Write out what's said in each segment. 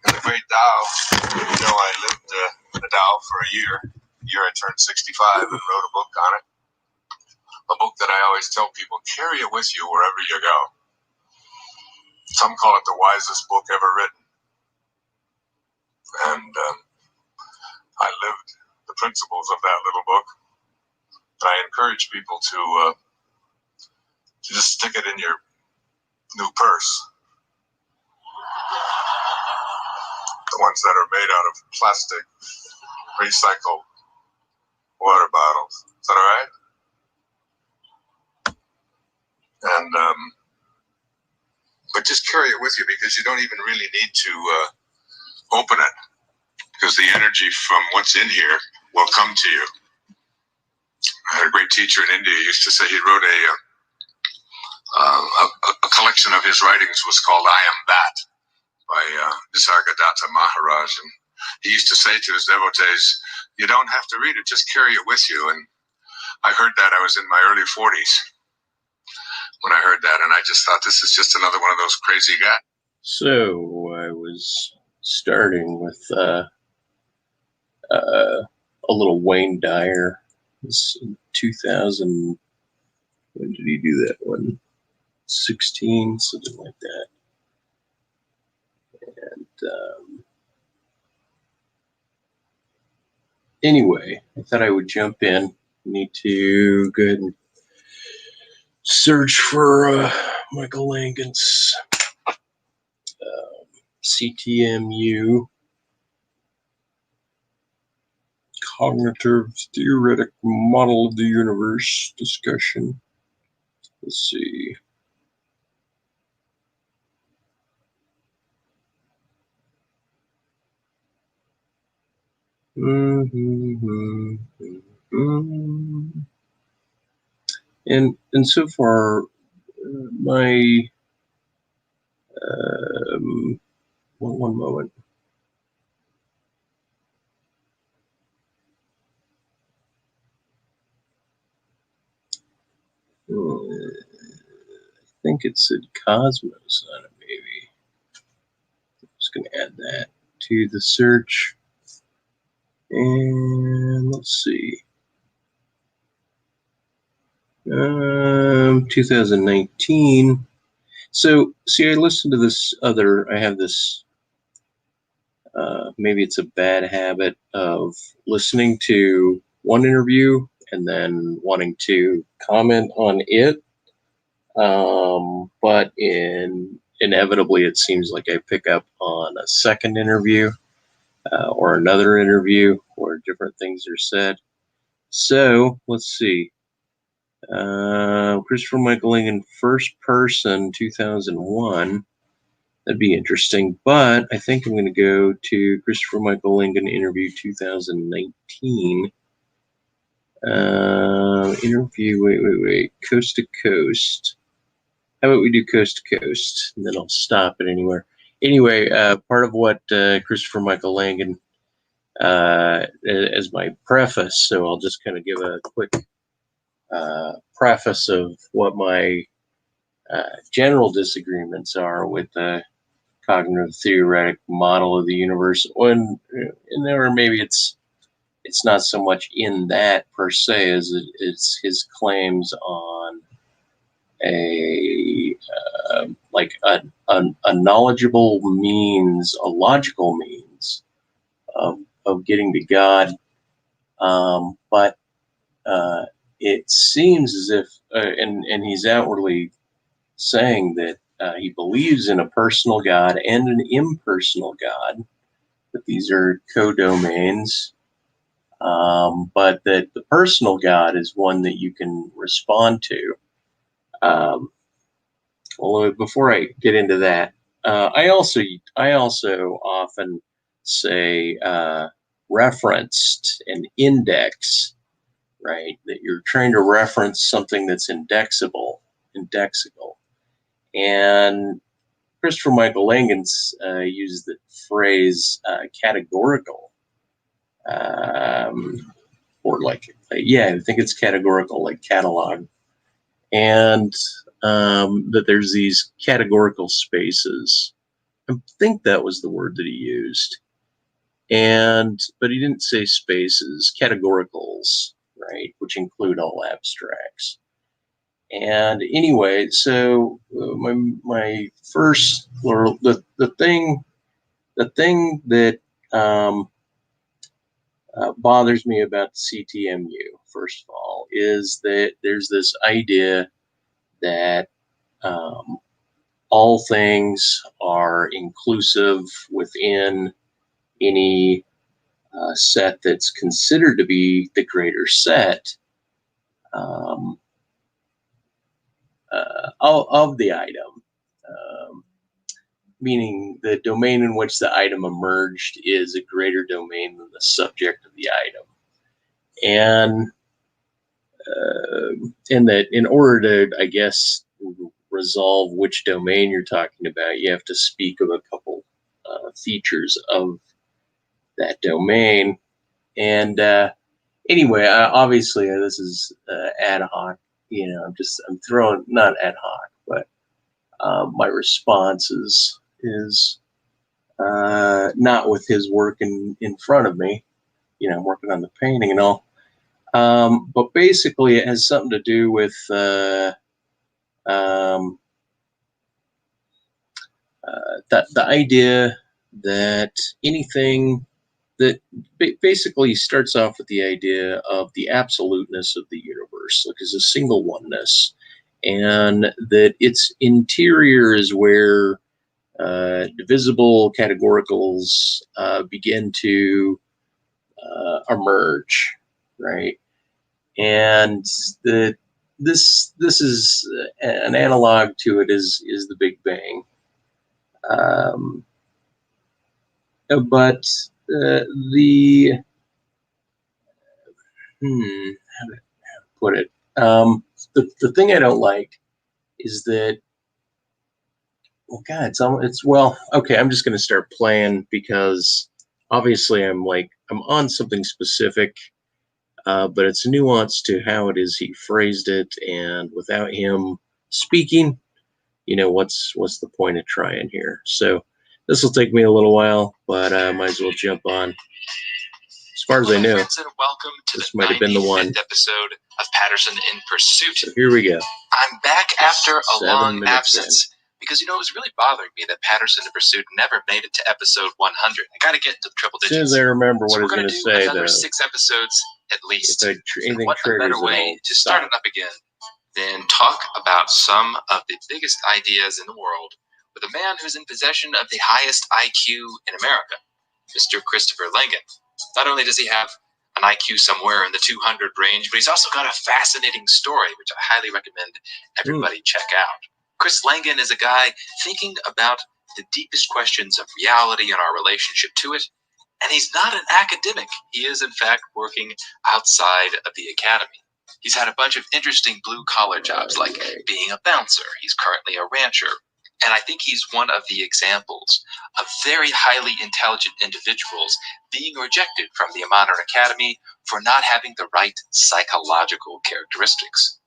And the great Tao, I lived the Tao for a year. I turned 65 and wrote a book on it. A book that I always tell people, carry it with you wherever you go. Some call it the wisest book ever written. And I lived the principles of that little book. And I encourage people to just stick it in your new purse. The ones that are made out of plastic, recycled water bottles. Is that all right? And but just carry it with you, because you don't even really need to open it, because the energy from what's in here will come to you. I had a great teacher in India. He used to say he wrote a collection of his writings was called I Am That by Nisargadatta Maharaj. And he used to say to his devotees, you don't have to read it, just carry it with you. And I heard that. I was in my early 40s when I heard that, and I just thought, this is just another one of those crazy guys. So I was starting with a little Wayne Dyer. This in 2000. When did he do that one? 16, something like that. And anyway, I thought I would jump in. Need to go ahead and search for Michael Langan's CTMU, Cognitive Theoretic Model of the Universe discussion. Let's see. And so far, my one moment. I think it said Cosmos on it, maybe. I'm just going to add that to the search. And let's see. 2019. So, see, I listened to this other, I have this, maybe it's a bad habit of listening to one interview and then wanting to comment on it. But inevitably, it seems like I pick up on a second interview or another interview where different things are said. So, let's see. Christopher Michael Langan, first person, 2001. That'd be interesting. But I think I'm going to go to Christopher Michael Langan interview 2019. Interview, wait. Coast to coast. How about we do coast to coast? And then I'll stop it anywhere. Anyway, part of what Christopher Michael Langan as my preface, so I'll just kind of give a quick preface of what my general disagreements are with the cognitive theoretic model of the universe. Or maybe it's not so much in that per se as it's his claims on a knowledgeable means, a logical means of getting to God. But it seems as if, and he's outwardly saying that he believes in a personal God and an impersonal God, that these are co-domains, but that the personal God is one that you can respond to. Although before I get into that, I also often say referenced and index, right? That you're trying to reference something that's indexable. And Christopher Michael Langan's uses the phrase categorical, or I think it's categorical, like catalog. And that there's these categorical spaces. I think that was the word that he used. But he didn't say spaces, categoricals, right, which include all abstracts. And anyway, so my first, or the thing that bothers me about the CTMU, first of all, is that there's this idea that all things are inclusive within any set that's considered to be the greater set of the item, meaning the domain in which the item emerged is a greater domain than the subject of the item. And that in order to, I guess, resolve which domain you're talking about, you have to speak of a couple features of that domain. And anyway, obviously this is ad hoc. I'm throwing, not ad hoc, but my response is not with his work in front of me. I'm working on the painting and all. But basically, it has something to do with the idea that anything that basically starts off with the idea of the absoluteness of the universe, like as a single oneness, and that its interior is where divisible categoricals begin to emerge, right? And this is an analog to it is the Big Bang, but the how to put it, the thing I don't like is that, well, God, it's well, okay, I'm just going to start playing, because obviously I'm on something specific, but it's nuanced to how it is he phrased it, and without him speaking, what's the point of trying here? So this will take me a little while, but I might as well jump on. As far as I know, welcome to this might have been the one episode of Patterson in Pursuit. So here we go. I'm back after a long absence because, it was really bothering me that Patterson in Pursuit never made it to episode 100. I got to get to triple digits. As soon as I remember what I was going to say, another 6 episodes at least. Anything what a better way to start it up again than talk about some of the biggest ideas in the world with a man who's in possession of the highest IQ in America, Mr. Christopher Langan. Not only does he have an IQ somewhere in the 200 range, but he's also got a fascinating story, which I highly recommend everybody check out. Chris Langan is a guy thinking about the deepest questions of reality and our relationship to it, and he's not an academic. He is, in fact, working outside of the academy. He's had a bunch of interesting blue-collar jobs, like being a bouncer. He's currently a rancher. And I think he's one of the examples of very highly intelligent individuals being rejected from the modern academy for not having the right psychological characteristics.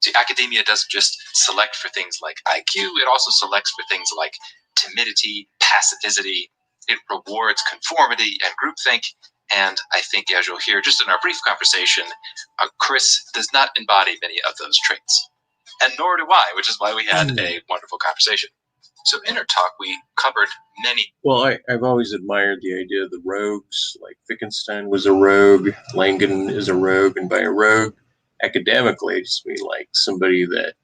See, academia doesn't just select for things like IQ, it also selects for things like timidity, passivity. It rewards conformity and groupthink. And I think, as you'll hear just in our brief conversation, Chris does not embody many of those traits. And nor do I, which is why we had a wonderful conversation. So in our talk, we covered many. Well, I've always admired the idea of the rogues. Like Wittgenstein was a rogue, Langan is a rogue, and by a rogue, academically, I just mean like somebody that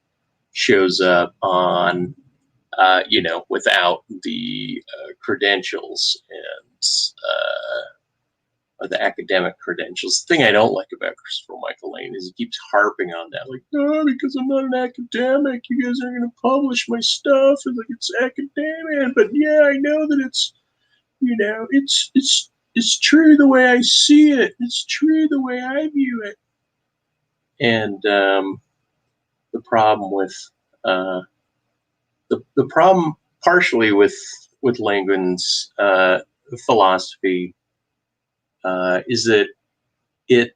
shows up on, without the credentials and the academic credentials. The thing I don't like about Christopher Michael Lane is he keeps harping on that, like, no, because I'm not an academic, you guys aren't going to publish my stuff, and like it's academic, but yeah, I know that it's, it's true the way I see it, it's true the way I view it. And the problem with the problem partially with Langan's philosophy is that it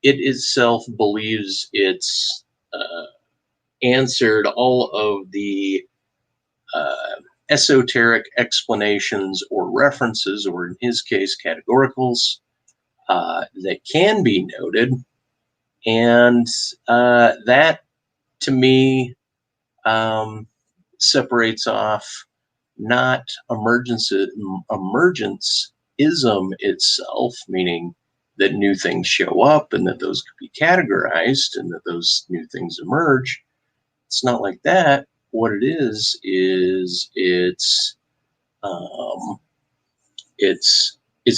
itself believes it's answered all of the esoteric explanations or references, or in his case, categoricals, that can be noted. And that, to me, separates off not emergenceism itself, meaning that new things show up and that those could be categorized and that those new things emerge. It's not like that. What it is it's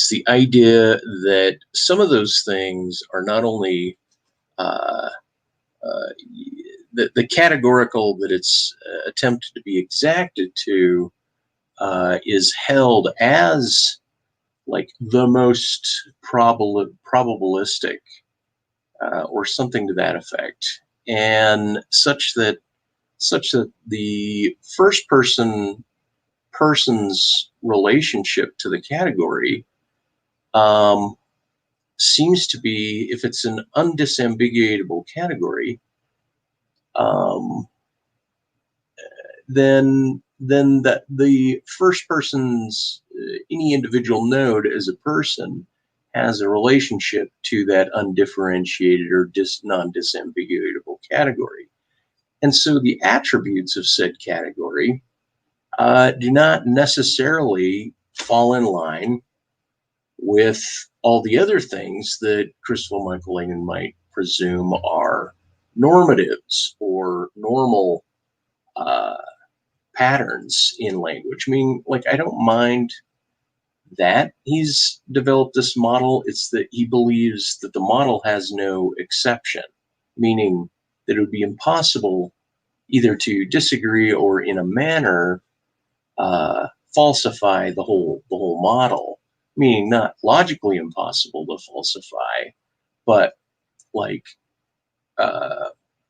the idea that some of those things are not only the categorical that it's attempted to be exacted to is held as like the most probabilistic or something to that effect, and such that the person's relationship to the category seems to be, if it's an undisambiguatable category, then that the first person's any individual node as a person has a relationship to that undifferentiated or non-disambiguatable category. And so the attributes of said category do not necessarily fall in line with all the other things that Christopher Michael Langan might presume are normatives or normal patterns in language. I mean, like, I don't mind that he's developed this model. It's that he believes that the model has no exception, meaning that it would be impossible either to disagree or in a manner falsify the whole model, meaning not logically impossible to falsify, but like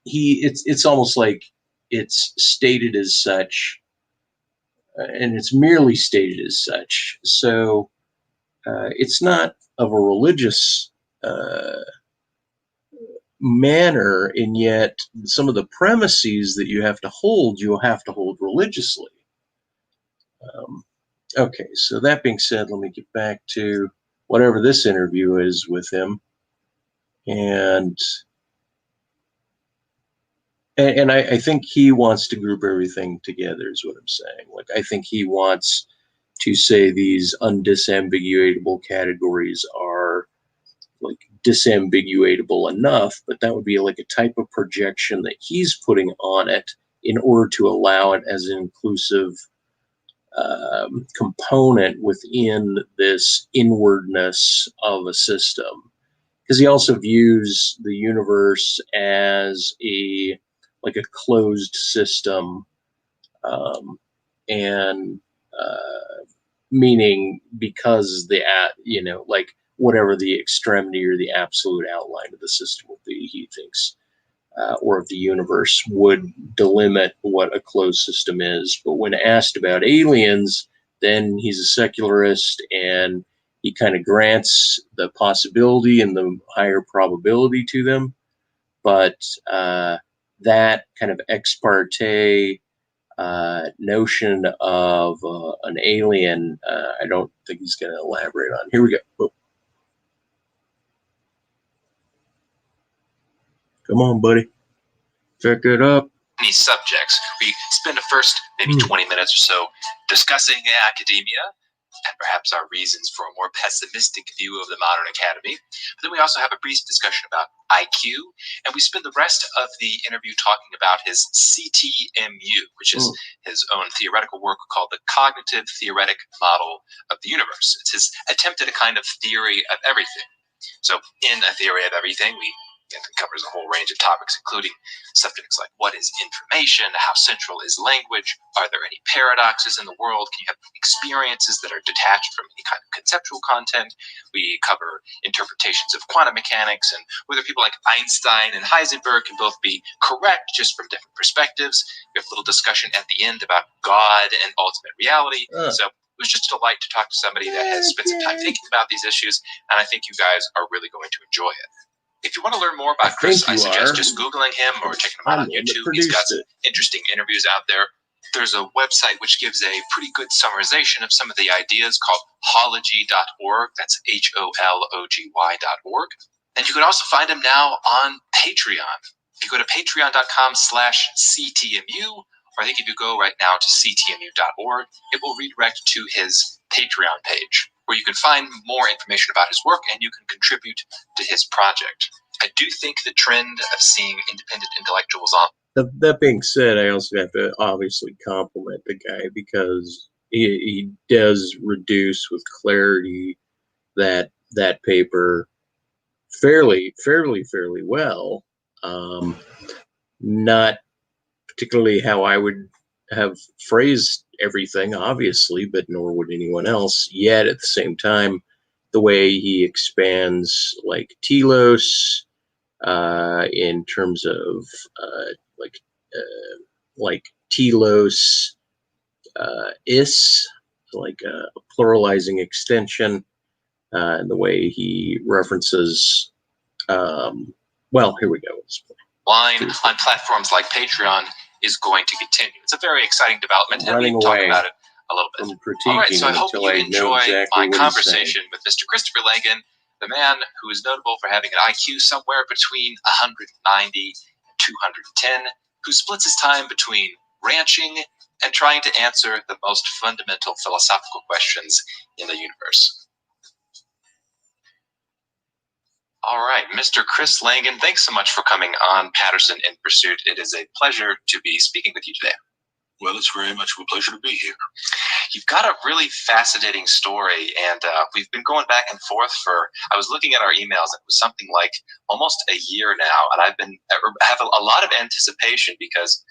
it's almost like it's stated as such, and it's merely stated as such. So it's not of a religious manner, and yet some of the premises that you have to hold religiously. Okay, so that being said, let me get back to whatever this interview is with him. And I think he wants to group everything together, is what I'm saying. Like, I think he wants to say these undisambiguatable categories are like disambiguatable enough, but that would be like a type of projection that he's putting on it in order to allow it as an inclusive component within this inwardness of a system. Because he also views the universe as a closed system, and meaning because like whatever the extremity or the absolute outline of the system would be, he thinks, or of the universe, would delimit what a closed system is. But when asked about aliens, then he's a secularist, and he kind of grants the possibility and the higher probability to them. But that kind of ex parte notion of an alien, I don't think he's going to elaborate on. Here we go. Oh. Come on, buddy. Check it up. These subjects. We spend the first maybe 20 minutes or so discussing academia and perhaps our reasons for a more pessimistic view of the modern academy. But then we also have a brief discussion about IQ, and we spend the rest of the interview talking about his CTMU, which is his own theoretical work called the Cognitive Theoretic Model of the Universe. It's his attempt at a kind of theory of everything. So in a theory of everything, it covers a whole range of topics, including subjects like what is information, how central is language, are there any paradoxes in the world, can you have experiences that are detached from any kind of conceptual content. We cover interpretations of quantum mechanics and whether people like Einstein and Heisenberg can both be correct just from different perspectives. We have a little discussion at the end about God and ultimate reality. So it was just a delight to talk to somebody that has spent some time thinking about these issues, and I think you guys are really going to enjoy it. If you want to learn more about Chris, I suggest just Googling him or checking him out on YouTube. He's got some interesting interviews out there. There's a website which gives a pretty good summarization of some of the ideas called hology.org. That's HOLOGY.org. And you can also find him now on Patreon. If you go to patreon.com/CTMU, or I think if you go right now to CTMU.org, it will redirect to his Patreon page, where you can find more information about his work and you can contribute to his project. I do think the trend of seeing independent intellectuals on. That being said, I also have to obviously compliment the guy, because he does reduce with clarity that paper fairly well. Not particularly how I would have phrased everything, obviously, but nor would anyone else. Yet at the same time, the way he expands like telos in terms of like telos is like a pluralizing extension, and the way he references. Well, here we go. Line on platforms like Patreon is going to continue. It's a very exciting development, and we'll talk about it a little bit. All right, so I hope you enjoy my conversation with Mr. Christopher Langan, the man who is notable for having an IQ somewhere between 190 and 210, who splits his time between ranching and trying to answer the most fundamental philosophical questions in the universe. All right, Mr. Chris Langan, thanks so much for coming on Patterson in Pursuit. It is a pleasure to be speaking with you today. Well, it's very much a pleasure to be here. You've got a really fascinating story, and we've been going back and forth I was looking at our emails, it was something like almost a year now, and I have a lot of anticipation because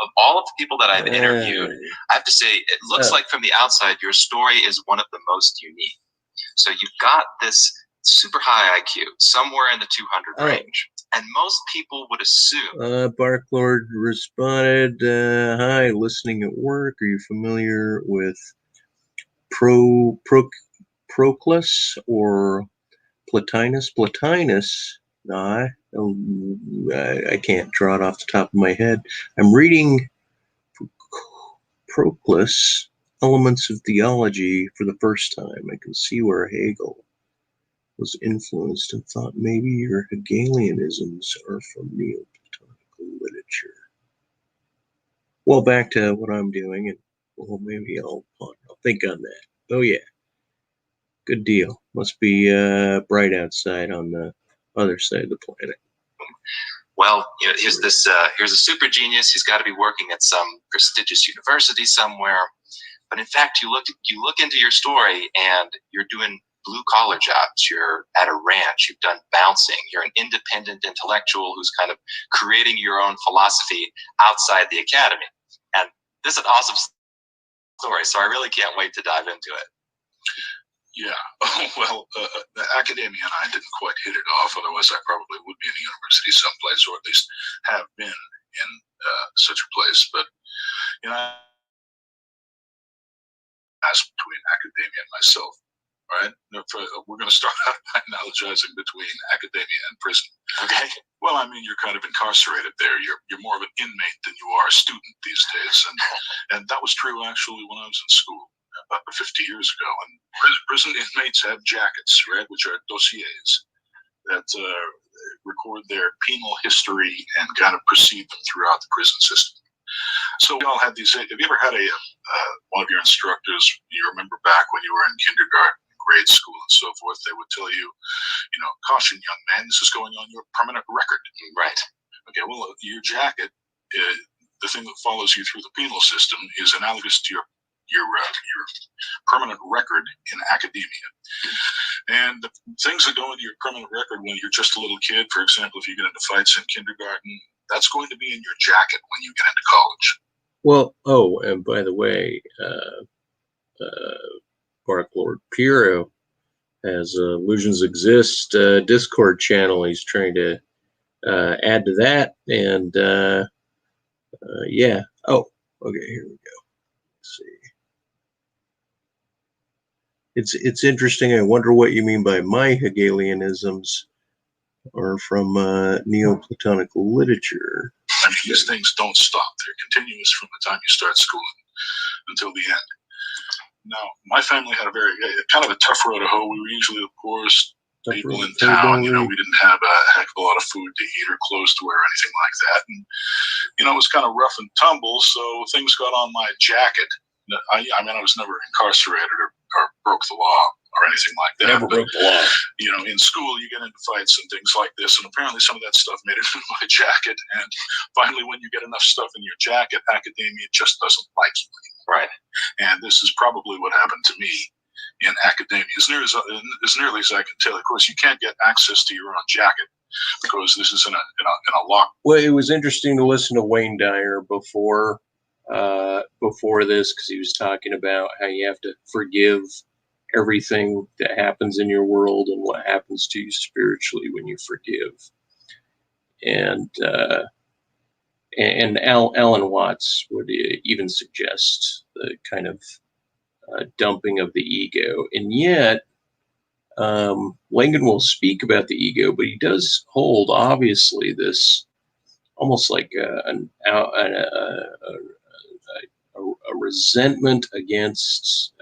of all of the people that I've interviewed. I have to say, it looks like from the outside, your story is one of the most unique. So you've got this super high IQ, somewhere in the 200 range. And most people would assume. Barklord responded, hi, listening at work. Are you familiar with Proclus or Plotinus? Plotinus? No, I can't draw it off the top of my head. I'm reading Proclus, Elements of Theology, for the first time. I can see where Hegel was influenced and thought maybe your Hegelianisms are from Neoplatonic literature. Well, back to what I'm doing, and well, maybe I'll think on that. Oh yeah, good deal. Must be bright outside on the other side of the planet. Well, here's a super genius. He's got to be working at some prestigious university somewhere. But in fact, you look into your story, and you're doing blue-collar jobs. You're at a ranch. You've done bouncing. You're an independent intellectual who's kind of creating your own philosophy outside the academy. And this is an awesome story, so I really can't wait to dive into it. Yeah, well, the academia and I didn't quite hit it off. Otherwise, I probably would be in a university someplace, or at least have been in such a place. But, between academia and myself. All right, we're going to start out by analogizing between academia and prison. Okay. Well, I mean, you're kind of incarcerated there. You're more of an inmate than you are a student these days, and that was true actually when I was in school about 50 years ago. And prison inmates have jackets, right, which are dossiers that record their penal history and kind of precede them throughout the prison system. So we all had these. Have you ever had one of your instructors? You remember back when you were in kindergarten, grade school, and so forth? They would tell you, caution, young man, this is going on your permanent record. Right. Okay. Well, your jacket, the thing that follows you through the penal system, is analogous to your permanent record in academia. And the things that go into your permanent record when you're just a little kid, for example, if you get into fights in kindergarten, that's going to be in your jacket when you get into college. Well, and by the way, Barklord Piero has Illusions Exist Discord channel. He's trying to add to that, and yeah. Oh, okay, here we go. Let's see. It's interesting. I wonder what you mean by my Hegelianisms are from Neoplatonic literature. I mean, these things don't stop. They're continuous from the time you start school until the end. Now, my family had a very kind of a tough road to hoe. We were usually the poorest people in town. You know, we didn't have a heck of a lot of food to eat or clothes to wear or anything like that. And, you know, it was kind of rough and tumble, so things got on my jacket. I mean, I was never incarcerated or broke the law or anything like that. Never broke the law. You know, in school, you get into fights and things like this, and apparently some of that stuff made it in my jacket. And finally, when you get enough stuff in your jacket, academia just doesn't like you anymore. Right. And this is probably what happened to me in academia, as nearly as I can tell. Of course, you can't get access to your own jacket because this is in a lock. Well, it was interesting to listen to Wayne Dyer before this, because he was talking about how you have to forgive everything that happens in your world and what happens to you spiritually when you forgive. And Alan Watts would even suggest the kind of dumping of the ego. And yet, Langan will speak about the ego, but he does hold, obviously, this almost like a resentment against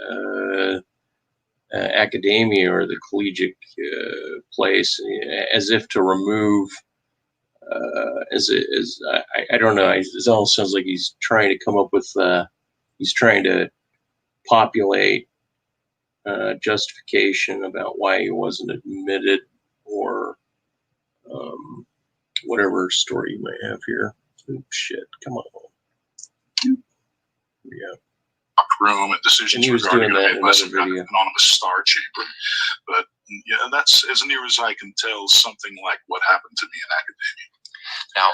academia or the collegiate place, as if to remove. I don't know. It almost sounds like he's trying to come up with. He's trying to populate justification about why he wasn't admitted, or whatever story you might have here. Oh, shit! Come on. Yeah. Room and decisions regarding made by some kind of anonymous star chamber. But yeah, that's, as near as I can tell, something like what happened to me in academia. Now,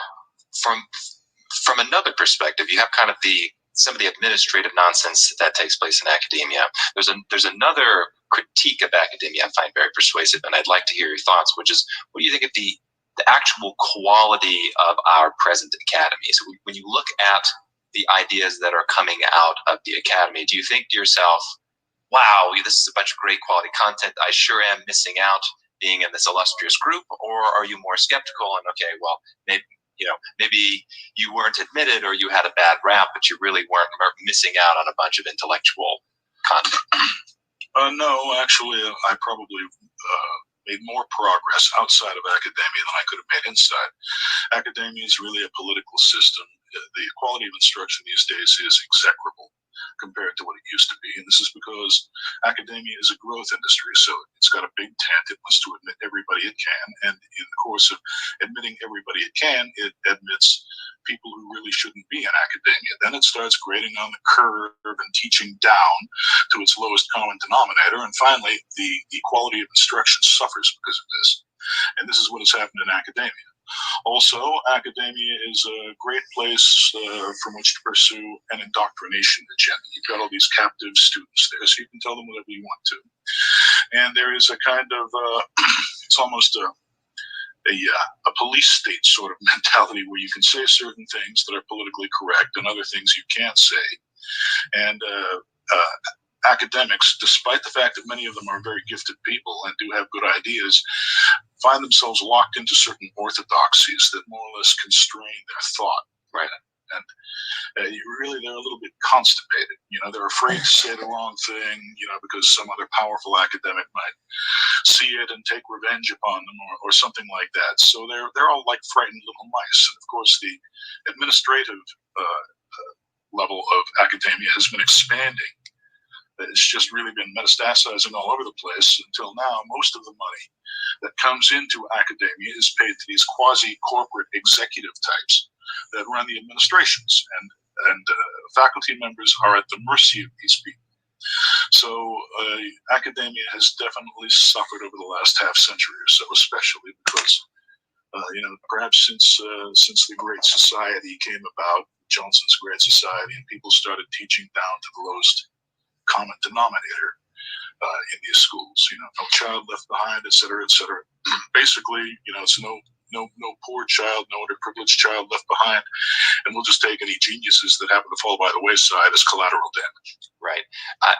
from another perspective, you have kind of some of the administrative nonsense that takes place in academia. There's another critique of academia I find very persuasive, and I'd like to hear your thoughts, which is, what do you think of the actual quality of our present academy? So when you look at the ideas that are coming out of the academy, do you think to yourself, wow, this is a bunch of great quality content, I sure am missing out being in this illustrious group? Or are you more skeptical and, okay, well, maybe you weren't admitted or you had a bad rap, but you really weren't missing out on a bunch of intellectual content? No, actually, I probably made more progress outside of academia than I could have made inside. Academia is really a political system. The quality of instruction these days is execrable compared to what it used to be. And this is because academia is a growth industry. So it's got a big tent. It wants to admit everybody it can. And in the course of admitting everybody it can, it admits people who really shouldn't be in academia. Then it starts grading on the curve and teaching down to its lowest common denominator. And finally, the quality of instruction suffers because of this. And this is what has happened in academia. Also, academia is a great place from which to pursue an indoctrination agenda. You've got all these captive students there, so you can tell them whatever you want to. And there is a kind of, it's almost a police state sort of mentality where you can say certain things that are politically correct and other things you can't say. And academics, despite the fact that many of them are very gifted people and do have good ideas, find themselves locked into certain orthodoxies that more or less constrain their thought. Right. And they're a little bit constipated. They're afraid to say the wrong thing, because some other powerful academic might see it and take revenge upon them or something like that. So they're all like frightened little mice. And of course, the administrative level of academia has been expanding. It's just really been metastasizing all over the place until now. Most of the money that comes into academia is paid to these quasi-corporate executive types that run the administrations, and faculty members are at the mercy of these people. So academia has definitely suffered over the last half century or so, especially because perhaps since the Great Society came about, Johnson's Great Society, and people started teaching down to the lowest common denominator in these schools. No child left behind, et cetera, et cetera. Basically, it's no poor child, no underprivileged child left behind, and we'll just take any geniuses that happen to fall by the wayside as collateral damage. Right.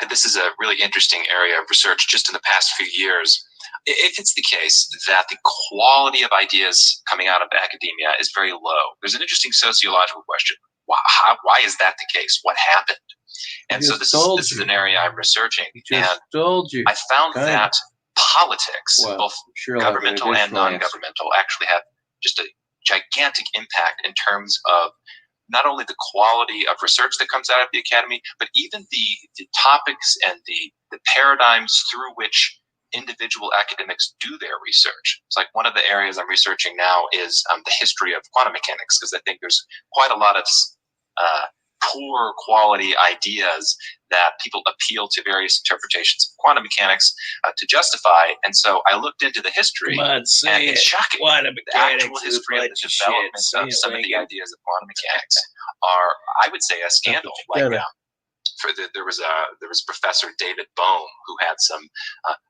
This is a really interesting area of research. Just in the past few years, if it's the case that the quality of ideas coming out of academia is very low, there's an interesting sociological question. Why is that the case? What happened? And so this is an area I'm researching. And I found that politics, both governmental and non-governmental, actually have just a gigantic impact in terms of not only the quality of research that comes out of the academy, but even the topics and the paradigms through which individual academics do their research. It's like one of the areas I'm researching now is the history of quantum mechanics, because I think there's quite a lot of poor quality ideas that people appeal to various interpretations of quantum mechanics to justify. And so I looked into the history, and it's shocking. The actual history of the development of some of the ideas of quantum mechanics are, I would say, a scandal. There was Professor David Bohm, who had some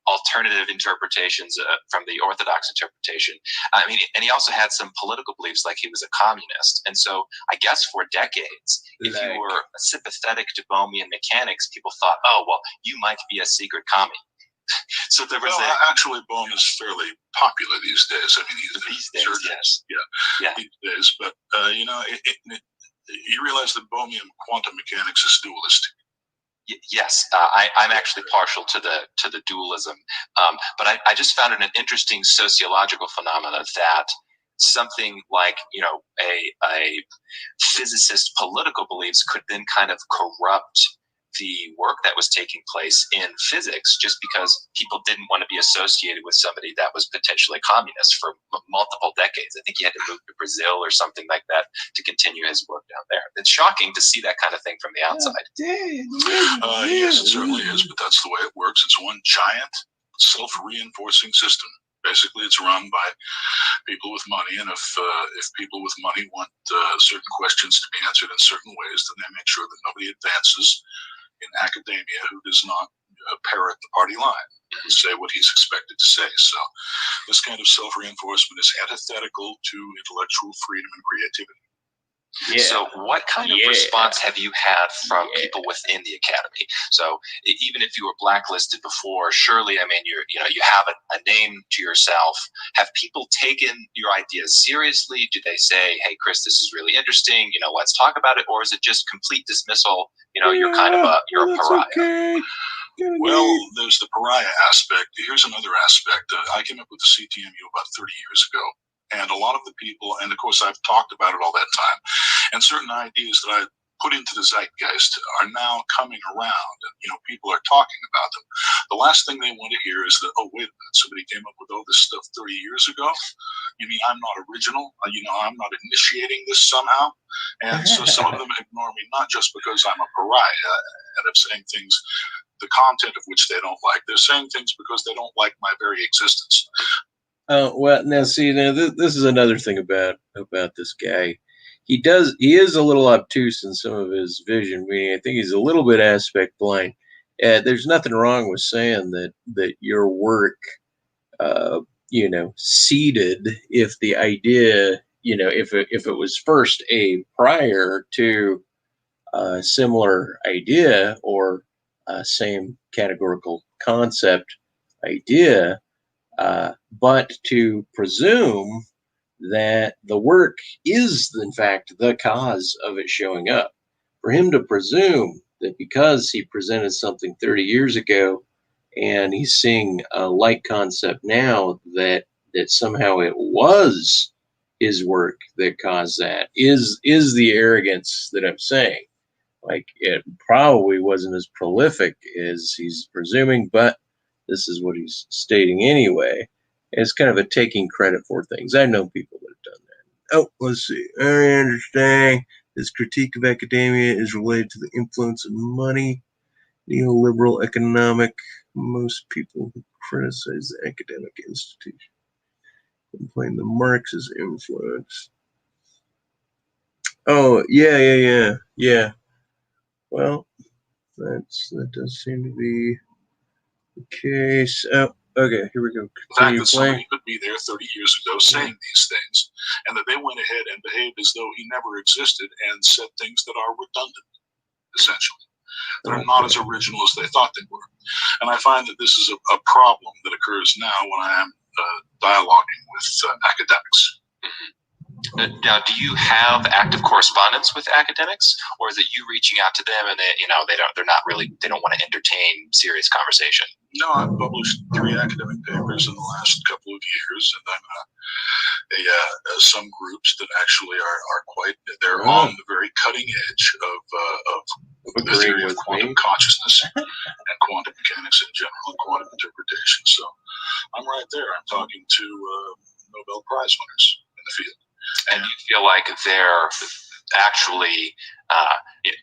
alternative interpretations from the orthodox interpretation. I mean, and he also had some political beliefs, like he was a communist. And so I guess for decades, if you were sympathetic to Bohmian mechanics, people thought, oh, well, you might be a secret commie. So there was actually, Bohm is fairly popular these days. I mean, these days. But you realize that Bohmian quantum mechanics is dualistic. Yes, I'm actually partial to the dualism, but I just found it an interesting sociological phenomenon that something like a physicist's political beliefs could then kind of corrupt the work that was taking place in physics, just because people didn't want to be associated with somebody that was potentially communist for multiple decades. I think he had to move to Brazil or something like that to continue his work down there. It's shocking to see that kind of thing from the outside. Yes, it certainly is, but that's the way it works. It's one giant self-reinforcing system. Basically, it's run by people with money, and if people with money want certain questions to be answered in certain ways, then they make sure that nobody advances in academia who does not parrot the party line and say what he's expected to say. So this kind of self-reinforcement is antithetical to intellectual freedom and creativity. Yeah. So what kind of response have you had from people within the academy? So even if you were blacklisted before, surely, I mean, you have a name to yourself. Have people taken your ideas seriously? Do they say, hey, Chris, this is really interesting, let's talk about it? Or is it just complete dismissal? You're kind of you're a pariah. Okay. Well, there's the pariah aspect. Here's another aspect. I came up with the CTMU about 30 years ago. And a lot of the people, and of course I've talked about it all that time, and certain ideas that I put into the zeitgeist are now coming around, and people are talking about them. The last thing they want to hear is that, oh, wait a minute, somebody came up with all this stuff 30 years ago? You mean I'm not original? I'm not initiating this somehow? And so some of them ignore me, not just because I'm a pariah and I'm saying things, the content of which they don't like. They're saying things because they don't like my very existence. Oh, well, now see, this is another thing about this guy. He is a little obtuse in some of his vision, meaning I think he's a little bit aspect blind. There's nothing wrong with saying that your work, seeded if the idea, if it was first a prior to a similar idea or same categorical concept idea. But to presume that the work is, in fact, the cause of it showing up, for him to presume that because he presented something 30 years ago and he's seeing a like concept now, that somehow it was his work that caused that is the arrogance that I'm saying. Like, it probably wasn't as prolific as he's presuming, but this is what he's stating anyway. It's kind of a taking credit for things. I know people that have done that. Oh, let's see. I understand this critique of academia is related to the influence of money, neoliberal economic. Most people who criticize the academic institution complain the Marxist influence. Oh, yeah. Well, that does seem to be the case. Oh, okay, here we go. Continue the fact that somebody could be there 30 years ago saying these things, and that they went ahead and behaved as though he never existed and said things that are redundant, essentially. That are not as original as they thought they were. And I find that this is a problem that occurs now when I am dialoguing with academics. Now, do you have active correspondence with academics, or is it you reaching out to them and they don't want to entertain serious conversation? No, I've published 3 academic papers in the last couple of years, and I'm some groups that actually are quite, they're on the very cutting edge of the theory of quantum consciousness and quantum mechanics in general and quantum interpretation. So I'm right there. I'm talking to Nobel Prize winners in the field. And you feel like they're actually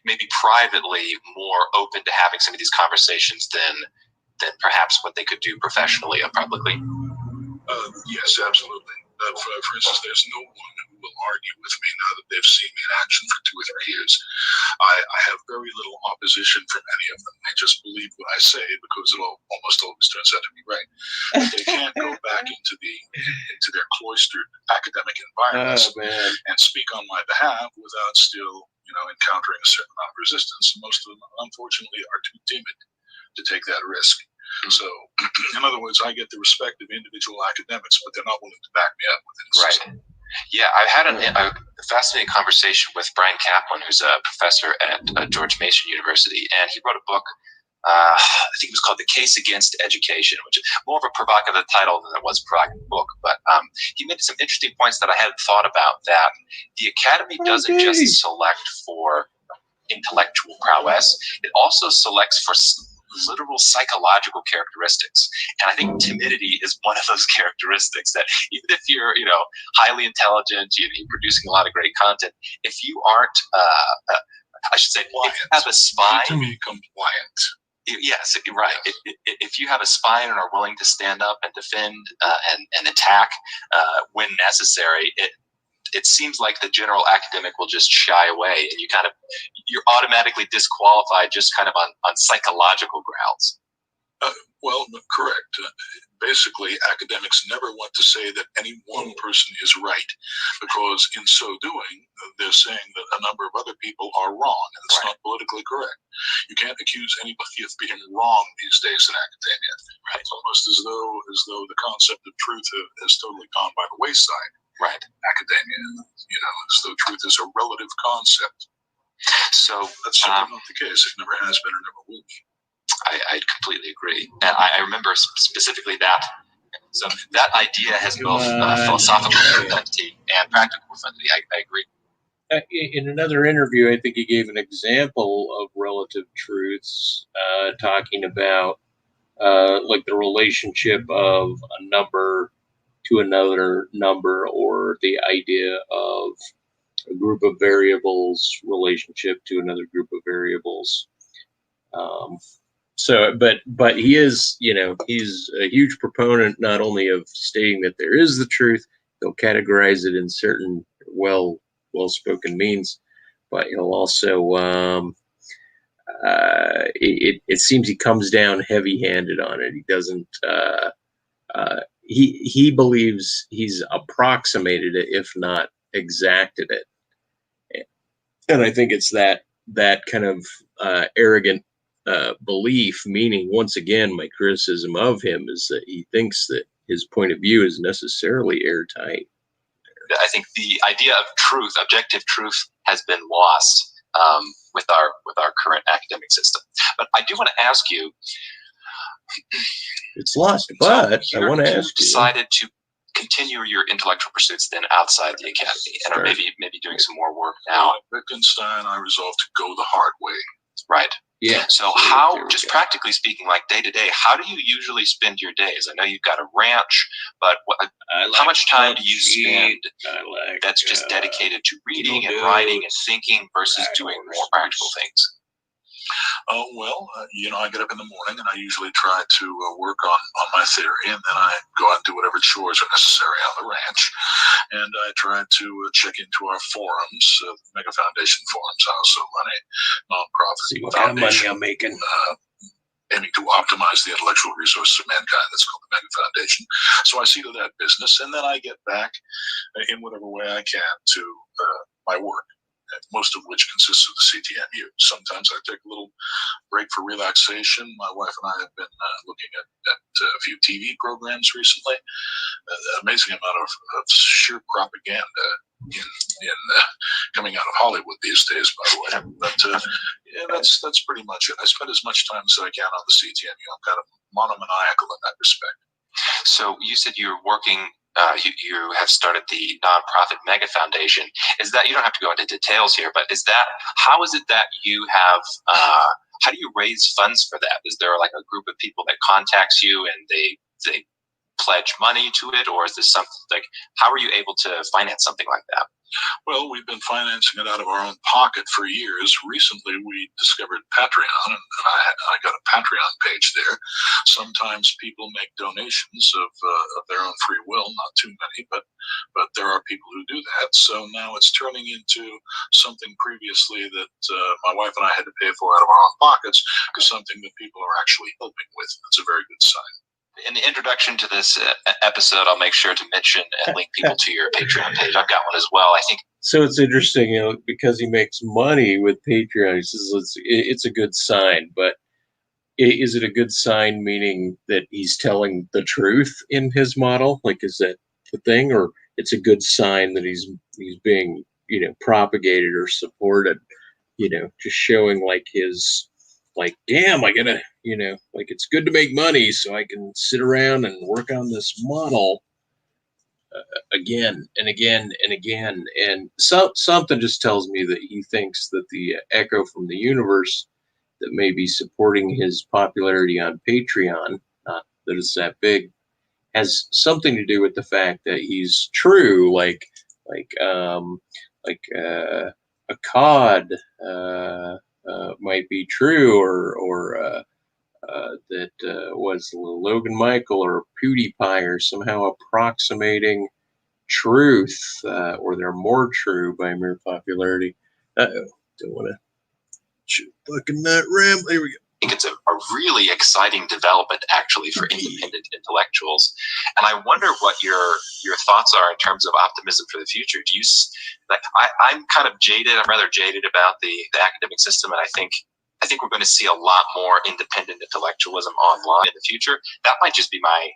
maybe privately more open to having some of these conversations than perhaps what they could do professionally or publicly? Yes, absolutely. For instance, there's no one who will argue with me now that they've seen me in action for 2 or 3 years. I have very little opposition from any of them. They just believe what I say because it almost always turns out to be right. But they can't go back into their cloistered academic environments and speak on my behalf without still, encountering a certain amount of resistance. And most of them, unfortunately, are too timid to take that risk. So, in other words, I get the respect of individual academics, but they're not willing to back me up within the system. Yeah, I've had a fascinating conversation with Brian Kaplan, who's a professor at George Mason University, and he wrote a book, I think it was called The Case Against Education, which is more of a provocative title than it was a provocative book. But he made some interesting points that I hadn't thought about, that the academy doesn't just select for intellectual prowess, it also selects for literal psychological characteristics. And I think timidity is one of those characteristics that even if you're, highly intelligent, you're producing a lot of great content, if you aren't, I should say, if you have a spine, to be compliant. Yes, right. If you have a spine and are willing to stand up and defend and attack when necessary, it seems like the general academic will just shy away, and you're automatically disqualified just kind of on psychological grounds. Well, correct. Basically, academics never want to say that any one person is right, because in so doing, they're saying that a number of other people are wrong, and it's not politically correct. You can't accuse anybody of being wrong these days in academia. Right. It's almost as though the concept of truth has totally gone by the wayside. Right. Academia, as though truth is a relative concept. So that's certainly not the case. It never has been or never will be. I completely agree. And I remember specifically that. So that idea has both philosophical profundity and practical profundity. I agree. In another interview, I think he gave an example of relative truths, talking about like the relationship of a number to another number, or the idea of a group of variables relationship to another group of variables. But he is, he's a huge proponent not only of stating that there is the truth, he'll categorize it in certain well-spoken means, but he'll also, it seems he comes down heavy-handed on it. He doesn't, he believes he's approximated it, if not exacted it. And I think it's that kind of arrogant belief, meaning, once again, my criticism of him is that he thinks that his point of view is necessarily airtight. I think the idea of truth, objective truth, has been lost with our current academic system. But I do want to ask you, it's lost, but I want to ask you. You decided to continue your intellectual pursuits then outside the academy, and are maybe doing some more work now. At Wittgenstein, I resolved to go the hard way. Right. Yeah. So how, just practically speaking, like day to day, how do you usually spend your days? I know you've got a ranch, but how much time do you spend that's just dedicated to reading and writing and thinking versus doing more practical things? I get up in the morning and I usually try to work on my theory, and then I go out and do whatever chores are necessary on the ranch. And I try to check into our forums, Mega Foundation forums. I also run a nonprofit See what foundation, kind of money I'm making. Aiming to optimize the intellectual resources of mankind. That's called the Mega Foundation. So I see to that business, and then I get back in whatever way I can to my work. most of which consists of the CTMU. Sometimes I take a little break for relaxation. My wife and I have been looking at a few TV programs recently. Amazing amount of sheer propaganda in coming out of Hollywood these days, by the way. But yeah, that's pretty much it. I spend as much time as I can on the CTMU. I'm kind of monomaniacal in that respect. So you said you're working. You have started the nonprofit Mega Foundation. Is that, you don't have to go into details here, but how is it that you have? How do you raise funds for that? Is there like a group of people that contacts you and they pledge money to it, or is this something like, how are you able to finance something like that? Well, we've been financing it out of our own pocket for years. Recently, we discovered Patreon, and I got a Patreon page there. Sometimes people make donations of their own free will, not too many, but there are people who do that. So now it's turning into something previously that my wife and I had to pay for out of our own pockets, to something that people are actually helping with. That's a very good sign. In the introduction to this episode, I'll make sure to mention and link people to your Patreon page. I've got one as well, I think. So it's interesting, because he makes money with Patreon. He says it's a good sign, but is it a good sign meaning that he's telling the truth in his model? Like, is that the thing, or it's a good sign that he's being propagated or supported? Just showing like his, like, damn, I gotta, like, it's good to make money so I can sit around and work on this model again and again and again. And something just tells me that he thinks that the echo from the universe that may be supporting his popularity on Patreon, not that it's that big, has something to do with the fact that he's true, like a cod might be true, or that was Logan Michael or PewDiePie are somehow approximating truth, or they're more true by mere popularity. Don't want to shoot fucking nut ram. There we go. I think it's a really exciting development, actually, for independent intellectuals. And I wonder what your thoughts are in terms of optimism for the future. Do you, like, I'm kind of jaded. I'm rather jaded about the academic system, and I think we're going to see a lot more independent intellectualism online in the future. That might just be my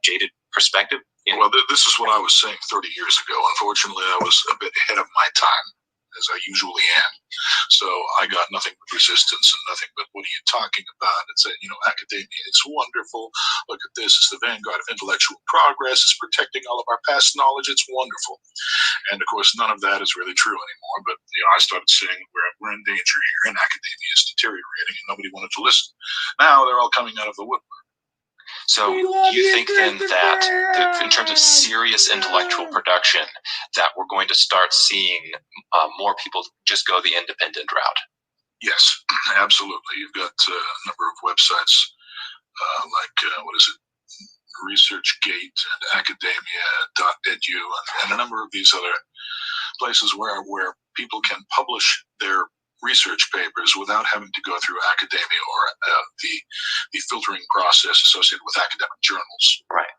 jaded perspective. Well, this is what I was saying 30 years ago. Unfortunately, I was a bit ahead of my time, as I usually am. So I got nothing but resistance and nothing but, what are you talking about? It's academia, it's wonderful. Look at this, it's the vanguard of intellectual progress. It's protecting all of our past knowledge. It's wonderful. And of course, none of that is really true anymore. But I started saying we're in danger here, and academia is deteriorating, and nobody wanted to listen. Now they're all coming out of the woodwork. So do you think then that in terms of serious intellectual production, that we're going to start seeing more people just go the independent route? Yes, absolutely. You've got a number of websites like, what is it, ResearchGate and Academia.edu, and a number of these other places where people can publish their research papers without having to go through academia or the filtering process associated with academic journals. Right,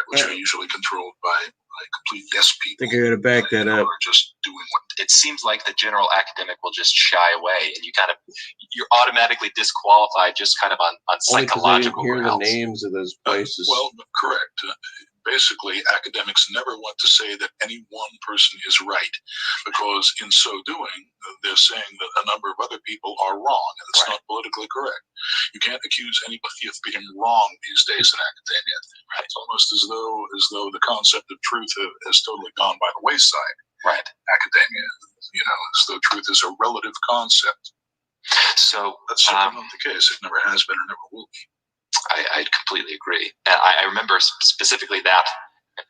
which are usually controlled by complete yes people. I think I gotta back that up. Or just doing what it seems like the general academic will just shy away, and you're automatically disqualified just kind of on psychological grounds. Hear the names of those places. Well, correct. Basically, academics never want to say that any one person is right, because in so doing, they're saying that a number of other people are wrong, and it's not politically correct. You can't accuse anybody of being wrong these days in academia. It's almost as though the concept of truth has totally gone by the wayside. Academia, as though truth is a relative concept. So that's certainly not the case. It never has been or never will be. I completely agree. And I remember specifically that.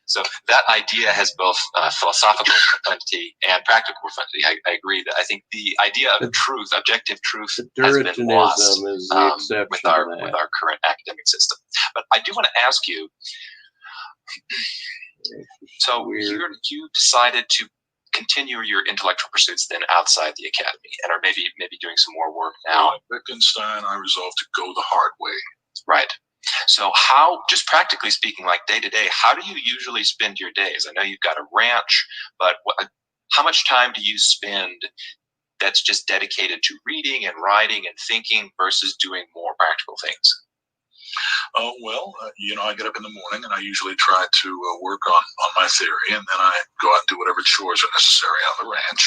So that idea has both philosophical profundity and practical profundity. I agree that I think the idea of truth, objective truth, has been lost with our current academic system. But I do want to ask you, so you decided to continue your intellectual pursuits then outside the academy, and are maybe doing some more work now. At Wittgenstein, I resolved to go the hard way. Right. So how, just practically speaking, like day to day, how do you usually spend your days? I know you've got a ranch, but how much time do you spend that's just dedicated to reading and writing and thinking versus doing more practical things? Well, I get up in the morning and I usually try to work on my theory, and then I go out and do whatever chores are necessary on the ranch.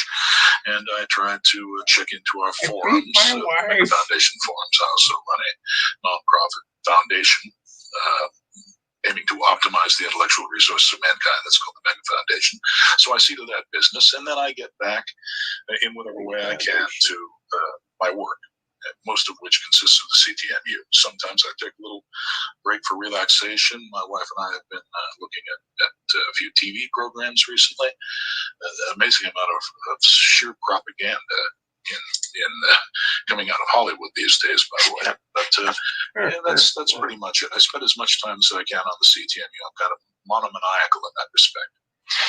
And I try to check into our forums, Mega Foundation forums. I also run a nonprofit foundation aiming to optimize the intellectual resources of mankind. That's called the Mega Foundation. So I see to that business, and then I get back in whatever way I can to my work, most of which consists of the CTMU. Sometimes I take a little break for relaxation. My wife and I have been looking at a few TV programs recently. An amazing amount of sheer propaganda in coming out of Hollywood these days, by the way. But that's pretty much it. I spend as much time as I can on the CTMU. I'm kind of monomaniacal in that respect.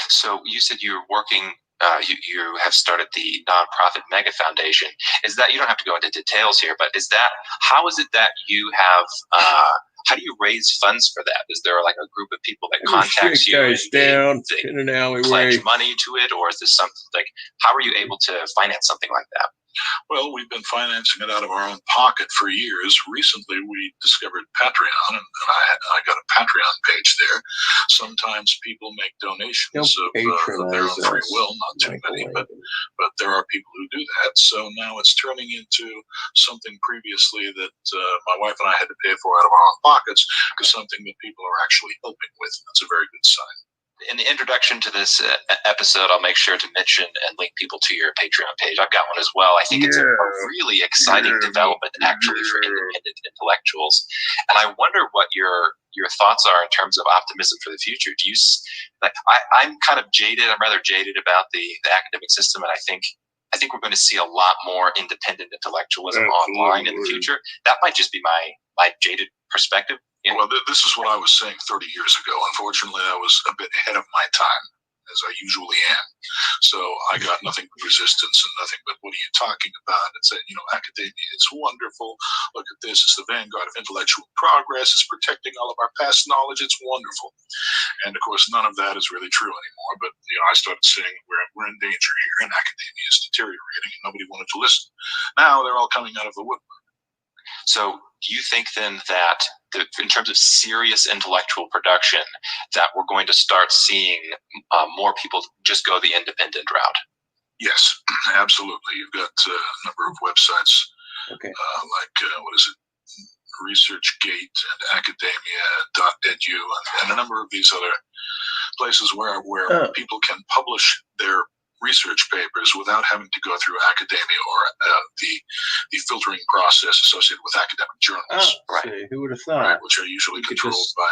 So you said you're working. You have started the nonprofit Mega Foundation. Is that, you don't have to go into details here, but how is it that you have? How do you raise funds for that? Is there like a group of people that contacts you and they in an alleyway, pledge money to it, or is this something like, how are you able to finance something like that? Well, we've been financing it out of our own pocket for years. Recently, we discovered Patreon, and I got a Patreon page there. Sometimes people make donations of their own free will, not too many, but there are people who do that. So now it's turning into something previously that my wife and I had to pay for out of our own pockets, to something that people are actually helping with. That's a very good sign. In the introduction to this episode, I'll make sure to mention and link people to your Patreon page. I've got one as well. I think it's a really exciting development, actually, for independent intellectuals. And I wonder what your thoughts are in terms of optimism for the future. Do you like? I'm kind of jaded. I'm rather jaded about the academic system, and I think we're going to see a lot more independent intellectualism online in the future. That might just be my jaded perspective. Well, this is what I was saying 30 years ago. Unfortunately, I was a bit ahead of my time, as I usually am. So I got nothing but resistance and nothing but, what are you talking about? It's academia, it's wonderful. Look at this, it's the vanguard of intellectual progress. It's protecting all of our past knowledge. It's wonderful. And of course, none of that is really true anymore. But I started saying we're in danger here, and academia is deteriorating, and nobody wanted to listen. Now they're all coming out of the woodwork. So do you think then that in terms of serious intellectual production, that we're going to start seeing more people just go the independent route? Yes, absolutely. You've got a number of websites, like, what is it, ResearchGate and Academia.edu, and a number of these other places where people can publish their research papers without having to go through academia or the filtering process associated with academic journals. Right. Who would have thought? Right, which are usually controlled by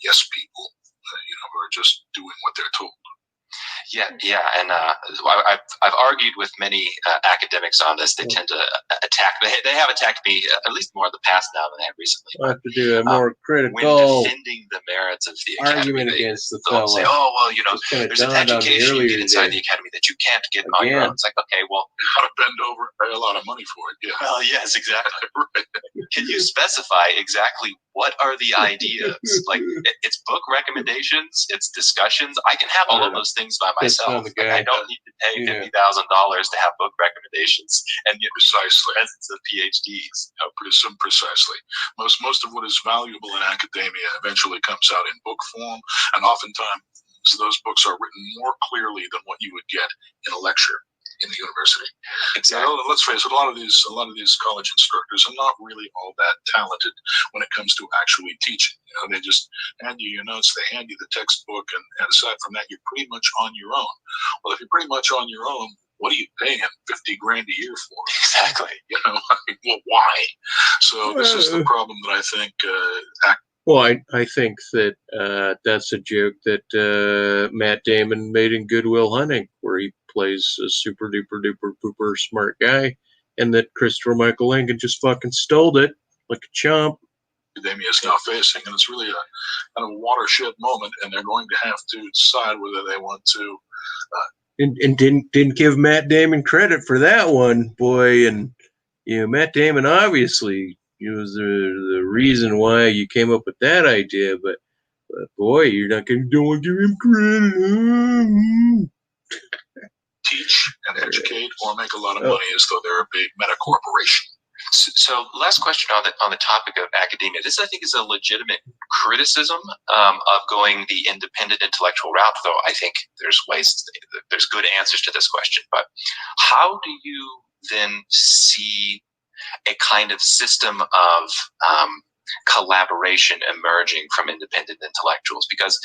yes people, who are just doing what they're told. Yeah, and I've argued with many academics on this. They tend to attack. They have attacked me at least more in the past now than they have recently. I have to do a more critical when defending the merits of the argument academy, against the they'll fellow. say, "Oh, well, there's an education you get inside the academy that you can't get on your own." It's like, okay, well, you got to bend over, pay a lot of money for it. Yeah. Well, yes, exactly. Right. Can you specify exactly what are the ideas? Like, it's book recommendations, it's discussions. I can have all of those things by myself. Like, I don't need to pay $50,000 to have book recommendations and precisely presence of PhDs. Precisely. Most of what is valuable in academia eventually comes out in book form, and oftentimes those books are written more clearly than what you would get in a lecture in the university. Exactly. Let's face it, a lot of these college instructors are not really all that talented when it comes to actually teaching. They just hand you your notes, they hand you the textbook, and aside from that, you're pretty much on your own. Well, if you're pretty much on your own, what are you paying $50,000 a year for? Exactly. Well, why? So this is the problem that I think. Well, I think that that's a joke that Matt Damon made in Good Will Hunting, where he plays a super duper duper pooper smart guy, and that Christopher Michael Langan just fucking stole it like a chump. Academia is now facing, and it's really a kind of watershed moment, and they're going to have to decide whether they want to. And didn't give Matt Damon credit for that one, boy. And Matt Damon obviously was the reason why you came up with that idea, but boy, you're not going to don't give him credit. teach and educate or make a lot of money as though they're a big meta corporation. So last question on the topic of academia. This, I think, is a legitimate criticism of going the independent intellectual route, though I think there's good answers to this question. But how do you then see a kind of system of collaboration emerging from independent intellectuals? Because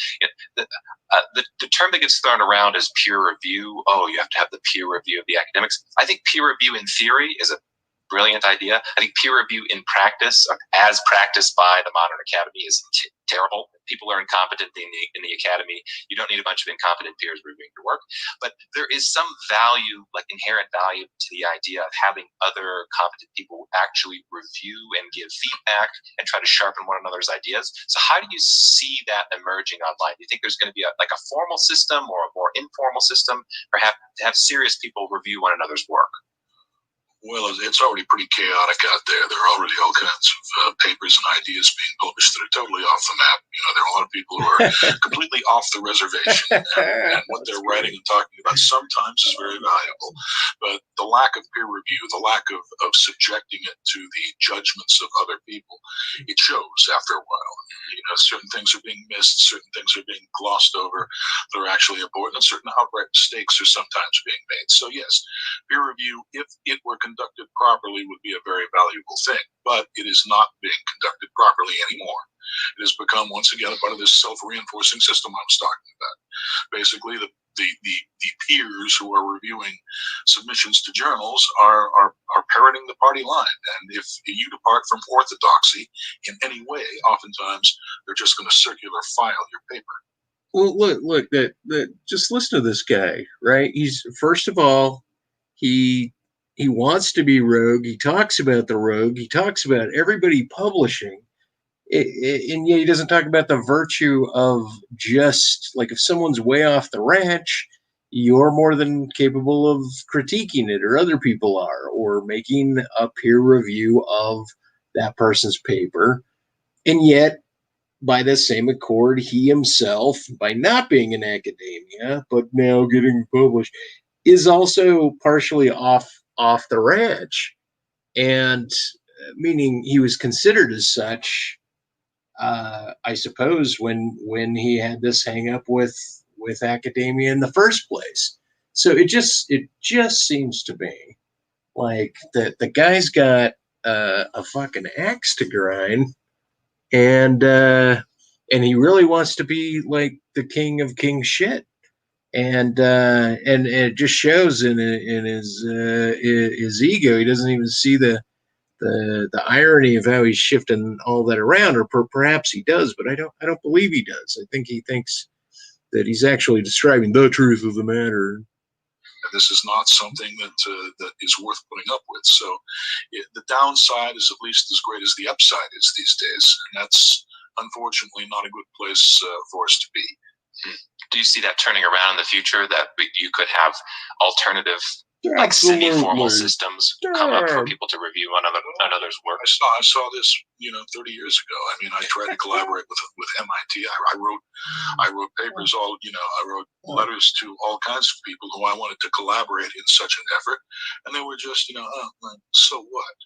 the term that gets thrown around is peer review. Oh, you have to have the peer review of the academics. I think peer review in theory is a brilliant idea. I think peer review in practice, as practiced by the modern academy, is terrible. People are incompetent in the academy. You don't need a bunch of incompetent peers reviewing your work. But there is some value, like inherent value, to the idea of having other competent people actually review and give feedback and try to sharpen one another's ideas. So how do you see that emerging online? Do you think there's going to be a formal system or a more informal system, or to have serious people review one another's work? Well, it's already pretty chaotic out there. There are already all kinds of papers and ideas being published that are totally off the map. You know, there are a lot of people who are completely off the reservation, and what they're writing and talking about sometimes is very valuable. But the lack of peer review, the lack of subjecting it to the judgments of other people, it shows after a while. You know, certain things are being missed, certain things are being glossed over that are actually important, and certain outright mistakes are sometimes being made. So yes, peer review, if it were conducted properly, would be a very valuable thing, but it is not being conducted properly anymore. It has become, once again, a part of this self-reinforcing system I was talking about. Basically, the peers who are reviewing submissions to journals are parroting the party line, and if you depart from orthodoxy in any way, oftentimes they're just going to circular file your paper. Well, look, just listen to this guy, right? He's, first of all, he wants to be rogue. He talks about the rogue. He talks about everybody publishing. And yet he doesn't talk about the virtue of just, like, if someone's way off the ranch, you're more than capable of critiquing it, or other people are, or making a peer review of that person's paper. And yet, by the same accord, he himself, by not being in academia, but now getting published, is also partially off the ranch, and meaning he was considered as such, I suppose, when he had this hang up with academia in the first place. So it just seems to me like the guy's got a fucking axe to grind, and he really wants to be like the king of king shit. And it just shows in his ego. He doesn't even see the irony of how he's shifting all that around, or perhaps he does, but I don't believe he does. I think he thinks that he's actually describing the truth of the matter. This is not something that is worth putting up with. So the downside is at least as great as the upside is these days, and that's unfortunately not a good place for us to be. Do you see that turning around in the future, that you could have alternative, like Absolutely. semi-formal systems come up for people to review another's work? I saw this, 30 years ago. I mean, I tried to collaborate with MIT. I wrote papers, I wrote letters to all kinds of people who I wanted to collaborate in such an effort, and they were just, so what?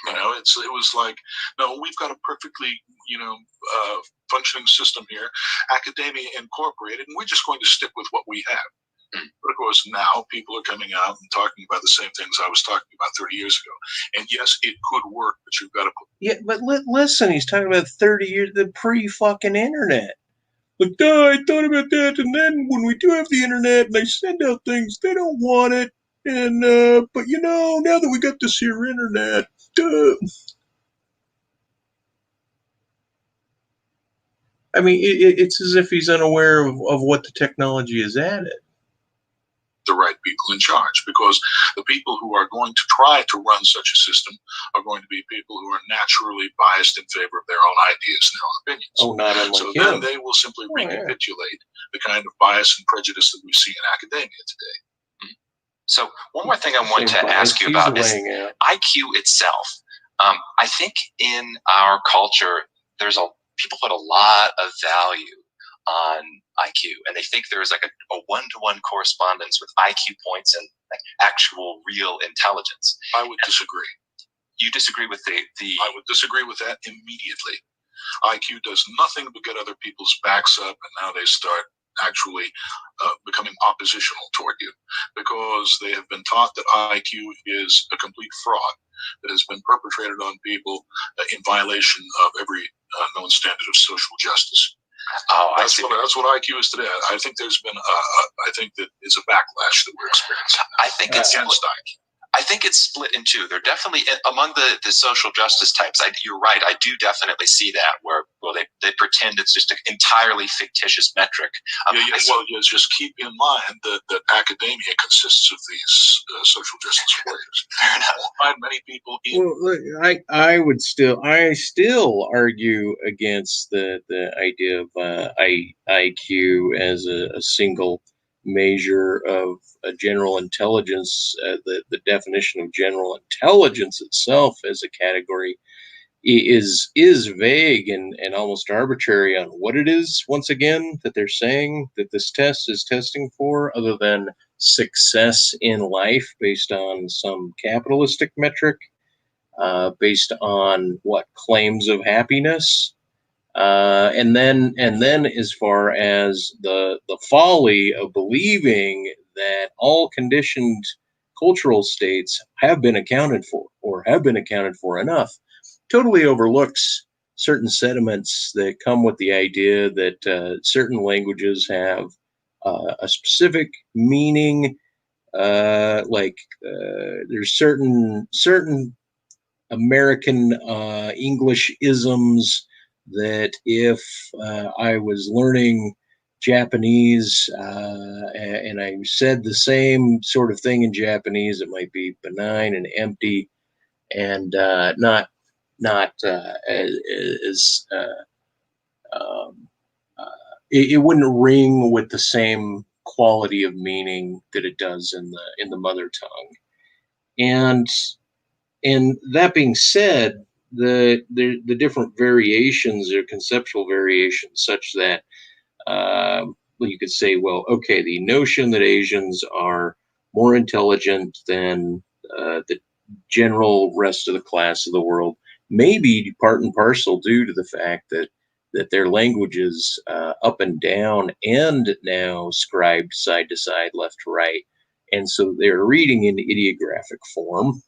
It was like, no, we've got a perfectly, functioning system here, Academia Incorporated, and we're just going to stick with what we have. But of course, now people are coming out and talking about the same things I was talking about 30 years ago. And yes, it could work, but you've got to put... Yeah, but listen, he's talking about 30 years, the pre-fucking internet. Like, duh, I thought about that, and then when we do have the internet and they send out things, they don't want it. And, but now that we got this here internet, duh. I mean, it's as if he's unaware of what the technology has added. The right people in charge, because the people who are going to try to run such a system are going to be people who are naturally biased in favor of their own ideas and their own opinions. Oh, not unlike so him. Then they will simply recapitulate the kind of bias and prejudice that we see in academia today. So one more thing I wanted to ask you about is IQ itself. I think in our culture, people put a lot of value on IQ, and they think there is like a one-to-one correspondence with IQ points and like actual real intelligence. I would disagree. You disagree with the I would disagree with that immediately. IQ does nothing but get other people's backs up, and now they start actually becoming oppositional toward you because they have been taught that IQ is a complete fraud that has been perpetrated on people in violation of every known standard of social justice. Oh, that's what IQ is today. I think there's been I think that it's a backlash that we're experiencing. I think it's against IQ. I think it's split in two. They're definitely among the social justice types. You're right. I do definitely see that where they pretend it's just an entirely fictitious metric. Just keep in mind that academia consists of these social justice warriors. Fair enough. Find many people in. Well, look, I still argue against the idea of IQ as a single measure of general intelligence. The definition of general intelligence itself as a category is vague and almost arbitrary on what it is, once again, that they're saying that this test is testing for, other than success in life based on some capitalistic metric, based on what claims of happiness. And then as far as the folly of believing that all conditioned cultural states have been accounted for, or have been accounted for enough, totally overlooks certain sentiments that come with the idea that certain languages have a specific meaning. There's certain American English isms that if I was learning Japanese and I said the same sort of thing in Japanese, it might be benign and empty and not as it wouldn't ring with the same quality of meaning that it does in the mother tongue. And that being said, the different variations or conceptual variations, such that you could say, well, okay, the notion that Asians are more intelligent than the general rest of the class of the world may be part and parcel due to the fact that their languages up and down and now scribed side to side, left to right, and so they're reading in ideographic form.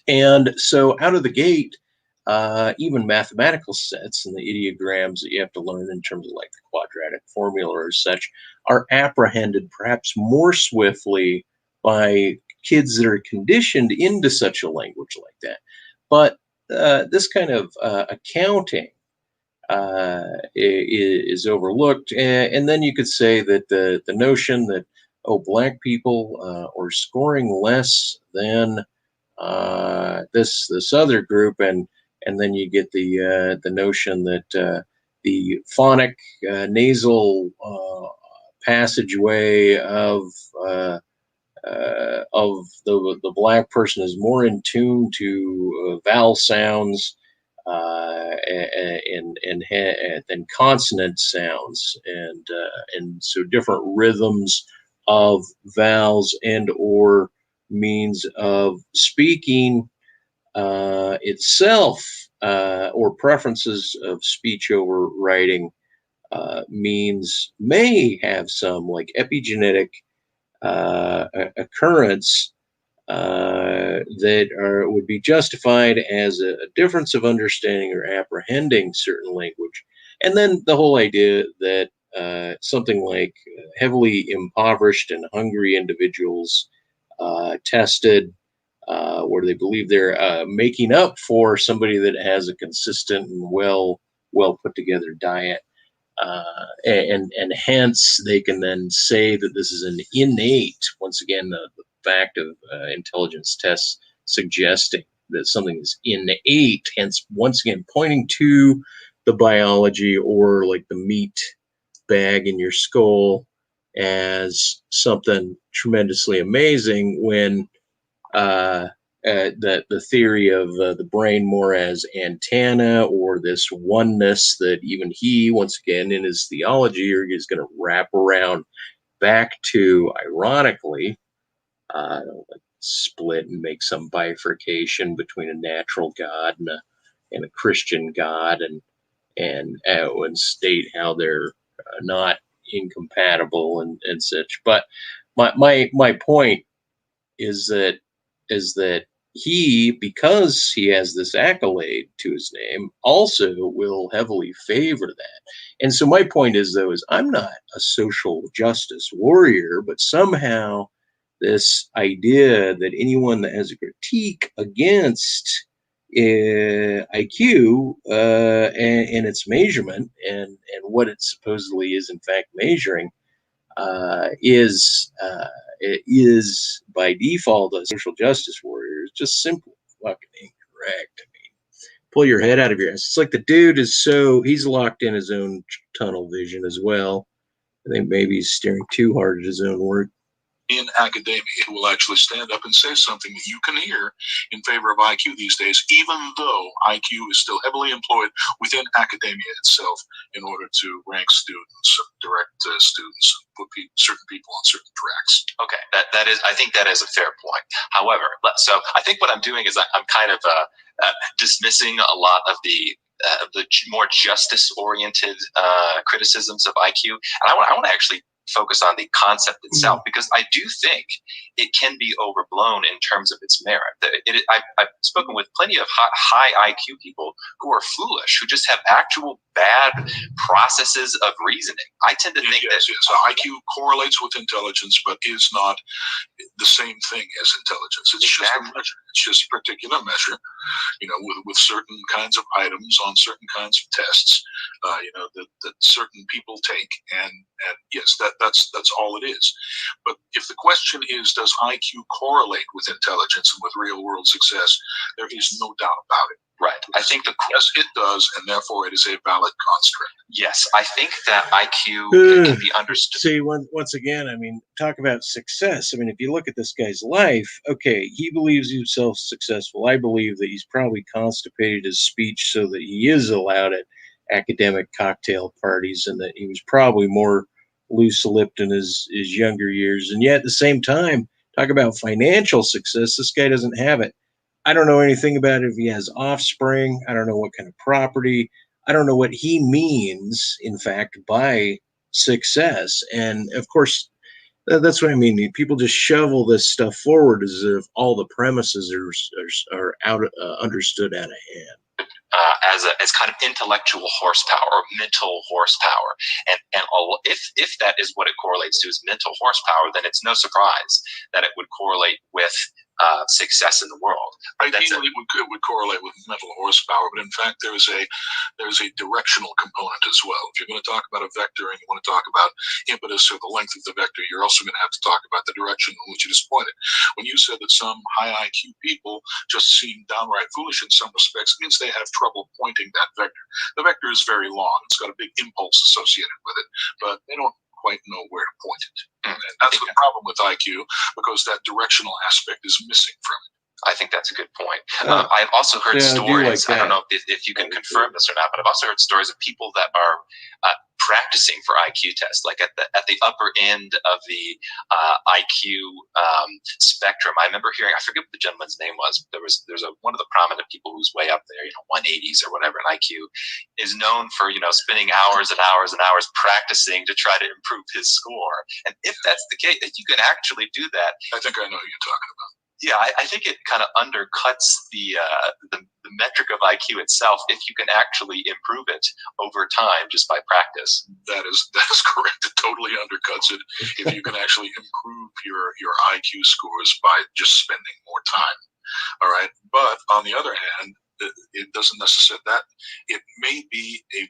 And so out of the gate, even mathematical sets and the ideograms that you have to learn in terms of like the quadratic formula or such are apprehended perhaps more swiftly by kids that are conditioned into such a language like that. But this kind of accounting is overlooked. And then you could say that the notion that, black people are scoring less than this other group, and then you get the notion that the phonic nasal passageway of the black person is more in tune to vowel sounds than consonant sounds, and so different rhythms of vowels and or means of speaking itself, or preferences of speech over writing means may have some like epigenetic occurrence that would be justified as a difference of understanding or apprehending certain language. And then the whole idea that something like heavily impoverished and hungry individuals tested where they believe they're making up for somebody that has a consistent and well put together diet. And hence they can then say that this is an innate, once again, the fact of intelligence tests suggesting that something is innate, hence once again pointing to the biology or like the meat bag in your skull as something tremendously amazing, when the theory of the brain more as antenna, or this oneness that even he, once again, in his theology, is going to wrap around back to, ironically, like split and make some bifurcation between a natural God and a Christian God, and state how they're not incompatible and such. But my point is that he, because he has this accolade to his name, also will heavily favor that. And so my point is, though, is I'm not a social justice warrior, but somehow this idea that anyone that has a critique against IQ and its measurement and what it supposedly is in fact measuring is by default a social justice warrior is just simply fucking incorrect. I mean, pull your head out of your ass. It's like the dude he's locked in his own tunnel vision as well. I think maybe he's staring too hard at his own work. In academia who will actually stand up and say something that you can hear in favor of IQ these days, even though IQ is still heavily employed within academia itself in order to rank students, direct students, put certain people on certain tracks. Okay, that is, I think that is a fair point. However, so I think what I'm doing is I'm kind of dismissing a lot of the more justice-oriented criticisms of IQ, and I want to actually focus on the concept itself, because I do think it can be overblown in terms of its merit. I've spoken with plenty of high IQ people who are foolish, who just have actual bad processes of reasoning. I tend to think that so IQ correlates with intelligence, but is not the same thing as intelligence. It's just a measure. It's just a particular measure, with certain kinds of items on certain kinds of tests, that certain people take, and yes, that's all it is. But if the question is, does IQ correlate with intelligence and with real world success, there is no doubt about it. Right. I think yes, it does, and therefore it is a valid construct. Yes, I think that IQ can be understood. See, once again, I mean, talk about success. I mean, if you look at this guy's life, okay, he believes himself successful. I believe that he's probably constipated his speech so that he is allowed at academic cocktail parties, and that he was probably more loose-lipped in his younger years. And yet, at the same time, talk about financial success. This guy doesn't have it. I don't know anything about if he has offspring. I don't know what kind of property. I don't know what he means, in fact, by success. And of course, that's what I mean. People just shovel this stuff forward as if all the premises are out understood out of hand. As kind of intellectual horsepower or mental horsepower, and if that is what it correlates to, is mental horsepower, then it's no surprise that it would correlate with success in the world. Ideally, it would correlate with mental horsepower, but in fact, there's a directional component as well. If you're going to talk about a vector and you want to talk about impetus or the length of the vector, you're also going to have to talk about the direction in which it is pointed. When you said that some high IQ people just seem downright foolish in some respects, it means they have trouble pointing that vector. The vector is very long; it's got a big impulse associated with it, but they don't quite know where to point it. And that's the problem with IQ, because that directional aspect is missing from it. I think that's a good point. I've also heard stories, I don't know if you can confirm this or not, but I've also heard stories of people that are practicing for IQ tests, like at the upper end of the IQ spectrum. I remember hearing, I forget what the gentleman's name was, but there's one of the prominent people who's way up there, 180s or whatever in IQ, is known for, spending hours and hours and hours practicing to try to improve his score. And if that's the case, if you can actually do that, I think I know who you're talking about. Yeah, I think it kind of undercuts the metric of IQ itself if you can actually improve it over time just by practice. That is correct. It totally undercuts it if you can actually improve your IQ scores by just spending more time. All right, but on the other hand, it doesn't necessarily that it may be a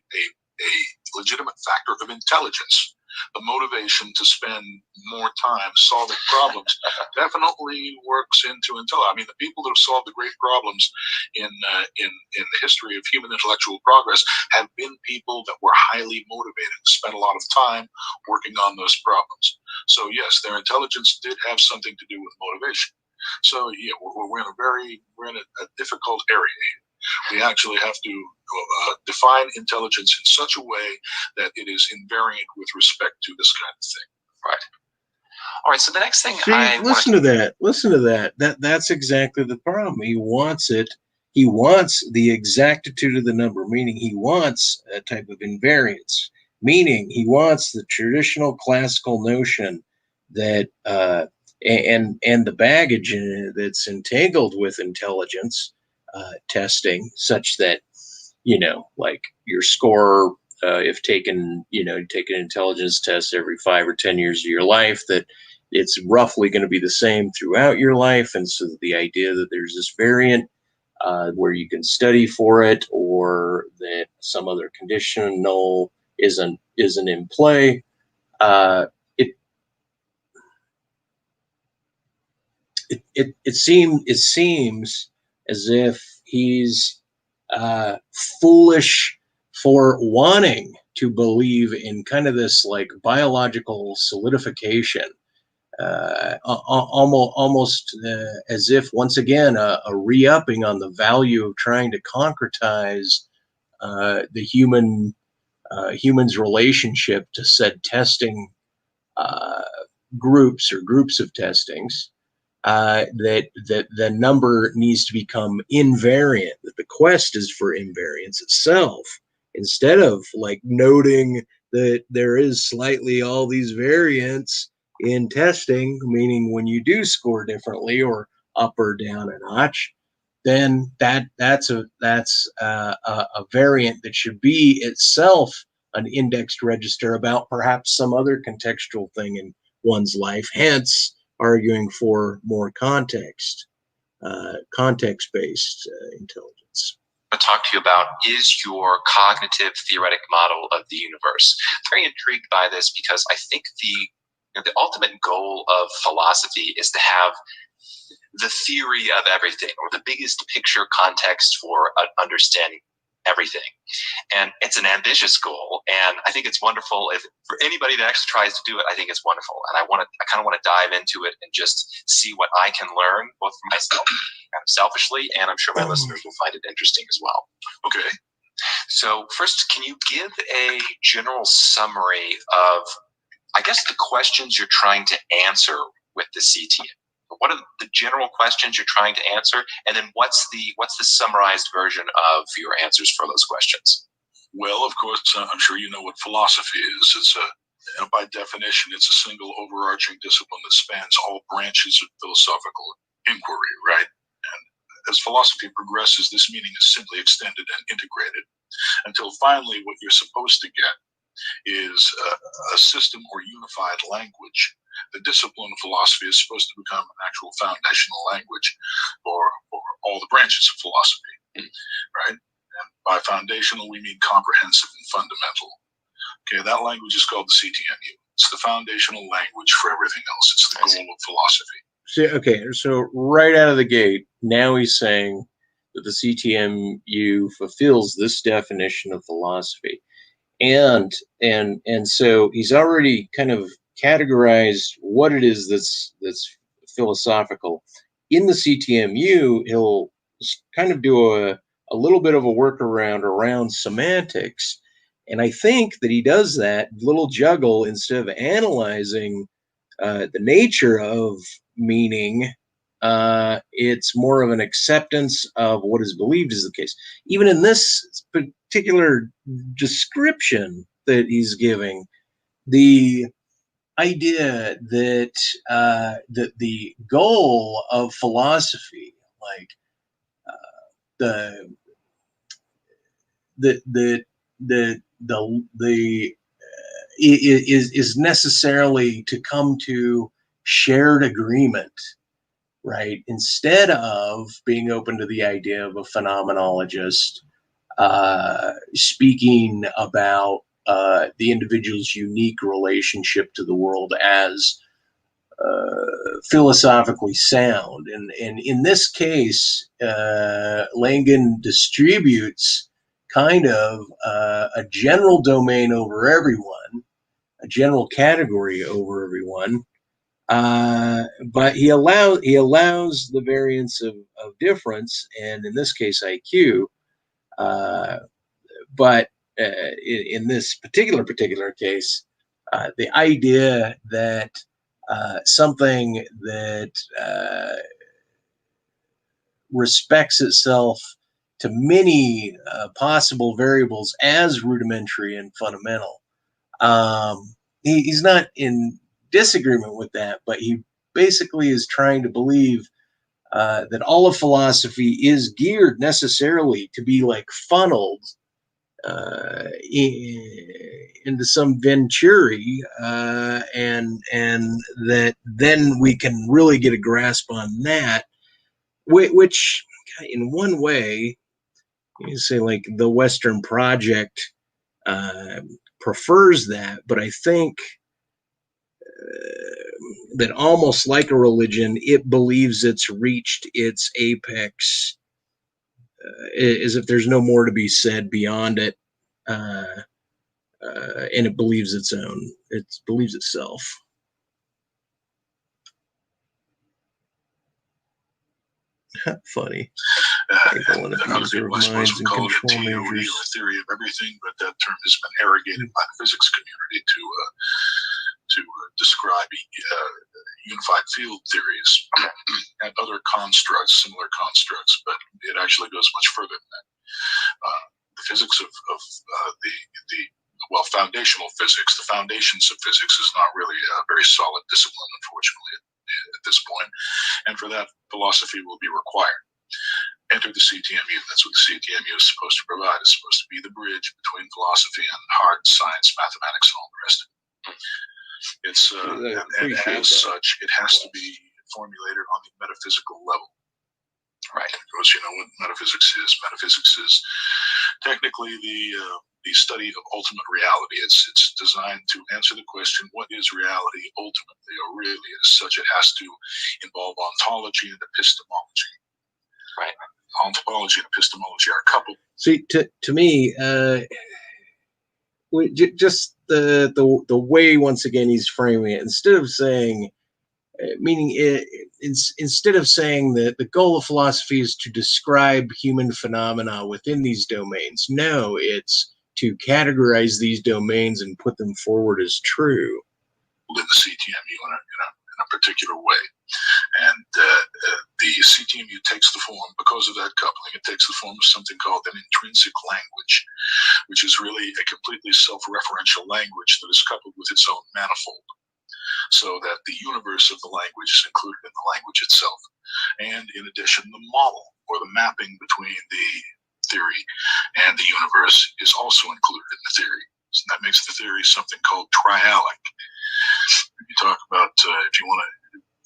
legitimate factor of intelligence. The motivation to spend more time solving problems definitely works into intelligence. I mean, the people that have solved the great problems in the history of human intellectual progress have been people that were highly motivated, spent a lot of time working on those problems. So yes, their intelligence did have something to do with motivation. So yeah, we're in a difficult area. We actually have to define intelligence in such a way that it is invariant with respect to this kind of thing. Right. All right. So the next thing Listen to that. That's exactly the problem. He wants it. He wants the exactitude of the number, meaning he wants a type of invariance, meaning he wants the traditional classical notion that and the baggage that's entangled with intelligence testing, such that like your score, if taken, take an intelligence test every 5 or 10 years of your life, that it's roughly going to be the same throughout your life. And so the idea that there's this variant where you can study for it, or that some other conditional isn't in play. It seems as if he's foolish for wanting to believe in kind of this like biological solidification, almost as if once again a re-upping on the value of trying to concretize the human's relationship to said testing groups or groups of testings. That the number needs to become invariant, that the quest is for invariance itself, instead of like noting that there is slightly all these variants in testing, meaning when you do score differently or up or down a notch, then that's a variant that should be itself an indexed register about perhaps some other contextual thing in one's life, hence arguing for more context-based intelligence. I talk to you about is your cognitive theoretic model of the universe. I'm very intrigued by this because I think the ultimate goal of philosophy is to have the theory of everything, or the biggest picture context for understanding everything. And it's an ambitious goal, and I think it's wonderful if for anybody that actually tries to do it. I think it's wonderful, and I kind of want to dive into it and just see what I can learn, both for myself, kind of selfishly, and I'm sure my listeners will find it interesting as well. Okay. So first, can you give a general summary of, I guess, the questions you're trying to answer with the CTM? What are the general questions you're trying to answer, and then what's the summarized version of your answers for those questions? Well, of course, I'm sure you know what philosophy is. It's by definition, it's a single overarching discipline that spans all branches of philosophical inquiry, right? And as philosophy progresses, this meaning is simply extended and integrated until finally what you're supposed to get is a system or unified language. The discipline of philosophy is supposed to become an actual foundational language for all the branches of philosophy, right? And by foundational, we mean comprehensive and fundamental. Okay, that language is called the CTMU. It's the foundational language for everything else. It's the goal of philosophy. So right out of the gate, now he's saying that the CTMU fulfills this definition of philosophy. And so he's already kind of categorized what it is that's philosophical. In the CTMU, he'll kind of do a little bit of a workaround around semantics. And I think that he does that little juggle instead of analyzing the nature of meaning. It's more of an acceptance of what is believed is the case. Even in this particular description that he's giving, the idea that the goal of philosophy, like is necessarily to come to shared agreement, right? Instead of being open to the idea of a phenomenologist speaking about the individual's unique relationship to the world as philosophically sound. And in this case, Langan distributes kind of a general domain over everyone, a general category over everyone, But he allows the variance of difference, and in this case IQ. But in this particular case, the idea that something that respects itself to many possible variables as rudimentary and fundamental. He's not in disagreement with that, but he basically is trying to believe that all of philosophy is geared necessarily to be like funneled into some venturi, and that then we can really get a grasp on that, which in one way you say like the Western project prefers that, but I think that almost like a religion, it believes it's reached its apex, as if there's no more to be said beyond it, and it believes it believes itself. Funny. Another people, I suppose, would call it a theory or a theory of everything, but that term has been arrogated by the physics community to describe unified field theories and other constructs, similar constructs, but it actually goes much further than that. The physics of foundational physics, the foundations of physics is not really a very solid discipline, unfortunately, at this point. And for that, philosophy will be required. Enter the CTMU. That's what the CTMU is supposed to provide. It's supposed to be the bridge between philosophy and hard science, mathematics, and all the rest of it. And as such, it has to be formulated on the metaphysical level. Right. Because you know what metaphysics is. Metaphysics is technically the study of ultimate reality. It's designed to answer the question, what is reality ultimately, or really as such? It has to involve ontology and epistemology. Right. Ontology and epistemology are coupled. See, to me, just the way once again he's framing it, instead of saying, instead of saying that the goal of philosophy is to describe human phenomena within these domains, no, it's to categorize these domains and put them forward as true. In the CTMU in a particular way. And the CTMU takes the form, because of that coupling, it takes the form of something called an intrinsic language, which is really a completely self-referential language that is coupled with its own manifold, so that the universe of the language is included in the language itself. And in addition, the model, or the mapping between the theory and the universe, is also included in the theory. So that makes the theory something called trialic. You talk about, if you want to,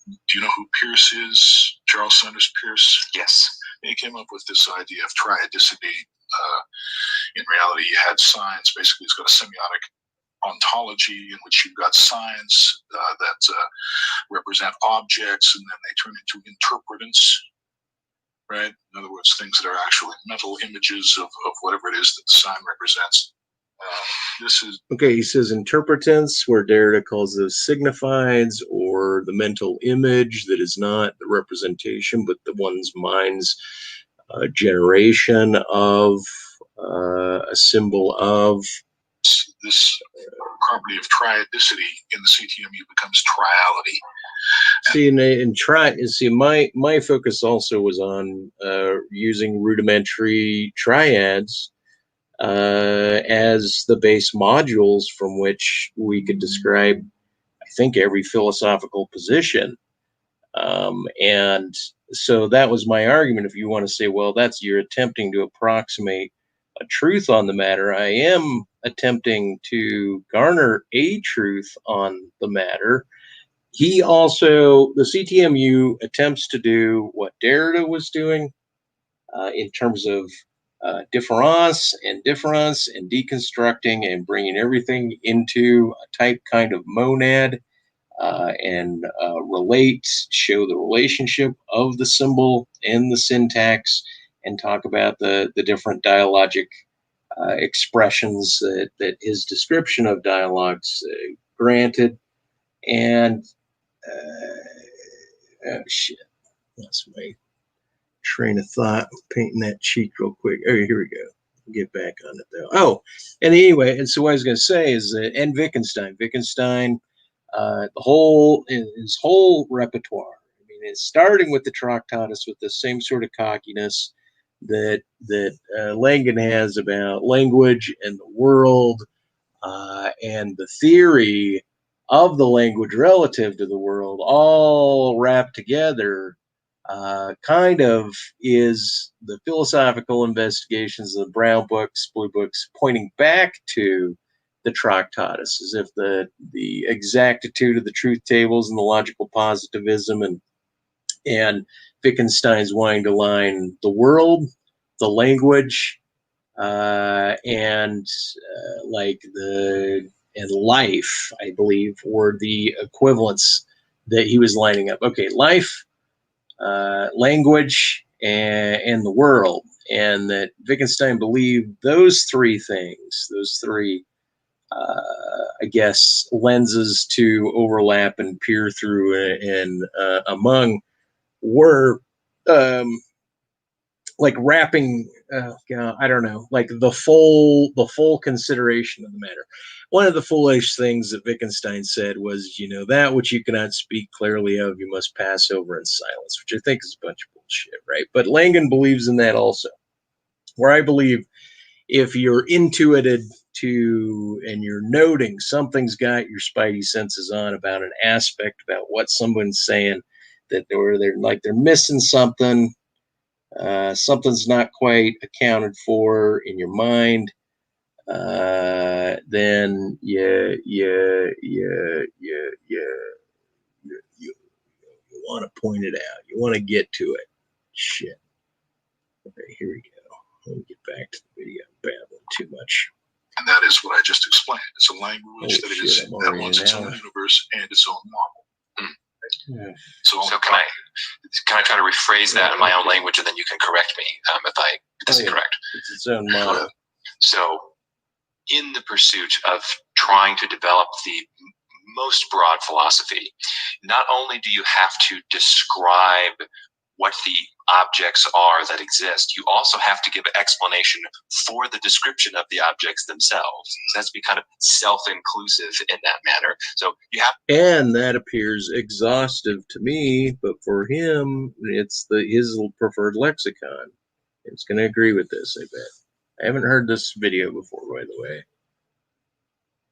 do you know who Peirce is? Charles Sanders Peirce? Yes. He came up with this idea of triadicity. In reality, you had signs. Basically, it's got a semiotic ontology in which you've got signs that represent objects, and then they turn into interpretants. Right? In other words, things that are actually mental images of whatever it is that the sign represents. This is okay. He says interpretants, where Derrida calls those signifieds, or the mental image that is not the representation, but the one's mind's generation of a symbol of. This property of triadicity in the CTMU becomes triality. See, my focus also was on using rudimentary triads as the base modules from which we could describe, I think, every philosophical position. And so that was my argument. If you want to say, well, you're attempting to approximate a truth on the matter, I am attempting to garner a truth on the matter. The CTMU attempts to do what Derrida was doing in terms of difference and deconstructing and bringing everything into a type kind of monad, and show the relationship of the symbol and the syntax, and talk about the different dialogic expressions that his description of dialogues granted. And Oh shit! Lost my train of thought. Painting that cheek real quick. Oh, here we go. Get back on it though. Oh, and anyway, and so what I was going to say is that, and Wittgenstein, his whole repertoire. I mean, it's starting with the Tractatus with the same sort of cockiness that Langan has about language and the world, and the theory of the language relative to the world, all wrapped together. Kind of is the philosophical investigations of the brown books, blue books, pointing back to the Tractatus, as if the exactitude of the truth tables and the logical positivism and Wittgenstein's wanting to line the world, the language, and life, I believe, were the equivalents that he was lining up. Okay, life, language, and the world, and that Wittgenstein believed those three things, those three, I guess, lenses to overlap and peer through and among were like wrapping, I don't know, like the full consideration of the matter. One of the foolish things that Wittgenstein said was, that which you cannot speak clearly of, you must pass over in silence, which I think is a bunch of bullshit, right? But Langan believes in that also, where I believe if you're intuited to and you're noting something's got your spidey senses on about an aspect, about what someone's saying, that they're missing something. Something's not quite accounted for in your mind, then you want to point it out. You want to get to it. Shit. Okay, here we go. Let me get back to the video. I'm babbling too much. And that is what I just explained. It's a language that wants its own universe and its own model. Yeah. So can I try to rephrase that in my own language, and then you can correct me if this is correct. It's its own model. So, in the pursuit of trying to develop the most broad philosophy, not only do you have to describe what the objects are that exist, you also have to give an explanation for the description of the objects themselves. So it has to be kind of self-inclusive in that manner. So you have, and that appears exhaustive to me, but for him, it's his preferred lexicon. It's going to agree with this, I bet. I haven't heard this video before, by the way.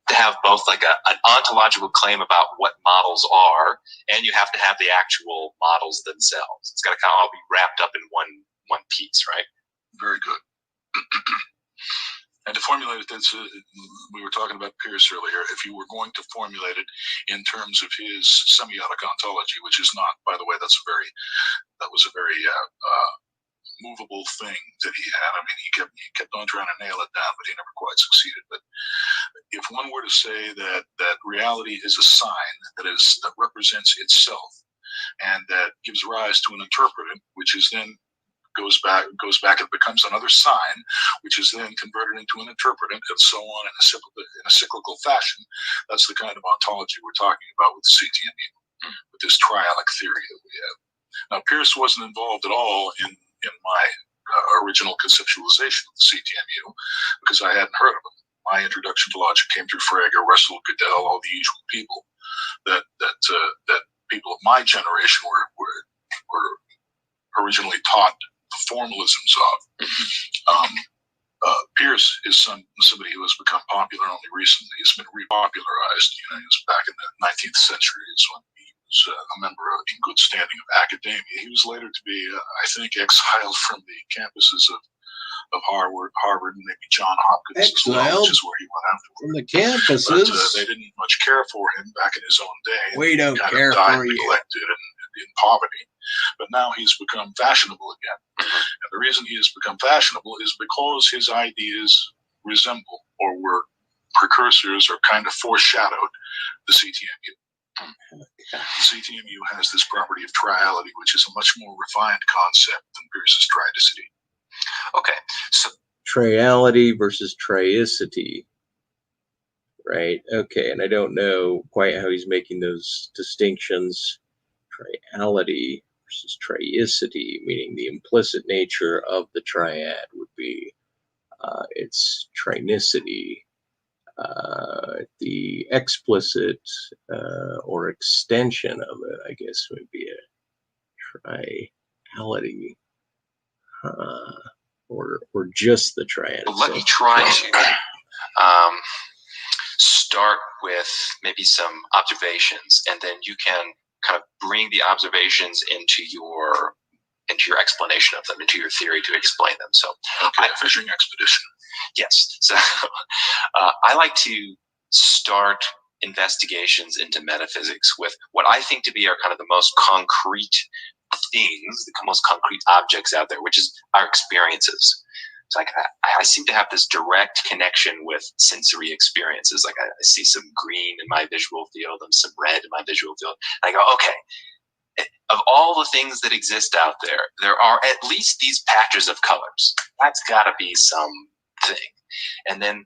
To have both like an ontological claim about what models are, and you have to have the actual models themselves. It's got to kind of all be wrapped up in one piece, right? Very good. And to formulate it, we were talking about Peirce earlier. If you were going to formulate it in terms of his semiotic ontology, which is not, by the way, that was a very movable thing that he had. I mean, he kept on trying to nail it down, but he never quite succeeded. But if one were to say that reality is a sign that represents itself, and that gives rise to an interpretant, which is then goes back and becomes another sign, which is then converted into an interpretant, and so on in a cyclical fashion, that's the kind of ontology we're talking about with the CTMU, with this triadic theory that we have. Now, Peirce wasn't involved at all in my original conceptualization of the CTMU, because I hadn't heard of him. My introduction to logic came through Frege, Russell, Gödel, all the usual people that people of my generation were originally taught the formalisms of. Peirce is somebody who has become popular only recently. He's been repopularized. He was back in the 19th century is when he was a member in good standing of academia. He was later to be, I think, exiled from the campuses of Harvard, and maybe John Hopkins as well, which is where he went afterward. From the campuses. But they didn't much care for him back in his own day. We don't care died for you. Neglected and in poverty. But now he's become fashionable again. And the reason he has become fashionable is because his ideas resemble or were precursors or kind of foreshadowed the CTMU. The CTMU has this property of triality, which is a much more refined concept than Peirce's tridicity. Okay, so triality versus triicity. right? Okay, and I don't know quite how he's making those distinctions. Triality versus triicity, meaning the implicit nature of the triad would be its trinicity. The explicit or extension of it, I guess, would be a triality, or just the triad. Let me try to start with maybe some observations, and then you can kind of bring the observations into your explanation of them, into your theory to explain them. So, okay, fishing expedition. Yes. So, I like to start investigations into metaphysics with what I think to be are kind of the most concrete things, the most concrete objects out there, which is our experiences. It's like I seem to have this direct connection with sensory experiences. Like I see some green in my visual field and some red in my visual field. And I go, okay, of all the things that exist out there, there are at least these patches of colors. That's got to be something. And then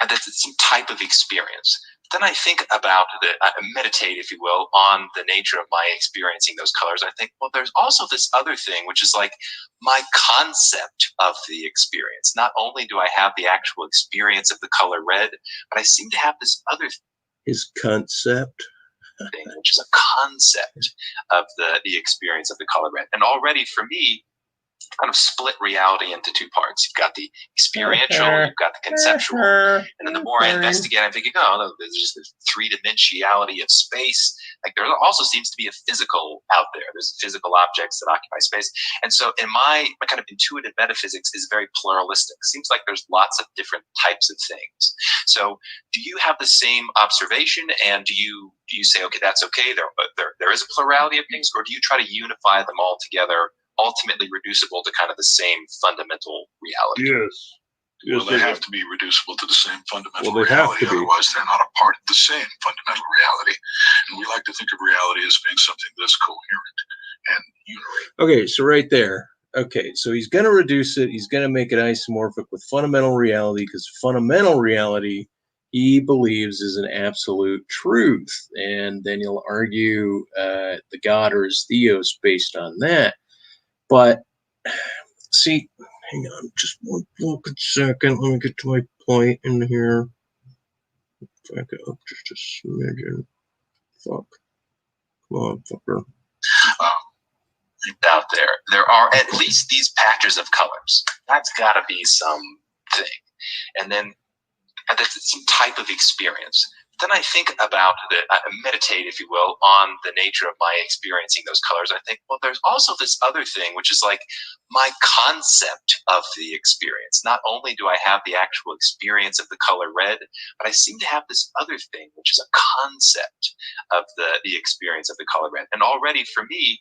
that's some type of experience. Then I think about I meditate, if you will, on the nature of my experiencing those colors. I think, well, there's also this other thing, which is like my concept of the experience. Not only do I have the actual experience of the color red, but I seem to have this other his concept thing, which is a concept of the experience of the color red. And already for me, kind of split reality into two parts. You've got the experiential, you've got the conceptual. And then the more I investigate, I'm thinking, oh, there's just this three-dimensionality of space. Like there also seems to be a physical out there. There's physical objects that occupy space. And so in my kind of intuitive metaphysics is very pluralistic. Seems like there's lots of different types of things. So do you have the same observation, and do you say, okay, that's okay, there is a plurality of things, or do you try to unify them all together, ultimately reducible to kind of the same fundamental reality? Yes. Well, they have to be reducible to the same fundamental reality, otherwise they're not a part of the same fundamental reality. And we like to think of reality as being something that's coherent and unary. Okay, so right there. Okay, so he's going to reduce it. He's going to make it isomorphic with fundamental reality, because fundamental reality, he believes, is an absolute truth. And then he'll argue the God or his theos based on that. But see, hang on just one fucking second. Let me get to my point in here. Back up just a smidgen. Fuck. Come on, fucker. Out there are at least these patches of colors. That's got to be something. And then that's some type of experience. Then I think about I meditate, if you will, on the nature of my experiencing those colors. I think, well, there's also this other thing, which is like my concept of the experience. Not only do I have the actual experience of the color red, but I seem to have this other thing, which is a concept of the experience of the color red. And already for me,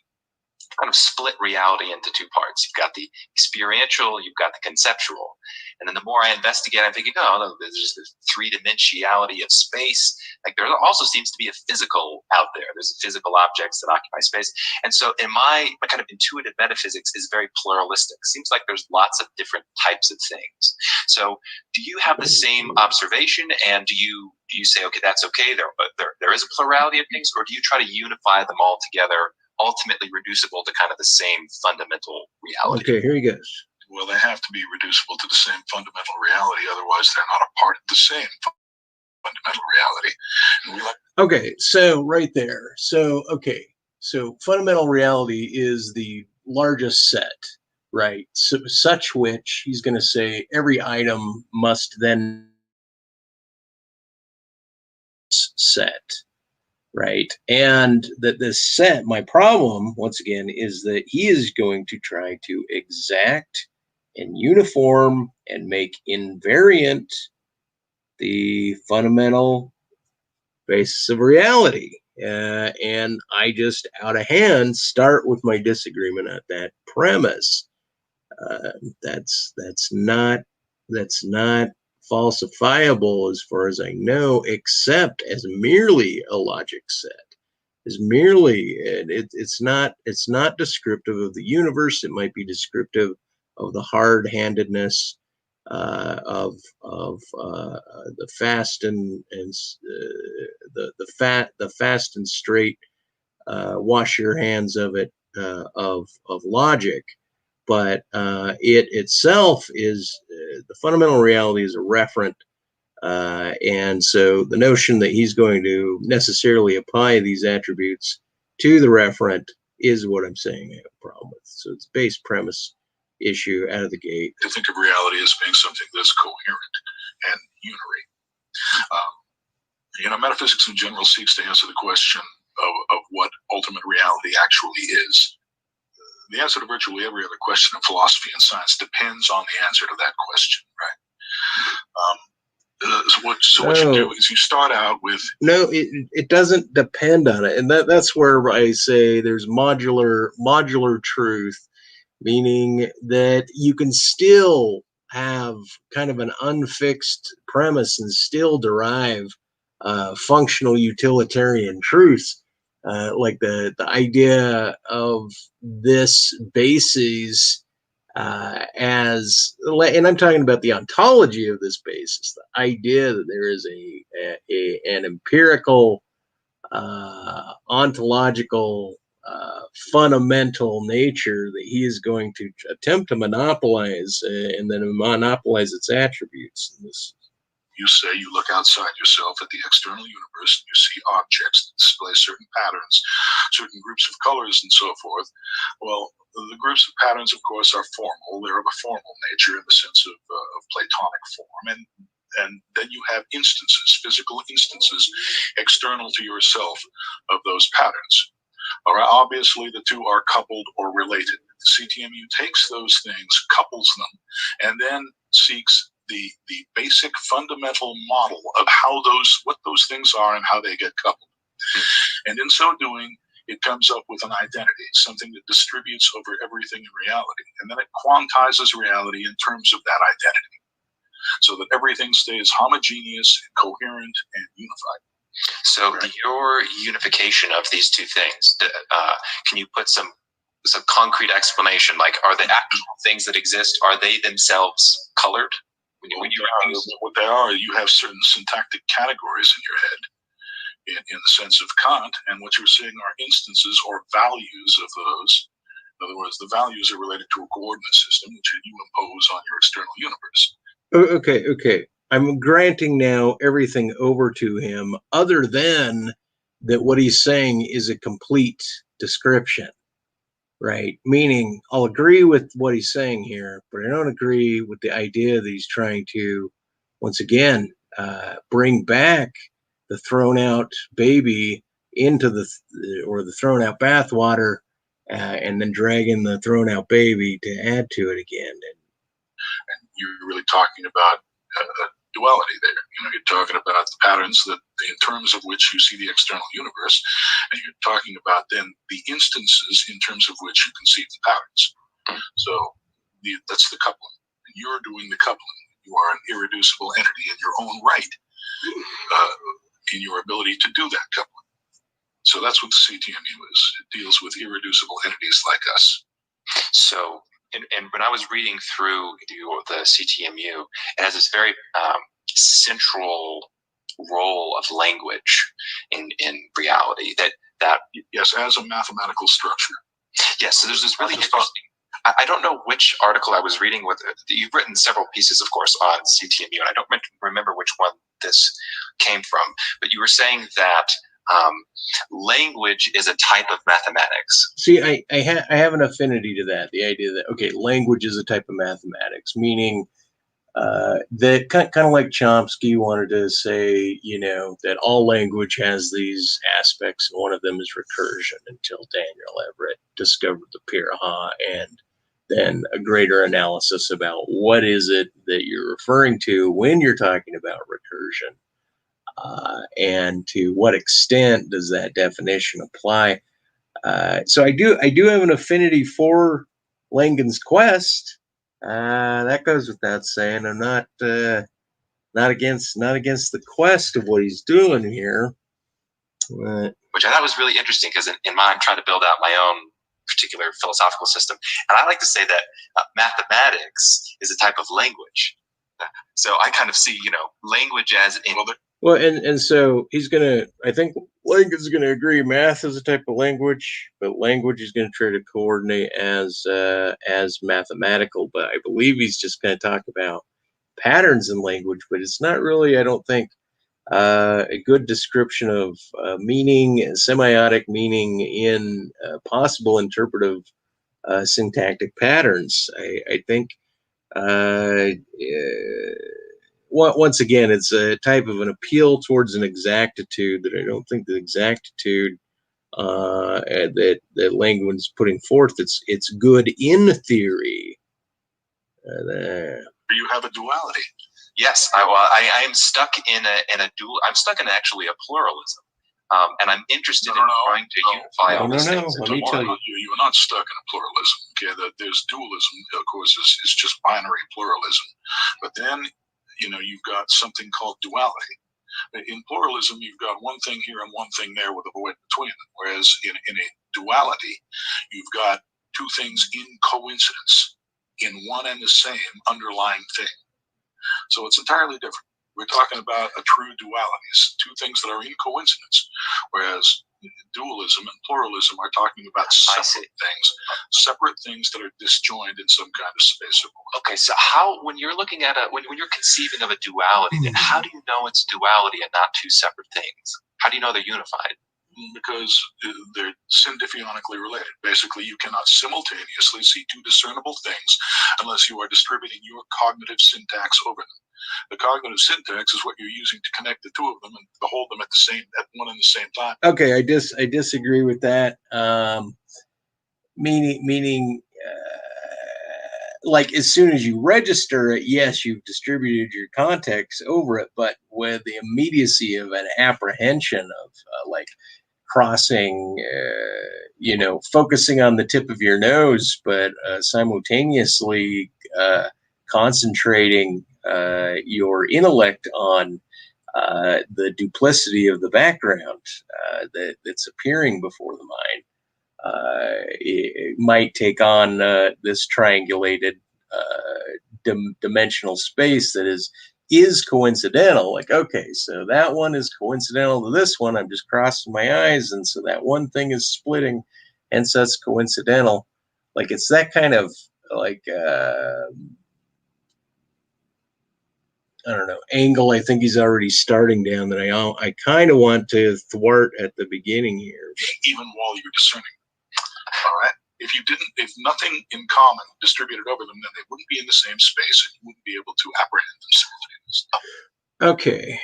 kind of split reality into two parts. You've got the experiential, you've got the conceptual. And then the more I investigate, I'm thinking, oh, there's just this three-dimensionality of space. Like there also seems to be a physical out there. There's physical objects that occupy space. And so in my kind of intuitive metaphysics is very pluralistic. Seems like there's lots of different types of things. So do you have the same observation, and do you say, okay, that's okay, there is a plurality of things, or do you try to unify them all together, ultimately reducible to kind of the same fundamental reality? Okay, here he goes. Well, they have to be reducible to the same fundamental reality, otherwise they're not a part of the same fundamental reality. And we like Okay, so right there. So, okay, so fundamental reality is the largest set, right? So, such which he's going to say every item must then set, right? And that this set, my problem, once again, is that he is going to try to exact and uniform and make invariant the fundamental basis of reality. And I just out of hand start with my disagreement at that premise. That's not falsifiable as far as I know, except as merely a logic set. Is merely it's not descriptive of the universe. It might be descriptive of the hard-handedness the fast and the fast and straight wash your hands of it of logic, but it itself is the fundamental reality is a referent. And so the notion that he's going to necessarily apply these attributes to the referent is what I'm saying I have a problem with. So it's base premise issue out of the gate. To think of reality as being something that's coherent and unary. Metaphysics in general seeks to answer the question of what ultimate reality actually is. The answer to virtually every other question in philosophy and science depends on the answer to that question, right? So what you do is you start out with... No, it doesn't depend on it. And that's where I say there's modular truth, meaning that you can still have kind of an unfixed premise and still derive functional utilitarian truths, like the idea of this basis and I'm talking about the ontology of this basis, the idea that there is an empirical ontological fundamental nature that he is going to attempt to monopolize and then monopolize its attributes. You say you look outside yourself at the external universe and you see objects that display certain patterns, certain groups of colors and so forth. Well, the groups of patterns, of course, are formal. They're of a formal nature in the sense of Platonic form. And then you have instances, physical instances, external to yourself of those patterns. All right, obviously, the two are coupled or related. The CTMU takes those things, couples them, and then seeks the basic fundamental model of what those things are and how they get coupled. And in so doing, it comes up with an identity, something that distributes over everything in reality. And then it quantizes reality in terms of that identity, so that everything stays homogeneous, coherent, and unified. So your unification of these two things, can you put some concrete explanation? Like, are the actual things that exist, are they themselves colored? What they are, you have certain syntactic categories in your head, in the sense of Kant, and what you're seeing are instances or values of those. In other words, the values are related to a coordinate system, which you impose on your external universe. Okay. I'm granting now everything over to him, other than that what he's saying is a complete description, right? Meaning, I'll agree with what he's saying here, but I don't agree with the idea that he's trying to, once again, bring back the thrown out baby into the thrown out bathwater, and then dragging the thrown out baby to add to it again. And you're really talking about duality there. You're talking about the patterns in terms of which you see the external universe, and you're talking about then the instances in terms of which you conceive the patterns. So that's the coupling. And you're doing the coupling. You are an irreducible entity in your own right, in your ability to do that coupling. So that's what the CTMU is. It deals with irreducible entities like us. So, and when I was reading through the CTMU, it has this very central role of language in reality. That yes, as a mathematical structure. Yes, so there's this really interesting. I don't know which article I was reading with. You've written several pieces, of course, on CTMU, and I don't remember which one this came from. But you were saying that language is a type of mathematics. See, I have an affinity to that. The idea that, language is a type of mathematics, meaning that kind of like Chomsky wanted to say, that all language has these aspects, and one of them is recursion, until Daniel Everett discovered the Piraha, and then a greater analysis about what is it that you're referring to when you're talking about recursion. And to what extent does that definition apply? So I do have an affinity for Langan's quest. That goes without saying. I'm not against the quest of what he's doing here. Which I thought was really interesting, because in mine, I'm trying to build out my own particular philosophical system, and I like to say that mathematics is a type of language. So I kind of see, language as in. Well, and so he's gonna. I think Langan's gonna agree. Math is a type of language, but language is gonna try to coordinate as mathematical. But I believe he's just gonna talk about patterns in language. But it's not really, I don't think, a good description of meaning and semiotic meaning in possible interpretive syntactic patterns. I think. Once again, it's a type of an appeal towards an exactitude that I don't think the exactitude that Langan's putting forth. It's good in theory. You have a duality. Yes, I am stuck in a dual. I'm stuck in actually a pluralism, and I'm interested in trying to unify all these things. Let me tell you. You're not stuck in a pluralism. Okay, there's dualism, of course, is just binary pluralism, but then you've got something called duality. In pluralism, you've got one thing here and one thing there with a void between them, whereas in a duality, you've got two things in coincidence in one and the same underlying thing. So it's entirely different. We're talking about a true duality, two things that are in coincidence, whereas dualism and pluralism are talking about separate things that are disjoined in some kind of space or void. Okay, so when you're looking at when you're conceiving of a duality, then how do you know it's duality and not two separate things? How do you know they're unified? Because they're syntophonically related. Basically, you cannot simultaneously see two discernible things unless you are distributing your cognitive syntax over them. The cognitive syntax is what you're using to connect the two of them and to hold them at one and the same time. Okay, I disagree with that. Meaning, like as soon as you register it, yes, you've distributed your context over it, but with the immediacy of an apprehension of like crossing, focusing on the tip of your nose, but simultaneously concentrating your intellect on the duplicity of the background that's appearing before the mind. It might take on this triangulated dimensional space that is coincidental. Like, okay, so that one is coincidental to this one. I'm just crossing my eyes, and so that one thing is splitting, and so it's coincidental. Like, it's that kind of like I don't know, angle. I think he's already starting down that I kind of want to thwart at the beginning here. Even while you're discerning. All right. If nothing in common distributed over them, then they wouldn't be in the same space and you wouldn't be able to apprehend them simultaneously. Okay.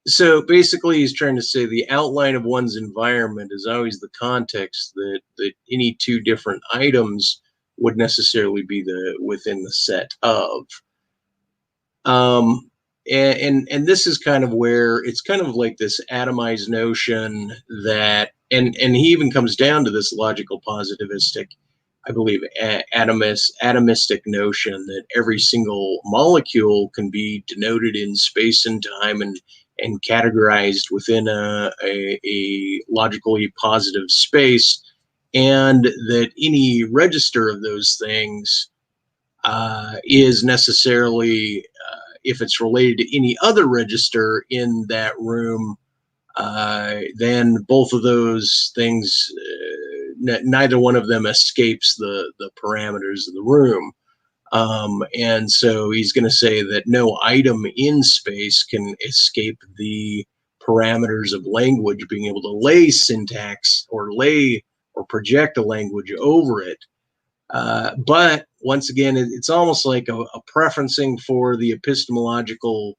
So basically, he's trying to say the outline of one's environment is always the context that any two different items would necessarily be within the set of. And this is kind of where it's kind of like this atomized notion that, and he even comes down to this logical positivistic, I believe, atomistic notion that every single molecule can be denoted in space and time and categorized within a logically positive space, and that any register of those things is necessarily, if it's related to any other register in that room, then both of those things, neither one of them escapes the parameters of the room. And so he's going to say that no item in space can escape the parameters of language, being able to lay syntax or project a language over it. But once again, it's almost like a preferencing for the epistemological,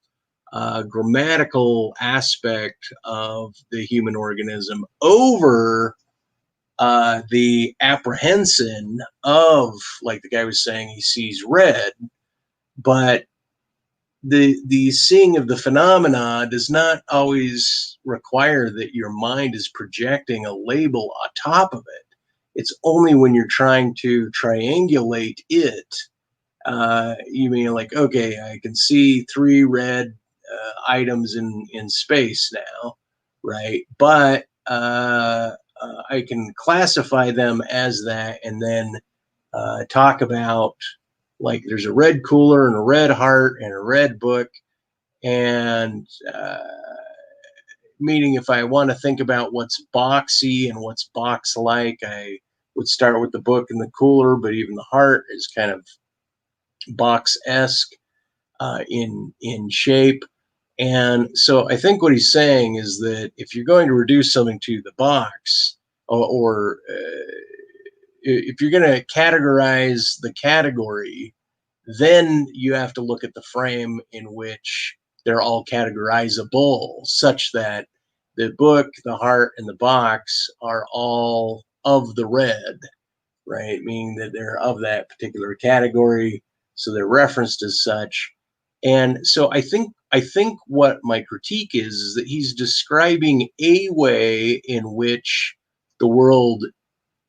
grammatical aspect of the human organism over the apprehension of, like the guy was saying, he sees red, but the seeing of the phenomena does not always require that your mind is projecting a label on top of it. It's only when you're trying to triangulate it, you mean like, okay, I can see 3 red items in space now, right? But I can classify them as that and then talk about like there's a red cooler and a red heart and a red book, and meaning if I want to think about what's boxy and what's box-like, I would start with the book and the cooler, but even the heart is kind of box-esque in shape. And so I think what he's saying is that if you're going to reduce something to the box, or if you're going to categorize the category, then you have to look at the frame in which they're all categorizable, such that the book, the heart, and the box are all of the red, right? Meaning that they're of that particular category, so they're referenced as such. And so I think what my critique is that he's describing a way in which the world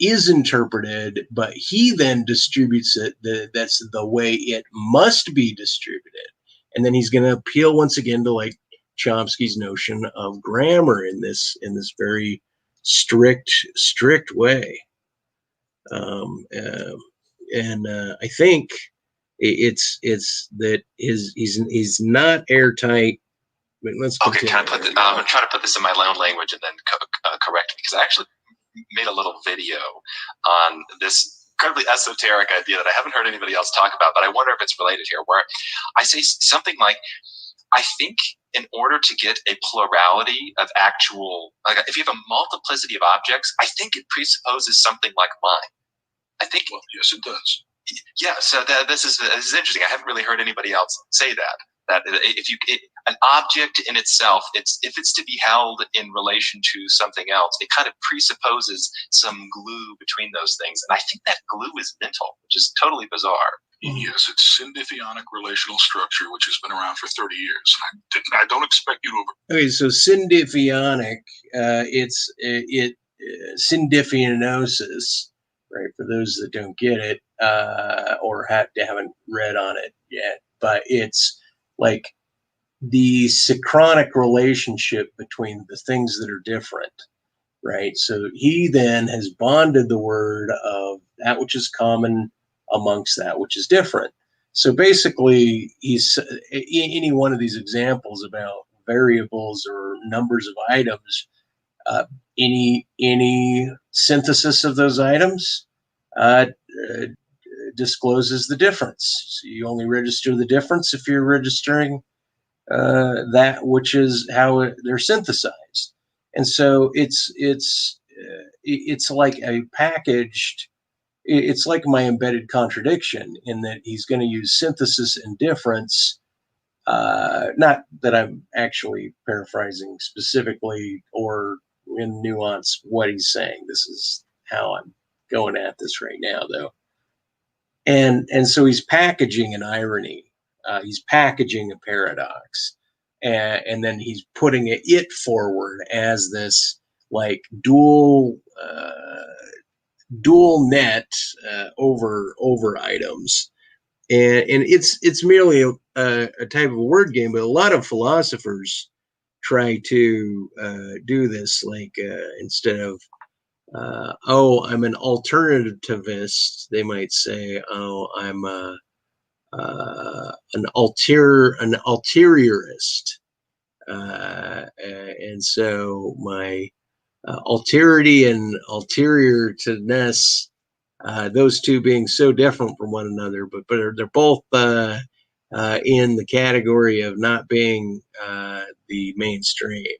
is interpreted, but he then distributes it. That's the way it must be distributed. And then he's going to appeal once again to like Chomsky's notion of grammar in this very strict way. I think it's that he's not airtight. But let's Okay, continue. I'm gonna try to put this in my own language and then correct it, because I actually made a little video on this incredibly esoteric idea that I haven't heard anybody else talk about, but I wonder if it's related here, where I say something like, I think in order to get a plurality of actual, like if you have a multiplicity of objects, I think it presupposes something like mine. I think. Well, yes, it does. Yeah, so this is interesting. I haven't really heard anybody else say that. That if an object in itself, if it's to be held in relation to something else, it kind of presupposes some glue between those things. And I think that glue is mental, which is totally bizarre. Yes, it's syndiphionic relational structure, which has been around for 30 years. I don't expect you to. Okay, so syndiphionic, it's syndiphianosis, right? For those that don't get it or haven't read on it yet, but it's like the synchronic relationship between the things that are different, right? So he then has bonded the word of that which is common amongst that which is different. So basically, he's any one of these examples about variables or numbers of items, any synthesis of those items discloses the difference. So you only register the difference if you're registering that which is how they're synthesized. And so it's like a packaged. It's like my embedded contradiction in that he's going to use synthesis and difference. Not that I'm actually paraphrasing specifically or in nuance what he's saying. This is how I'm going at this right now, though. And so he's packaging an irony. He's packaging a paradox, and then he's putting it forward as this like dual net over items, and it's merely a type of word game. But a lot of philosophers try to do this, like instead of oh, I'm an alternativist, they might say, oh, I'm an ulteriorist, and so my alterity and ulterioriness, those two being so different from one another, but they're both in the category of not being the mainstream.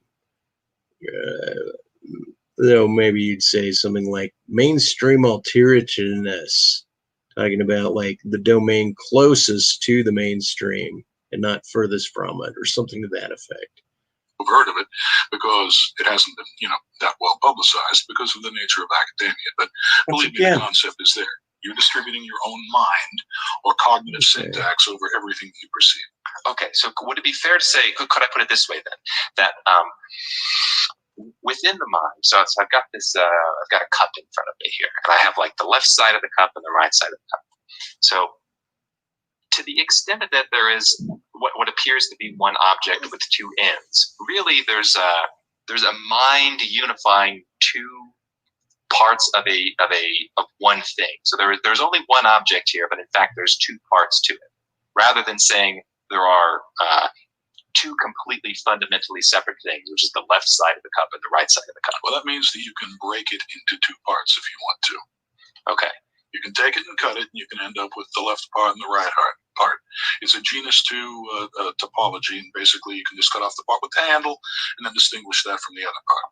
Though maybe you'd say something like mainstream ulterioriness, talking about like the domain closest to the mainstream and not furthest from it, or something to that effect. I've heard of it because it hasn't been, that well publicized because of the nature of academia. But believe me, the concept is there. You're distributing your own mind or cognitive syntax over everything you perceive. Okay, so would it be fair to say, could I put it this way then, that within the mind, so I've got this, I've got a cup in front of me here, and I have like the left side of the cup and the right side of the cup. So to the extent that there is what appears to be one object with two ends, really there's a mind unifying two parts of one thing. So there's only one object here, but in fact there's two parts to it. Rather than saying there are two completely fundamentally separate things, which is the left side of the cup and the right side of the cup. Well, that means that you can break it into two parts if you want to. Okay. You can take it and cut it, and you can end up with the left part and the right part. It's a genus 2 topology, and basically you can just cut off the part with the handle and then distinguish that from the other part.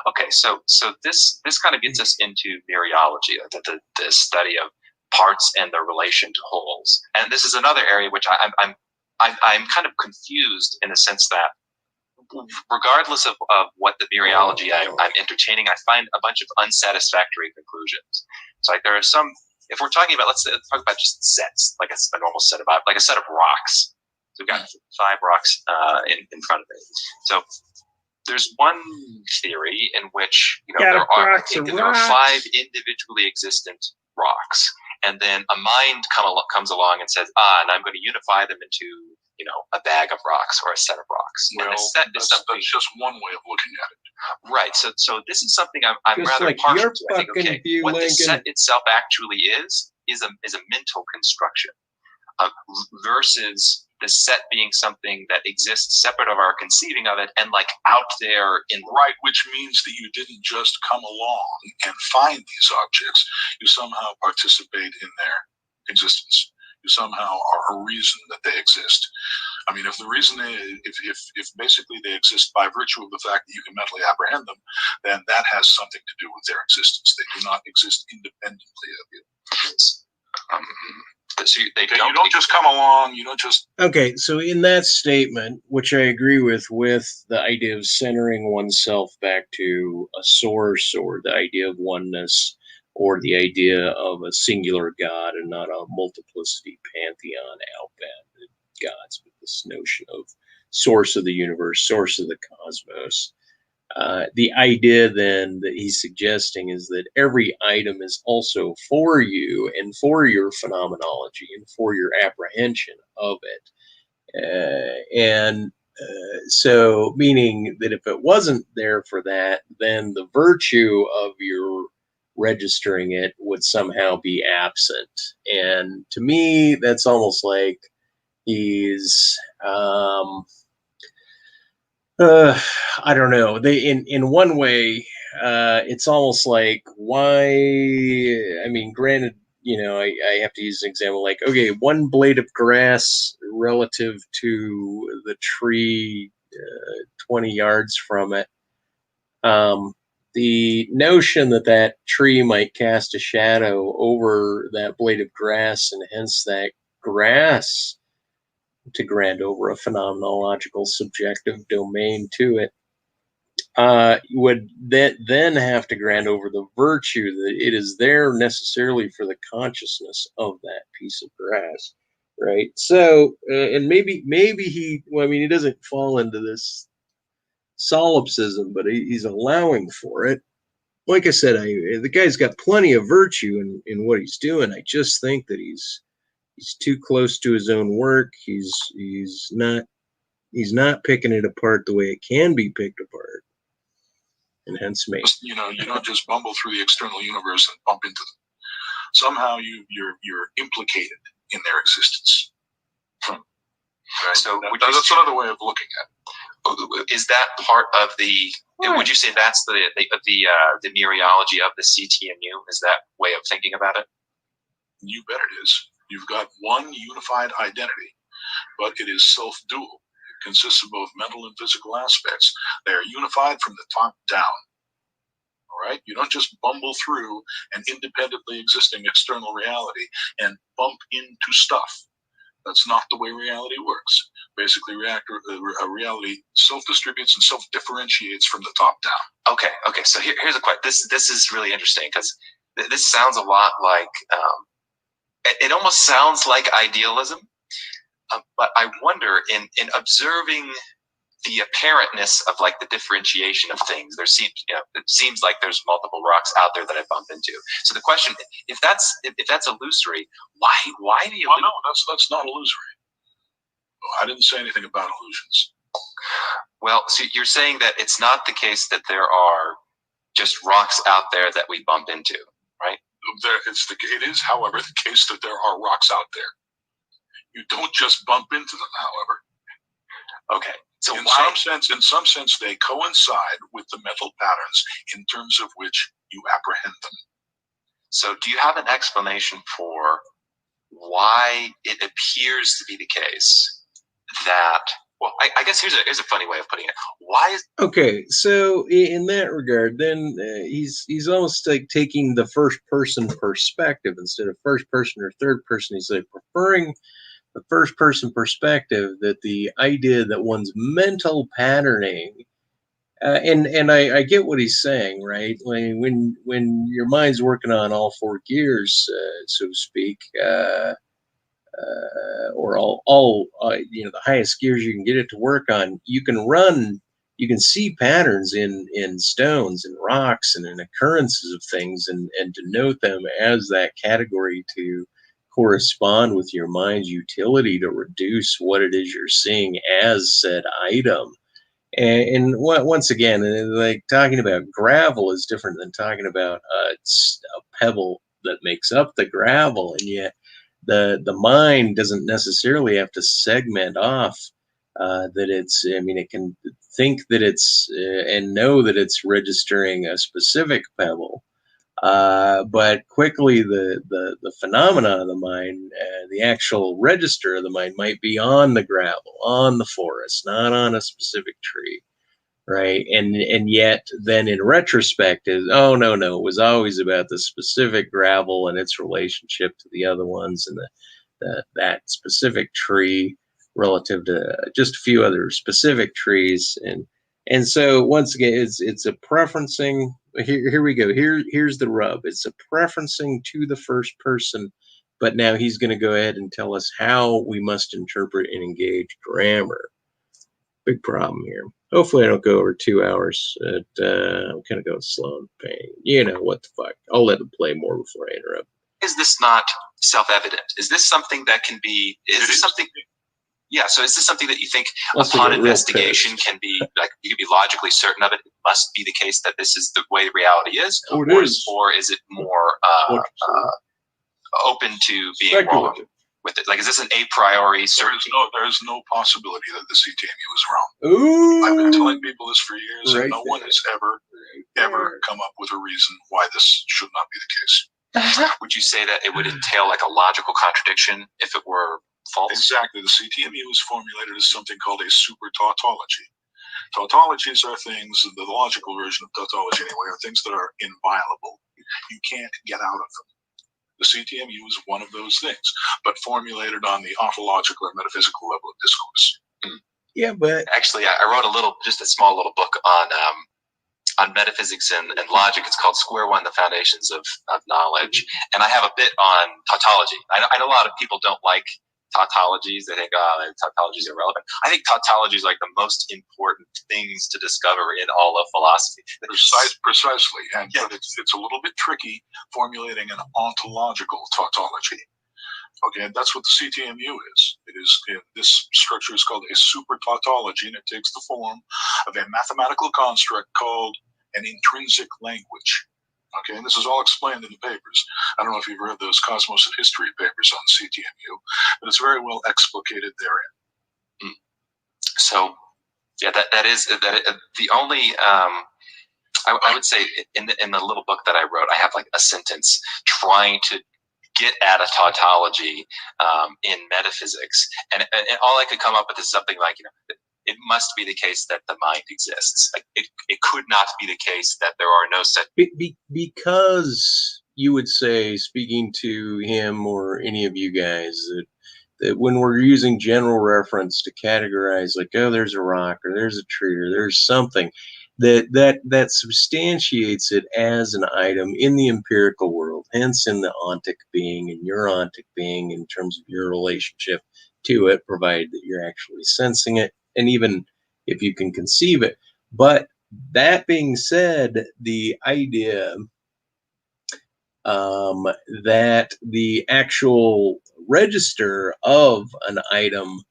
Okay, so this kind of gets us into mereology, the study of parts and their relation to wholes. And this is another area which I'm kind of confused in the sense that regardless of what the mereology I'm entertaining, I find a bunch of unsatisfactory conclusions. So like there are some, if we're talking about, let's talk about just sets, like a normal set of, like a set of rocks. So we've got 5 rocks in front of it. So there's one theory in which there are 5 individually existent rocks, and then a mind comes along and says, and I'm going to unify them into a bag of rocks or a set of rocks. Well, and a set is something, that's just one way of looking at it. Right. So this is something I'm Just rather like partial your to. I think, fucking okay, view, what the Langan. set itself actually is a mental construction versus the set being something that exists separate of our conceiving of it and like out there in the Right, which means that you didn't just come along and find these objects. You somehow participate in their existence. You somehow are a reason that they exist. I mean, if the reason if basically they exist by virtue of the fact that you can mentally apprehend them, then that has something to do with their existence. They do not exist independently of you. So you don't just come along. You don't just. Okay, so in that statement, which I agree with the idea of centering oneself back to a source, or the idea of oneness, or the idea of a singular God and not a multiplicity pantheon outbound gods, but this notion of source of the universe, source of the cosmos. The idea then that he's suggesting is that every item is also for you and for your phenomenology and for your apprehension of it. So meaning that if it wasn't there for that, then the virtue of your registering it would somehow be absent. And to me, that's almost like he's I don't know. In one way, it's almost like why. I mean, granted, I have to use an example like, okay, one blade of grass relative to the tree 20 yards from it. The notion that tree might cast a shadow over that blade of grass, and hence that grass to grant over a phenomenological subjective domain to it, would then have to grant over the virtue that it is there necessarily for the consciousness of that piece of grass, right? So, and maybe he doesn't fall into this solipsism, but he's allowing for it. Like I said, the guy's got plenty of virtue in what he's doing. I just think that he's too close to his own work. He's not picking it apart the way it can be picked apart, and hence me. You don't just bumble through the external universe and bump into them. Somehow you're implicated in their existence. Right? So that's another way of looking at it. Is that part of the? Would you say that's the mereology of the CTMU? Is that way of thinking about it? You bet it is. You've got one unified identity, but it is self-dual. It consists of both mental and physical aspects. They are unified from the top down. All right? You don't just bumble through an independently existing external reality and bump into stuff. That's not the way reality works. Basically, reality self-distributes and self-differentiates from the top down. Okay. So here's a question. This is really interesting because this sounds a lot like it almost sounds like idealism, but I wonder in observing the apparentness of like the differentiation of things. It seems like there's multiple rocks out there that I bump into. So the question, if that's illusory, why do you? Well, no, that's not illusory. I didn't say anything about illusions. Well, so you're saying that it's not the case that there are just rocks out there that we bump into, right? It is, however, the case that there are rocks out there. You don't just bump into them, however. Okay. So in some sense, they coincide with the mental patterns in terms of which you apprehend them. So do you have an explanation for why it appears to be the case that, well, I guess here's a funny way of putting it. Why is okay? So in that regard, then he's almost like taking the first person perspective instead of first person or third person. He's like preferring the first person perspective, that the idea that one's mental patterning, and I get what he's saying, right? When your mind's working on all four gears, so to speak, or all the highest gears you can get it to work on, you can see patterns in stones and rocks and in occurrences of things, and denote them as that category to correspond with your mind's utility to reduce what it is you're seeing as said item. And once again, like talking about gravel is different than talking about a pebble that makes up the gravel, and yet the mind doesn't necessarily have to segment off that it's. I mean, it can think that it's and know that it's registering a specific pebble. But quickly, the phenomena of the mind, the actual register of the mind, might be on the gravel, on the forest, not on a specific tree, right? And yet, then in retrospect, oh no, it was always about the specific gravel and its relationship to the other ones, and that specific tree relative to just a few other specific trees, and so once again, it's a preferencing. Here we go. Here's the rub. It's a preferencing to the first person, but now he's going to go ahead and tell us how we must interpret and engage grammar. Big problem here. Hopefully I don't go over 2 hours. I'm kind of going slow and pain. You know what the fuck. I'll let him play more before I interrupt. Is this not self-evident? Is this something that can be? Is this something? Yeah. So is this something that you think upon investigation can be, like, you can be logically certain of it? It must be the case that this is the way reality is, or is it more open to being wrong with it? Like, is this an a priori certain? There is no possibility that the CTMU is wrong. Ooh. I've been telling people this for years, and no one has ever come up with a reason why this should not be the case. Would you say that it would entail like a logical contradiction if it were false? Exactly. The CTMU is formulated as something called a super tautology. Tautologies are things, the logical version of tautology anyway, are things that are inviolable. You can't get out of them. The CTMU is one of those things, but formulated on the ontological or metaphysical level of discourse. Yeah, but actually, I wrote just a small little book on metaphysics and logic. It's called Square One: The Foundations of Knowledge, and I have a bit on tautology. I know a lot of people don't like tautologies. They think, tautology is irrelevant. I think tautology is like the most important things to discover in all of philosophy. Precisely, and yeah. But it's a little bit tricky formulating an ontological tautology. Okay, and that's what the CTMU is. This structure is called a super tautology, and it takes the form of a mathematical construct called an intrinsic language. Okay, and this is all explained in the papers. I don't know if you've read those Cosmos and History papers on CTMU, but it's very well explicated therein. So, yeah, that is the only. I would say in the little book that I wrote, I have like a sentence trying to get at a tautology in metaphysics, and all I could come up with is something like, it must be the case that the mind exists. Like it could not be the case that there are no set. Because you would say, speaking to him or any of you guys, that when we're using general reference to categorize, like, oh, there's a rock or there's a tree or there's something, that substantiates it as an item in the empirical world, hence in the ontic being and your ontic being in terms of your relationship to it, provided that you're actually sensing it, and even if you can conceive it. But that being said, the idea that the actual register of an item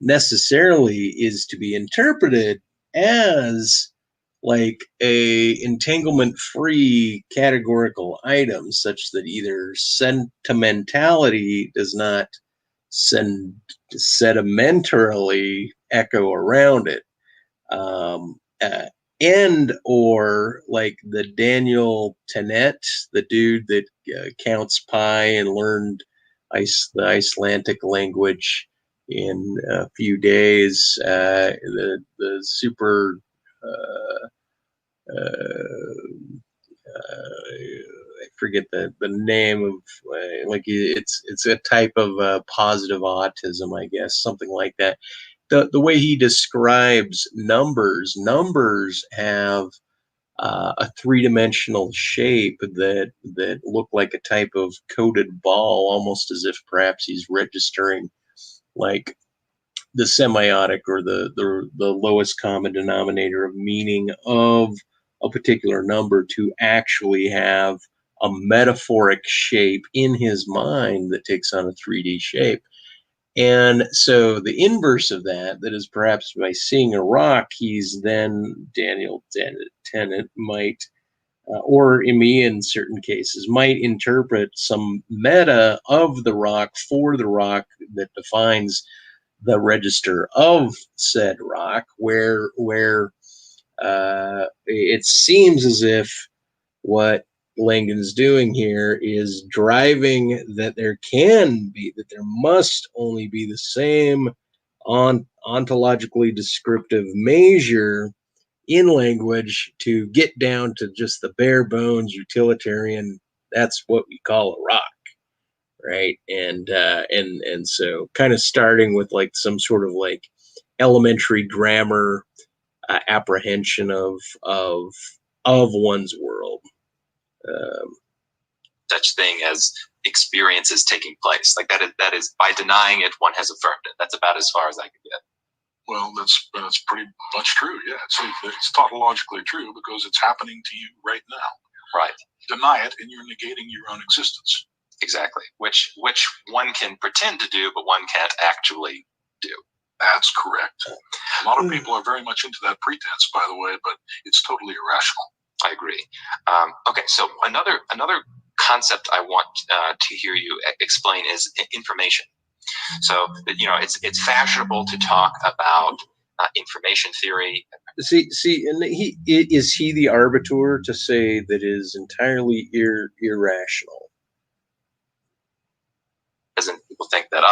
necessarily is to be interpreted as like a entanglement-free categorical item, such that either sentimentality does not sedimentarily echo around it, um, uh, and or like the Daniel Tennant, the dude that counts pi and learned the Icelandic language in a few days. The super I forget the name of like it's a type of positive autism, I guess, something like that. The way he describes numbers have a three-dimensional shape that look like a type of coded ball, almost as if perhaps he's registering like the semiotic or the lowest common denominator of meaning of a particular number to actually have a metaphoric shape in his mind that takes on a 3D shape. And so the inverse of that is perhaps by seeing a rock, he's then Daniel Tennant might, or me in certain cases, might interpret some meta of the rock for the rock that defines the register of said rock, where it seems as if what Langan's doing here is driving that there must only be the same ontologically descriptive measure in language to get down to just the bare bones utilitarian. That's what we call a rock, right? And so kind of starting with like some sort of like elementary grammar apprehension of one's world. Such thing as experiences taking place. Like that is by denying it, one has affirmed it. That's about as far as I can get. Well, that's pretty much true. Yeah, it's tautologically true because it's happening to you right now. Right. Deny it, and you're negating your own existence. Exactly. Which one can pretend to do, but one can't actually do. That's correct. A lot of people are very much into that pretense, by the way, but it's totally irrational. I agree. Okay, so another concept I want to hear you explain is information. So it's fashionable to talk about information theory. See, and is he the arbiter to say that is entirely irrational? Doesn't people think that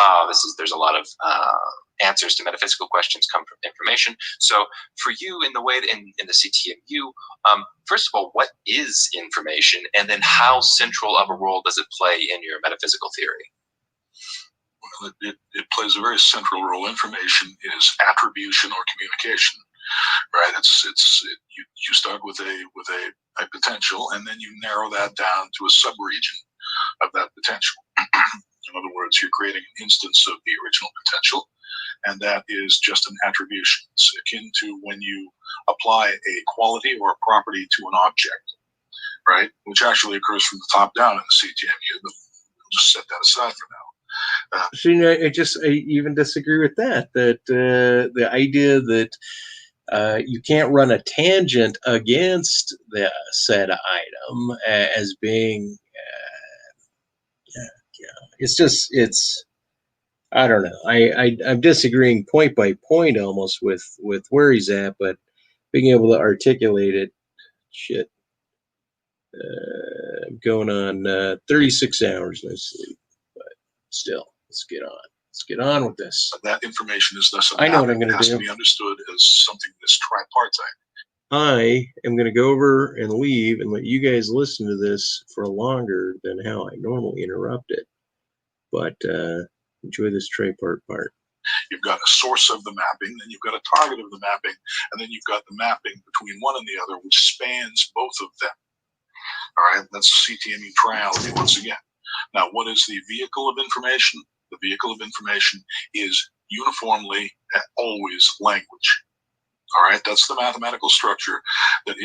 there's a lot of answers to metaphysical questions come from information? So for you, in the way that in the CTMU, first of all, what is information, and then how central of a role does it play in your metaphysical theory? Well, it plays a very central role. Information is attribution or communication, right? You start with a potential, and then you narrow that down to a subregion of that potential. In other words, you're creating an instance of the original potential, and that is just an attribution. It's akin to when you apply a quality or a property to an object, right? Which actually occurs from the top down in the CTMU, but we'll just set that aside for now. See, I even disagree with that. That the idea that you can't run a tangent against the said item as being, it's I don't know. I'm disagreeing point by point almost with where he's at, but being able to articulate it, shit. I'm going on 36 hours no sleep, but still, let's get on. Let's get on with this. But that information is thus I know what I'm going to do. Has to be understood as something that's tripartite. I am going to go over and leave and let you guys listen to this for longer than how I normally interrupt it. But enjoy this tripart part. You've got a source of the mapping, then you've got a target of the mapping, and then you've got the mapping between one and the other, which spans both of them. All right, that's CTMU triality once again. Now, what is the vehicle of information? The vehicle of information is uniformly always language. All right, that's the mathematical structure that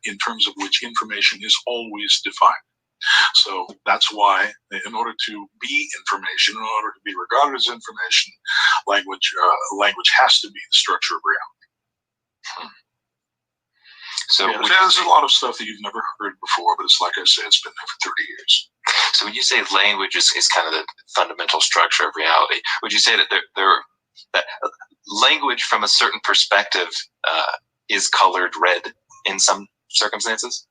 in terms of which information is always defined. So that's why, in order to be information, in order to be regarded as information, language has to be the structure of reality. So yeah, there's a lot of stuff that you've never heard before, but it's like I said, it's been there for 30 years. So when you say language is kind of the fundamental structure of reality, would you say that that language from a certain perspective is colored red in some circumstances?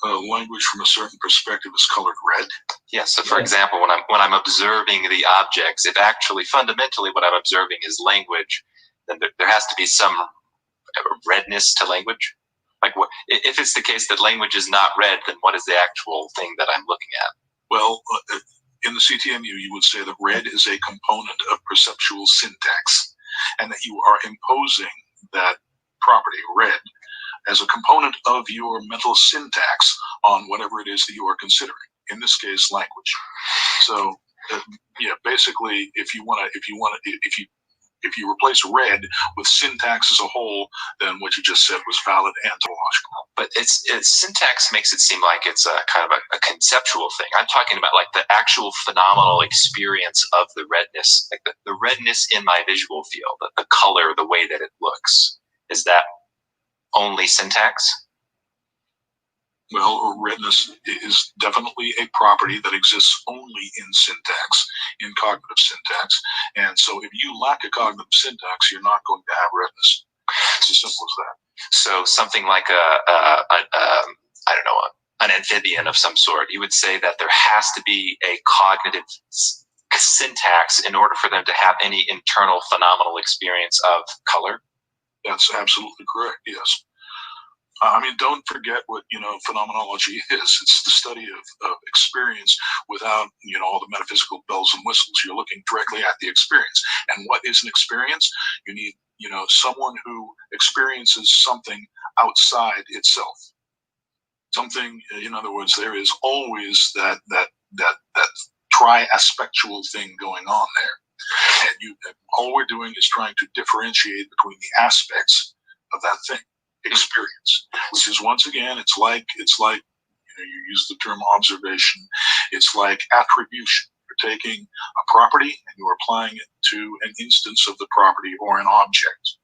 Language from a certain perspective is colored red. Yes. So, for example, when I'm observing the objects, if actually fundamentally what I'm observing is language, then there has to be some redness to language. Like, what if it's the case that language is not red? Then what is the actual thing that I'm looking at? Well, in the CTMU, you would say that red is a component of perceptual syntax, and that you are imposing that property, red, as a component of your mental syntax on whatever it is that you are considering. In this case, language. So, yeah, basically, if you replace red with syntax as a whole, then what you just said was valid and ontological. But it's syntax makes it seem like it's a kind of a conceptual thing. I'm talking about like the actual phenomenal experience of the redness, like the redness in my visual field, the color, the way that it looks. Is that only syntax? Well, redness is definitely a property that exists only in syntax, in cognitive syntax. And so if you lack a cognitive syntax, you're not going to have redness. It's as simple as that. So something like I don't know, an amphibian of some sort, you would say that there has to be a cognitive syntax in order for them to have any internal phenomenal experience of color? That's absolutely correct, yes. I mean, don't forget what, phenomenology is. It's the study of experience without, all the metaphysical bells and whistles. You're looking directly at the experience. And what is an experience? You need, someone who experiences something outside itself. Something, in other words, there is always that tri-aspectual thing going on there. And all we're doing is trying to differentiate between the aspects of that thing. Experience, which is, once again, it's like you use the term observation. It's like attribution. You're taking a property and you're applying it to an instance of the property or an object.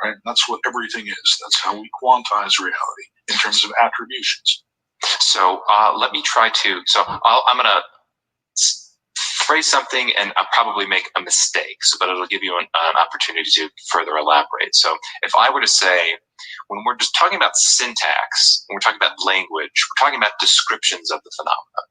Right? That's what everything is. That's how we quantize reality in terms of attributions. So let me try to. So I'm going to phrase something and I'll probably make a mistake, but it'll give you an opportunity to further elaborate. So if I were to say, when we're just talking about syntax, when we're talking about language, we're talking about descriptions of the phenomena.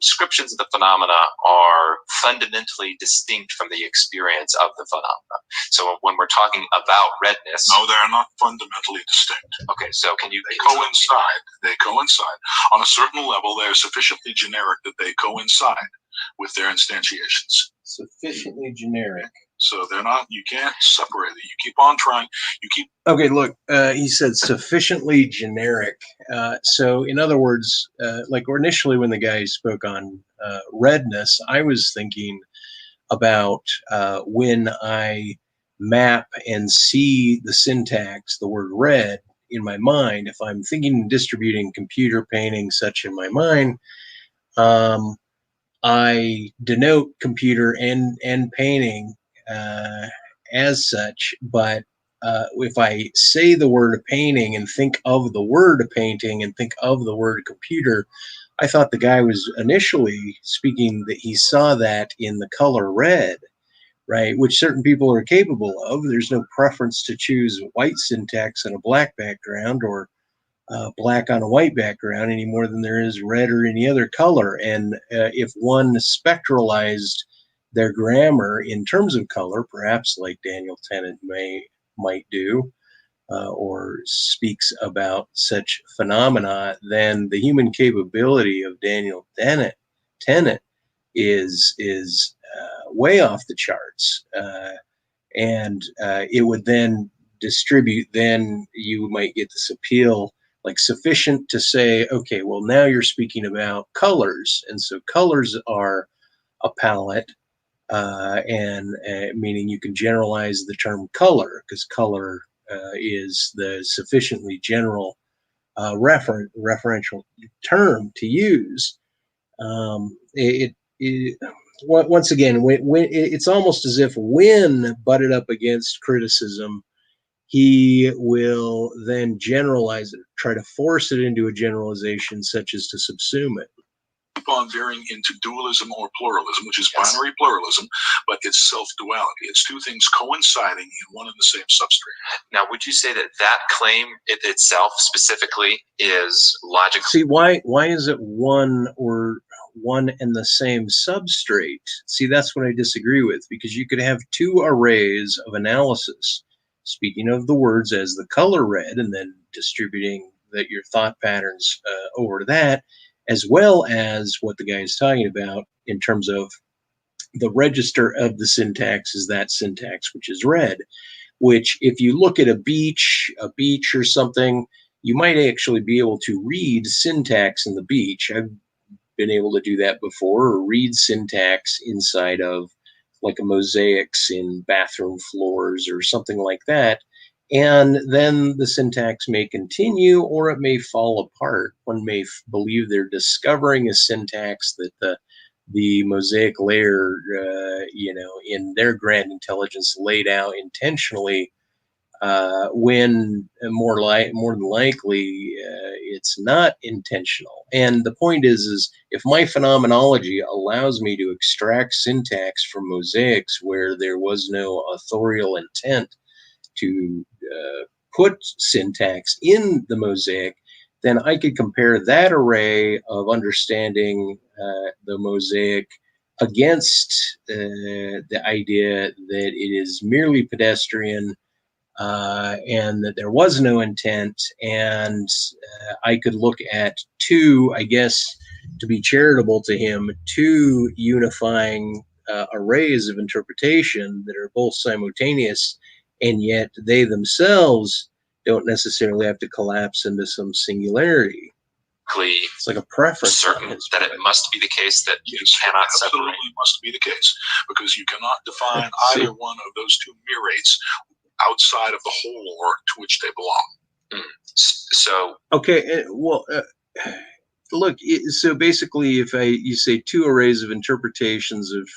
Descriptions of the phenomena are fundamentally distinct from the experience of the phenomena. So when we're talking about redness... No, they're not fundamentally distinct. Okay, so can you... They coincide. They coincide. On a certain level, they're sufficiently generic that they coincide with their instantiations. Sufficiently generic. So they're not, you can't separate it. You keep on trying. Okay, look, he said sufficiently generic. So in other words, like initially when the guy spoke on redness, I was thinking about when I map and see the syntax, the word red in my mind. If I'm thinking and distributing computer painting such in my mind, I denote computer and painting as such, but if I say the word painting and think of the word painting and think of the word computer, I thought the guy was initially speaking that he saw that in the color red, right? Which certain people are capable of. There's no preference to choose white syntax on a black background or black on a white background any more than there is red or any other color. And if one spectralized their grammar in terms of color, perhaps like Daniel Tennant might do, or speaks about such phenomena, then the human capability of Daniel Tennant is way off the charts, and it would then distribute. Then you might get this appeal, like sufficient to say, okay, well now you're speaking about colors, and so colors are a palette. And meaning you can generalize the term color, because color is the sufficiently general referential term to use. Once again, when it's almost as if when butted up against criticism, he will then generalize it, try to force it into a generalization such as to subsume it. On veering into dualism or pluralism, which is Yes. binary pluralism, but it's self-duality. It's two things coinciding in one and the same substrate. Now, would you say that that claim itself specifically is logical? See, why is it one and the same substrate? See, that's what I disagree with, because you could have two arrays of analysis, speaking of the words as the color red, and then distributing your thought patterns over to that, as well as what the guy is talking about in terms of the register of the syntax is that syntax, which is red, which if you look at a beach or something, you might actually be able to read syntax in the beach. I've been able to do that before, or read syntax inside of like a mosaics in bathroom floors or something like that. And then the syntax may continue or it may fall apart. One may believe they're discovering a syntax that the mosaic layer, in their grand intelligence laid out intentionally, when more than likely it's not intentional. And the point is if my phenomenology allows me to extract syntax from mosaics where there was no authorial intent to put syntax in the mosaic, then I could compare that array of understanding the mosaic against the idea that it is merely pedestrian, and that there was no intent. And I could look at two, I guess, to be charitable to him, two unifying arrays of interpretation that are both simultaneous, and yet they themselves don't necessarily have to collapse into some singularity. It's like a preference. Certain that it must be the case that you cannot separate. Absolutely must be the case, because you cannot define either one of those two merates outside of the whole or to which they belong. So okay, well, look. So basically, if you say two arrays of interpretations of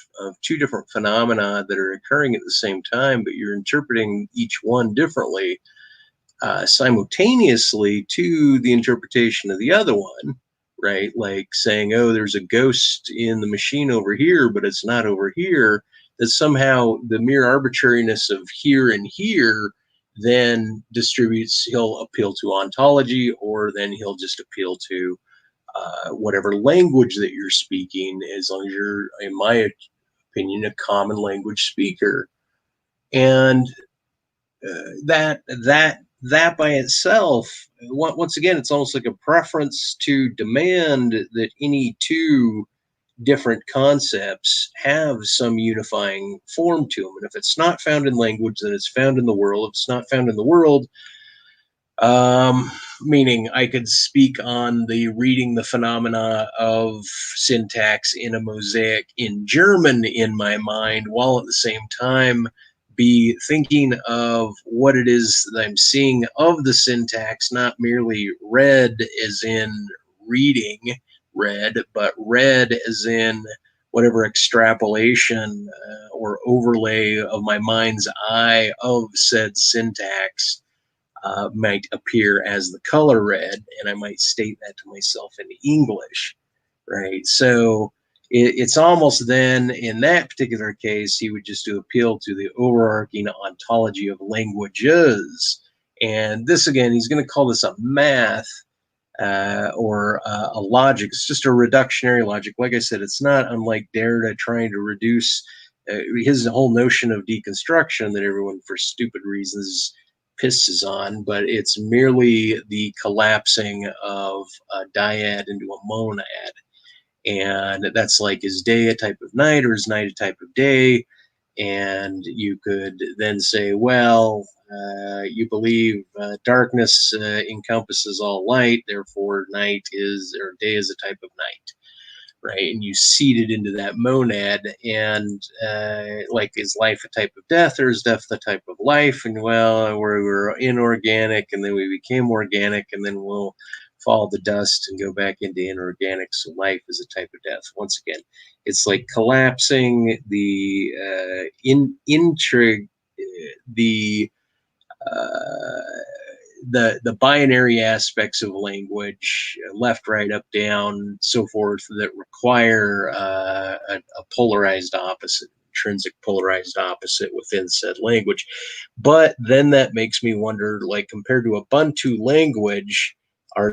two different phenomena that are occurring at the same time, but you're interpreting each one differently, simultaneously to the interpretation of the other one, right? Like saying, oh, there's a ghost in the machine over here, but it's not over here. That somehow the mere arbitrariness of here and here then he'll appeal to ontology, or then he'll just appeal to whatever language that you're speaking, as long as you're, in my opinion, a common language speaker. And that by itself, once again, it's almost like a preference to demand that any two different concepts have some unifying form to them. And if it's not found in language, then it's found in the world. If it's not found in the world, meaning I could speak on the reading the phenomena of syntax in a mosaic in German in my mind, while at the same time be thinking of what it is that I'm seeing of the syntax, not merely read as in reading read, but read as in whatever extrapolation or overlay of my mind's eye of said syntax might appear as the color red, and I might state that to myself in English, right? So it's almost then, in that particular case, he would just do appeal to the overarching ontology of languages. And this, again, he's going to call this a math or a logic. It's just a reductionary logic. Like I said, it's not unlike Derrida trying to reduce his whole notion of deconstruction that everyone, for stupid reasons, pisses on, but it's merely the collapsing of a dyad into a monad. And that's like, is day a type of night, or is night a type of day? And you could then say, well, you believe darkness encompasses all light, therefore night is, or day is a type of night, right? And you seed it into that monad, and like, is life a type of death, or is death the type of life? And well, we're inorganic, and then we became organic, and then we'll fall to dust and go back into inorganic. So life is a type of death. Once again, it's like collapsing the the binary aspects of language, left, right, up, down, so forth, that require a polarized opposite, intrinsic polarized opposite within said language. But then that makes me wonder, like, compared to a Ubuntu language,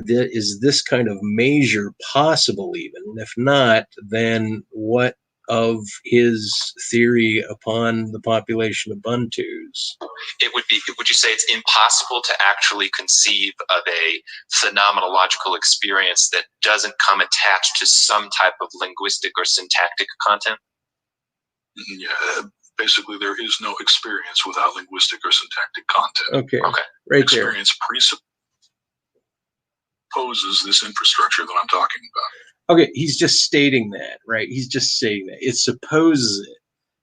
is this kind of measure possible even? And if not, then what of his theory upon the population of Ubuntus? Would you say it's impossible to actually conceive of a phenomenological experience that doesn't come attached to some type of linguistic or syntactic content? Yeah, basically there is no experience without linguistic or syntactic content. Okay, Okay. right Experience presupposes this infrastructure that I'm talking about. Okay, he's just stating that, right? He's just saying that. It supposes it.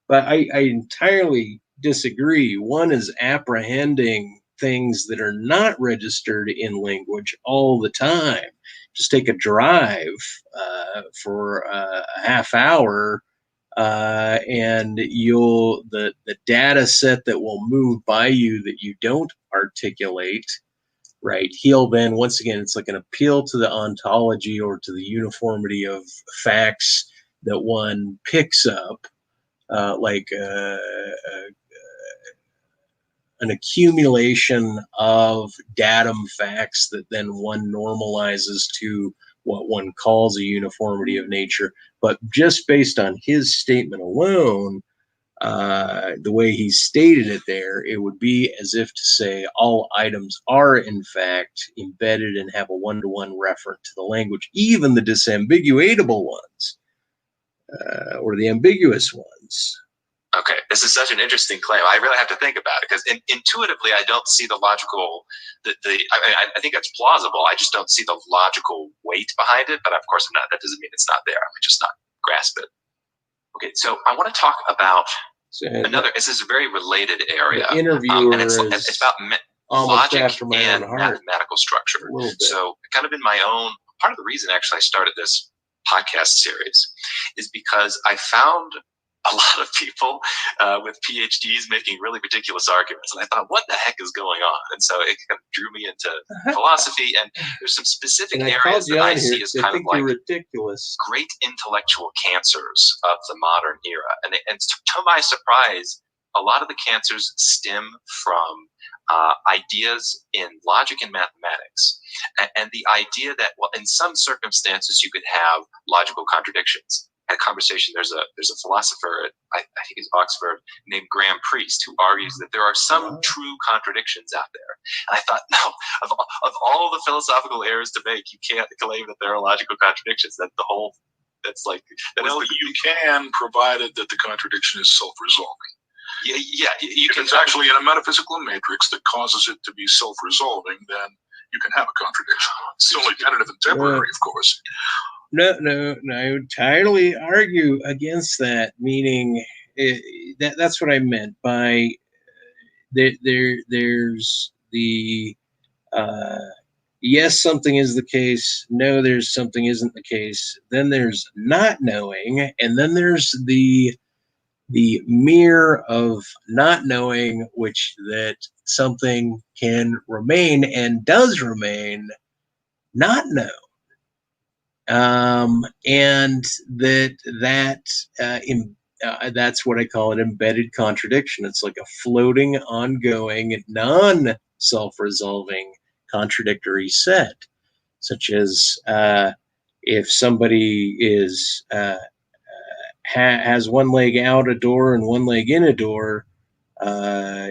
But I entirely disagree. One is apprehending things that are not registered in language all the time. Just take a drive for a half hour, and the data set that will move by you that you don't articulate, right? He'll then, once again, it's like an appeal to the ontology or to the uniformity of facts that one picks up, like an accumulation of datum facts that then one normalizes to what one calls a uniformity of nature. But just based on his statement alone, the way he stated it there, it would be as if to say all items are in fact embedded and have a one-to-one referent to the language, even the disambiguatable ones, or the ambiguous ones. Okay, this is such an interesting claim. I really have to think about it because intuitively, I don't see the logical. I think that's plausible. I just don't see the logical weight behind it. But of course, I'm not. That doesn't mean it's not there. I might just not grasp it. Okay, so I want to talk about another. This is a very related area. The interviewer and it's about logic and mathematical structure. So, kind of in my own part of the reason actually I started this podcast series is because I found a lot of people with PhDs making really ridiculous arguments. And I thought, what the heck is going on? And so it kind of drew me into philosophy. And there's some specific areas that I see as kind of like ridiculous, great intellectual cancers of the modern era. And to my surprise, a lot of the cancers stem from ideas in logic and mathematics. And the idea that, well, in some circumstances, you could have logical contradictions. A conversation, there's a philosopher at I think it's Oxford named Graham Priest who argues that there are some true contradictions out there. And I thought, no, of all the philosophical errors to make, you can't claim that there are logical contradictions. That's like you can, provided that the contradiction is self-resolving. Yeah, if it's actually in a metaphysical matrix that causes it to be self-resolving, then you can have a contradiction. It's only tentative and temporary, of course. No, I would entirely argue against that, meaning that's what I meant by there's the yes, something is the case, no, there's something isn't the case, then there's not knowing, and then there's the mere of not knowing, which that something can remain and does remain not known. And that's what I call an embedded contradiction. It's like a floating, ongoing, non-self-resolving contradictory set, such as if somebody is has one leg out a door and one leg in a door,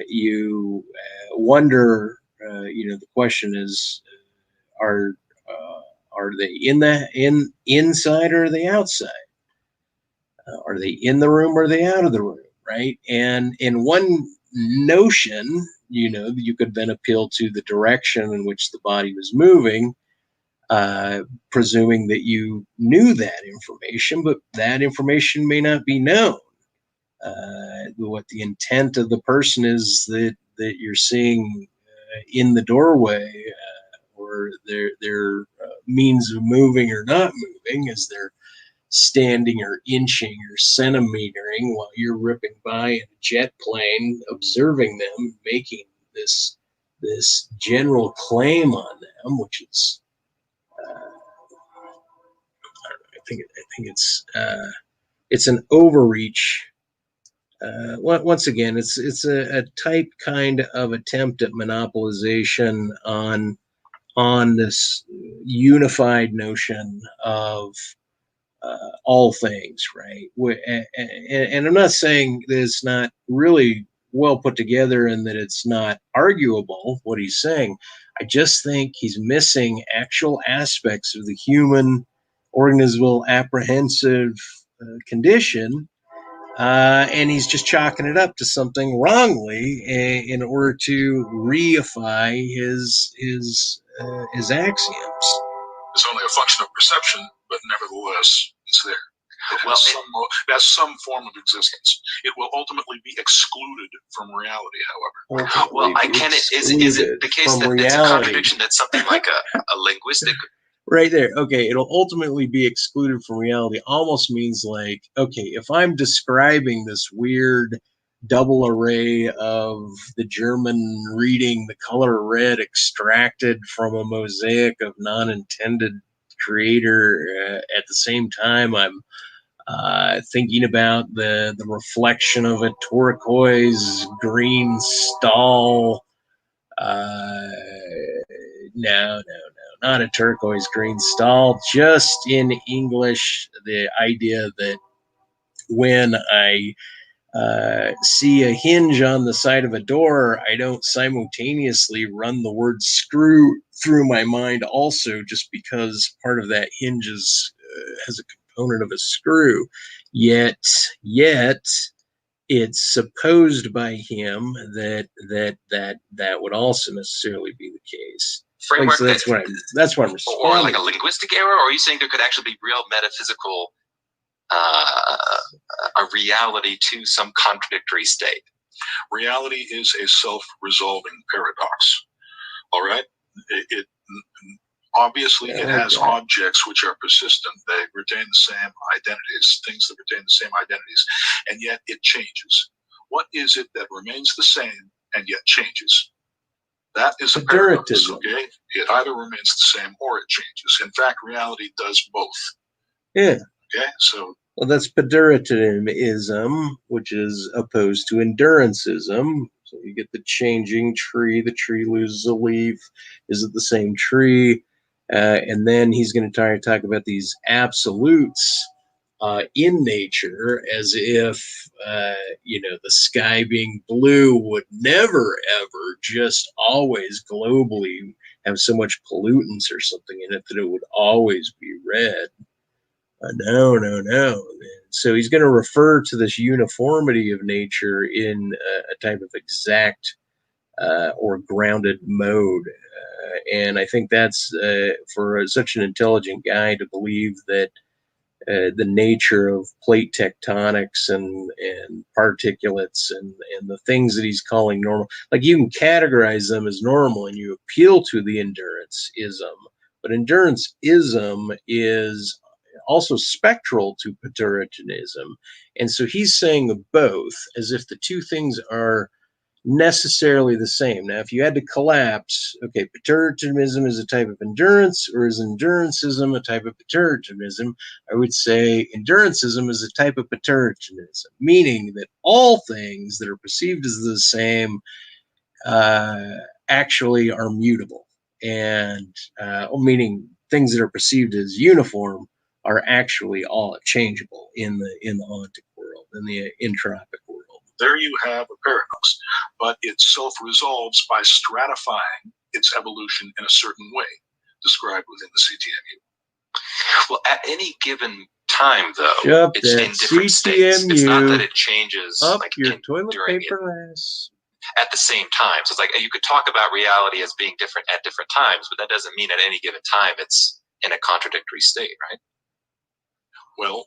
you wonder. The question is, are they inside or are they outside? Are they in the room or are they out of the room? Right? And in one notion, you could then appeal to the direction in which the body was moving, presuming that you knew that information, but that information may not be known. What the intent of the person is that you're seeing in the doorway, or their means of moving or not moving, as they're standing or inching or centimetering while you're ripping by in a jet plane, observing them making this this general claim on them, which is, I think it's an overreach. Once again, it's a type kind of attempt at monopolization on this unified notion of all things, right? And I'm not saying that it's not really well put together and that it's not arguable what he's saying. I just think he's missing actual aspects of the human organismal apprehensive condition, and he's just chalking it up to something wrongly in order to reify his axioms. It's only a function of perception, but nevertheless, it's there. It has some form of existence. It will ultimately be excluded from reality, however. Well, is it the case that it's a contradiction that's something like a linguistic? Right there. Okay, it'll ultimately be excluded from reality almost means like, okay, if I'm describing this weird double array of the German reading the color red extracted from a mosaic of non-intended creator, at the same time I'm thinking about the reflection of a turquoise green stall. No, not a turquoise green stall. Just in English, the idea that when I see a hinge on the side of a door, I don't simultaneously run the word screw through my mind also, just because part of that hinge has a component of a screw. Yet it's supposed by him that would also necessarily be the case. Framework. So that's what I'm responding. Or like a linguistic error, or are you saying there could actually be real metaphysical a reality to some contradictory state? Reality is a self-resolving paradox. All right? It obviously it has objects which are persistent. They retain the same identities, things that retain the same identities, and yet it changes. What is it that remains the same and yet changes? That is a paradox, okay? It either remains the same or it changes. In fact, reality does both. Yeah. Okay, so... Well, that's Pederitinism, which is opposed to enduranceism. So you get the changing tree. The tree loses a leaf. Is it the same tree? And then he's going to talk about these absolutes in nature, as if the sky being blue would never ever just always globally have so much pollutants or something in it that it would always be red. No. So he's going to refer to this uniformity of nature in a type of exact or grounded mode. And I think that's for such an intelligent guy to believe that the nature of plate tectonics and particulates and the things that he's calling normal, like you can categorize them as normal and you appeal to the endurance-ism, but endurance-ism is also spectral to Pederitianism. And so he's saying both as if the two things are necessarily the same. Now, if you had to collapse, okay, Pederitianism is a type of endurance, or is enduranceism a type of Pederitianism? I would say enduranceism is a type of Pederitianism, meaning that all things that are perceived as the same actually are mutable, and meaning things that are perceived as uniform are actually all changeable in the ontic world, in the entropic world. There you have a paradox, but it self-resolves by stratifying its evolution in a certain way, described within the CTMU. Well, at any given time, though, it's in different states. It's not that it changes like your toilet paper ass at the same time. So it's like you could talk about reality as being different at different times, but that doesn't mean at any given time it's in a contradictory state, right? Well,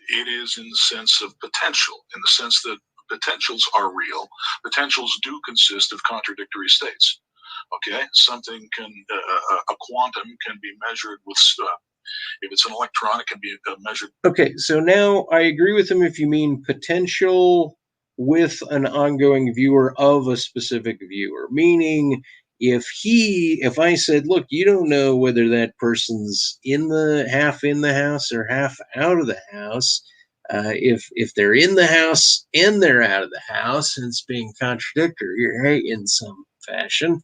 it is in the sense of potential, in the sense that potentials are real. Potentials do consist of contradictory states. Okay, something can, a quantum can be measured with stuff. If it's an electron, it can be measured. Okay, so now I agree with him if you mean potential with an ongoing viewer of a specific viewer, meaning if I said, look, you don't know whether that person's in the house or half out of the house, if they're in the house and they're out of the house, and it's being contradictory, right, in some fashion,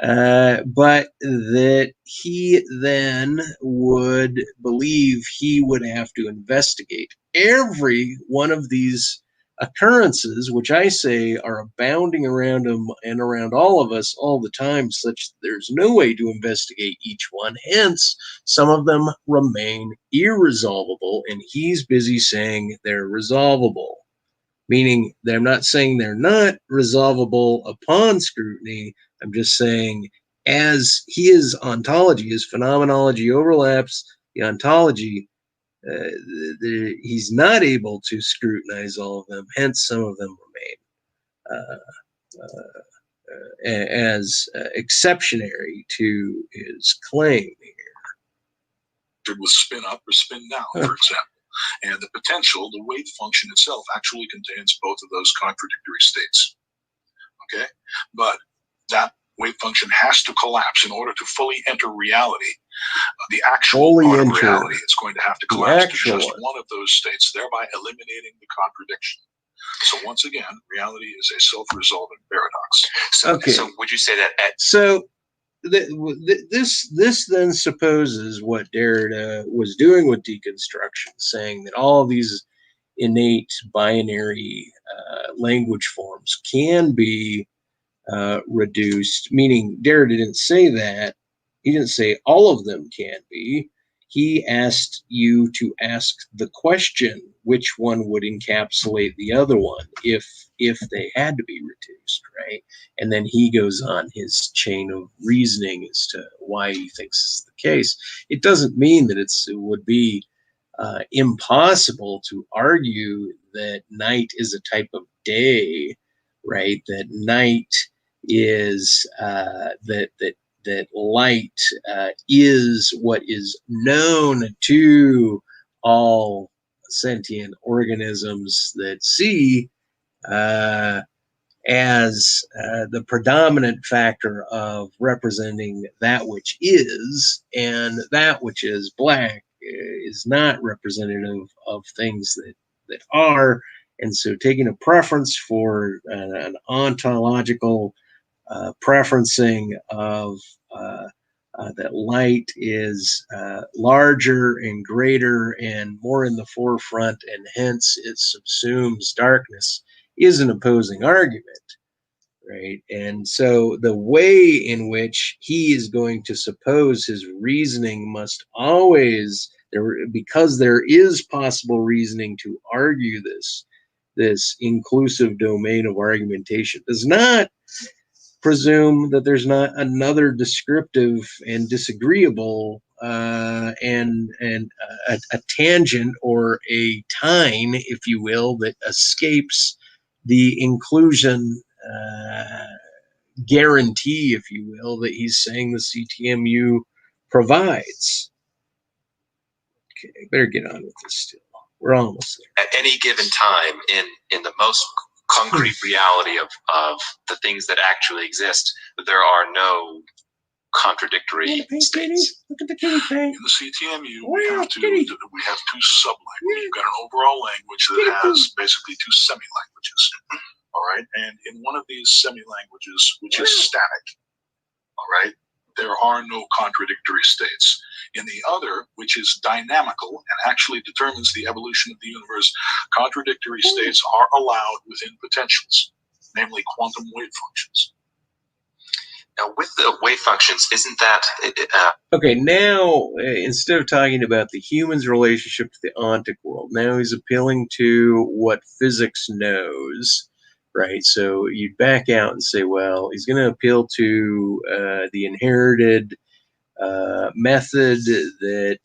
but that he then would believe he would have to investigate every one of these occurrences, which I say are abounding around him and around all of us all the time, such that there's no way to investigate each one. Hence, some of them remain irresolvable, and he's busy saying they're resolvable. Meaning, I'm not saying they're not resolvable upon scrutiny. I'm just saying, as his ontology, his phenomenology overlaps the ontology, he's not able to scrutinize all of them. Hence, some of them remain as exceptionary to his claim here. With spin up or spin down, for example. And the potential, the wave function itself actually contains both of those contradictory states. Okay? But that wave function has to collapse in order to fully enter reality. The actual part of reality is going to have to collapse to just one of those states, thereby eliminating the contradiction. So once again, reality is a self-resolving paradox. So would you say that this then supposes what Derrida was doing with deconstruction, saying that all of these innate binary language forms can be reduced, meaning Derrida didn't say that. He didn't say all of them can be. He asked you to ask the question which one would encapsulate the other one if they had to be reduced, right? And then he goes on his chain of reasoning as to why he thinks it's the case. It doesn't mean that it would be impossible to argue that night is a type of day, right? That night is that light is what is known to all sentient organisms that see as the predominant factor of representing that which is, and that which is black is not representative of things that are. And so taking a preference for an ontological preferencing of that light is larger and greater and more in the forefront, and hence it subsumes darkness, is an opposing argument, right? And so the way in which he is going to suppose his reasoning must always, because there is possible reasoning to argue this inclusive domain of argumentation, does not presume that there's not another descriptive and disagreeable and a tangent or a tine, if you will, that escapes the inclusion guarantee, if you will, that he's saying the CTMU provides. Okay, better get on with this still. We're almost there. At any given time, in the most concrete reality of the things that actually exist, there are no contradictory states. Look at the kitty paint. In the CTMU, we have two sub-languages. We've got an overall language that has basically two semi-languages. All right, and in one of these semi-languages, which is static, all right, there are no contradictory states. In the other, which is dynamical and actually determines the evolution of the universe, contradictory states are allowed within potentials, namely quantum wave functions. Now, with the wave functions, isn't that... Okay, now, instead of talking about the human's relationship to the ontic world, now he's appealing to what physics knows, right? So you back out and say, well, he's going to appeal to the inherited method that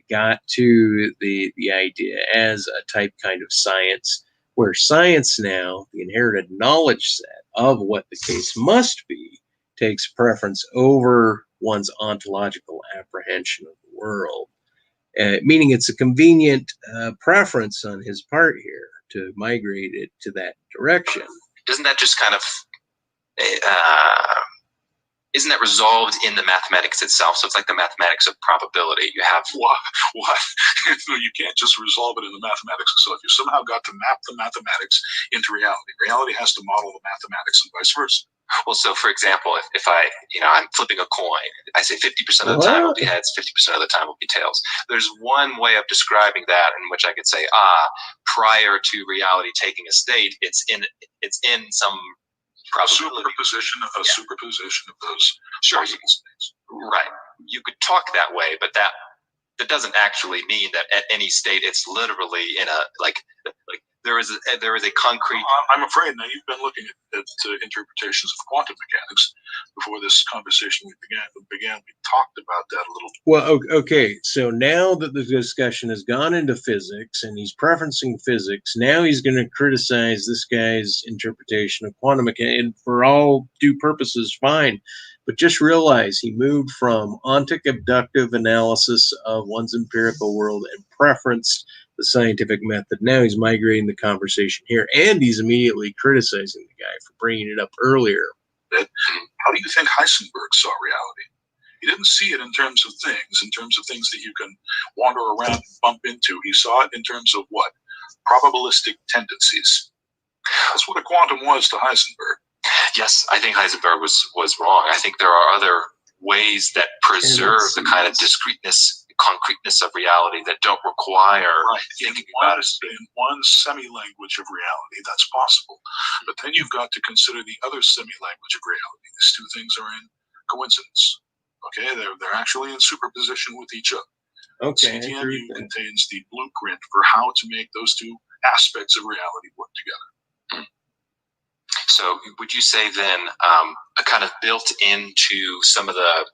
got to the idea as a type kind of science, where science now, the inherited knowledge set of what the case must be, takes preference over one's ontological apprehension of the world, meaning it's a convenient preference on his part here to migrate it to that direction. Doesn't that just kind of isn't that resolved in the mathematics itself? So it's like the mathematics of probability. You have What? You can't just resolve it in the mathematics itself. You somehow got to map the mathematics into reality. Reality has to model the mathematics and vice versa. well, so for example, if I, I'm flipping a coin, I say 50% of the time will be heads, 50% of the time will be tails. There's one way of describing that in which I could say, prior to reality taking a state, it's in some probability. Superposition of those possible states. Right. You could talk that way, but that doesn't actually mean that at any state it's literally in a like there is a concrete. I'm afraid now you've been looking at interpretations of quantum mechanics before this conversation began. We talked about that a little. Well, okay. So now that the discussion has gone into physics and he's preferencing physics, now he's going to criticize this guy's interpretation of quantum mechanics. And for all due purposes, fine. But just realize he moved from ontic abductive analysis of one's empirical world and preferenced the scientific method. Now he's migrating the conversation here, and he's immediately criticizing the guy for bringing it up earlier. How do you think Heisenberg saw reality? He didn't see it in terms of things that you can wander around and bump into. He saw it in terms of what? Probabilistic tendencies. That's what a quantum was to Heisenberg. Yes, I think Heisenberg was wrong. I think there are other ways that preserve the kind of discreteness, concreteness of reality that don't require thinking about it. In one semi-language of reality, that's possible. But then you've got to consider the other semi-language of reality. These two things are in coincidence. Okay, they're actually in superposition with each other. Okay. CTMU contains the blueprint for how to make those two aspects of reality work together. So would you say then a kind of built into some of the,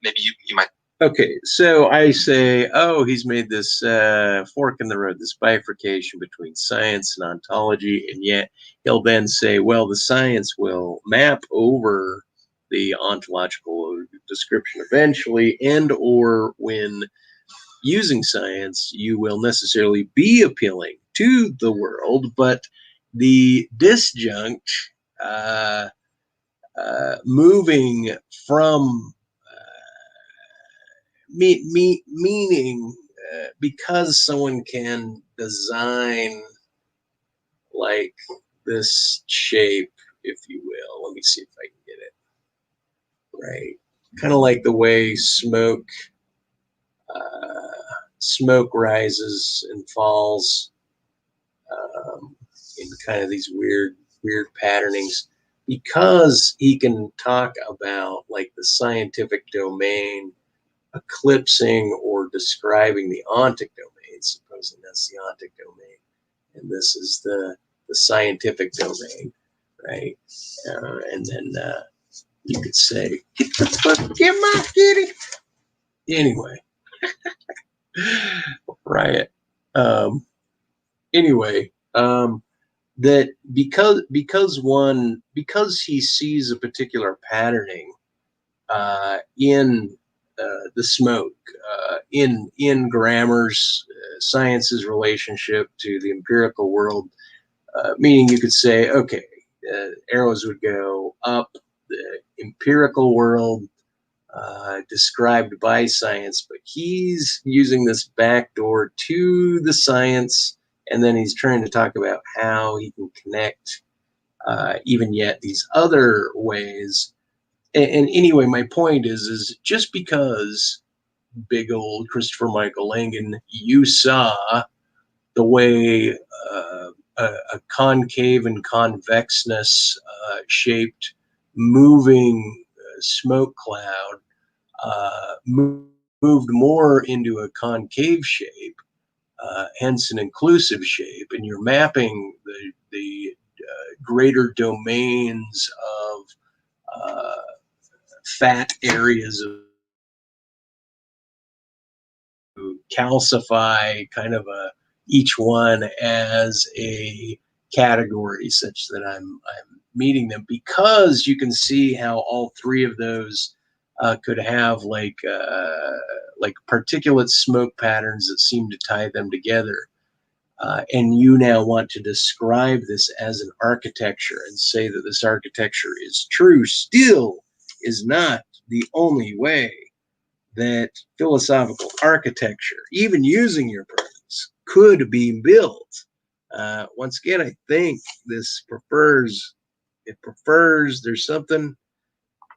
maybe you might. Okay, so I say, he's made this fork in the road, this bifurcation between science and ontology, and yet he'll then say, well, the science will map over the ontological description eventually, and or when using science, you will necessarily be appealing to the world, but the disjunct moving from meaning because someone can design like this shape, if you will. Let me see if I can get it right. Kind of like the way smoke rises and falls in kind of these weird patternings, because he can talk about like the scientific domain eclipsing or describing the ontic domain, supposing that's the ontic domain, and this is the scientific domain, right? And then you could say, get my kitty. Anyway, riot. Anyway, that because he sees a particular patterning in the smoke, in grammar's science's relationship to the empirical world, meaning you could say, okay, arrows would go up the empirical world described by science, but he's using this backdoor to the science, and then he's trying to talk about how he can connect even yet these other ways. And anyway, my point is just because big old Christopher Michael Langan, you saw the way a concave and convexness shaped moving smoke cloud moved more into a concave shape, hence an inclusive shape, and you're mapping the greater domains of fat areas of calcify kind of each one as a category such that I'm meeting them, because you can see how all three of those could have like particulate smoke patterns that seem to tie them together. And you now want to describe this as an architecture and say that this architecture is true. Still, is not the only way that philosophical architecture, even using your presence, could be built. Once again, I think this prefers, there's something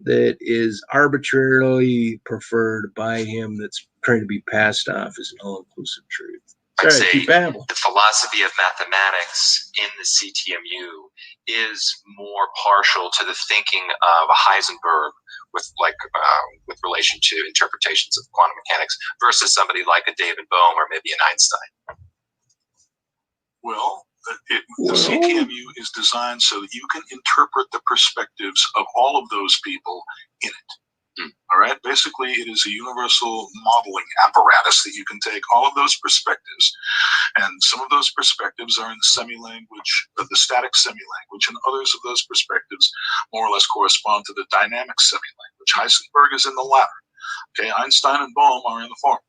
that is arbitrarily preferred by him that's trying to be passed off as an all-inclusive truth. I'd Sorry, say keep babbling. the philosophy of mathematics in the CTMU is more partial to the thinking of a Heisenberg with relation to interpretations of quantum mechanics versus somebody like a David Bohm or maybe an Einstein. Well, the CTMU is designed so that you can interpret the perspectives of all of those people in it. All right. Basically, it is a universal modeling apparatus that you can take all of those perspectives, and some of those perspectives are in the semi-language, the static semi-language, and others of those perspectives more or less correspond to the dynamic semi-language. Heisenberg is in the latter. Okay. Einstein and Bohm are in the former.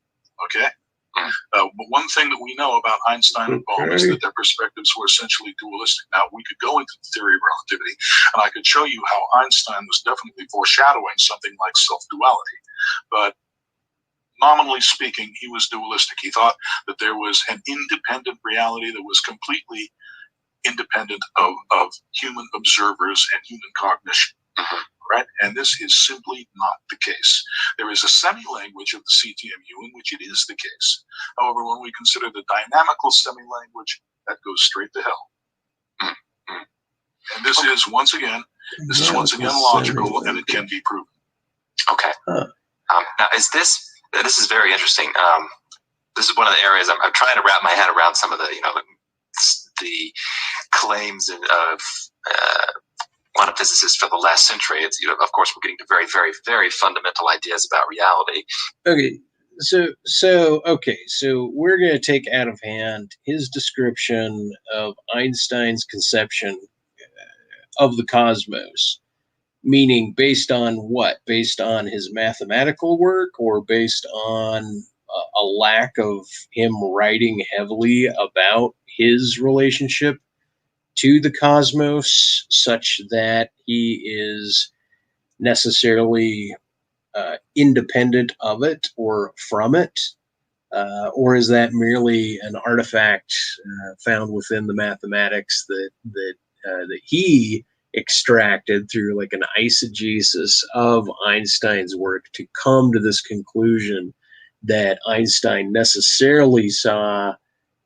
Okay. But one thing that we know about Einstein and Bohm is that their perspectives were essentially dualistic. Now, we could go into the theory of relativity, and I could show you how Einstein was definitely foreshadowing something like self-duality. But nominally speaking, he was dualistic. He thought that there was an independent reality that was completely independent of human observers and human cognition. Right? And this is simply not the case. There is a semi-language of the CTMU in which it is the case. However, when we consider the dynamical semi-language, that goes straight to hell. And this is once again logical, and it can be proven. Okay. Now, this is very interesting. This is one of the areas I'm trying to wrap my head around some of the the claims of quantum physicists for the last century. It's, of course, we're getting to very, very, very fundamental ideas about reality. Okay, so we're going to take out of hand his description of Einstein's conception of the cosmos, meaning based on what? Based on his mathematical work, or based on a lack of him writing heavily about his relationship to the cosmos, such that he is necessarily independent of it or from it? Or is that merely an artifact found within the mathematics that he extracted through like an eisegesis of Einstein's work to come to this conclusion that Einstein necessarily saw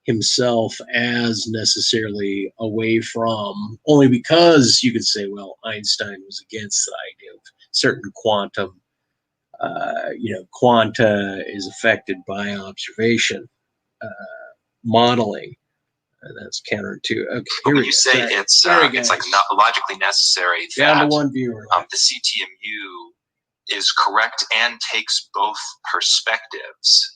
himself as necessarily away from, only because you could say, well, Einstein was against the idea of certain quantum, quanta is affected by observation modeling. That's counterintuitive. Okay, when you say it's like not logically necessary, down to one viewer, the CTMU is correct and takes both perspectives.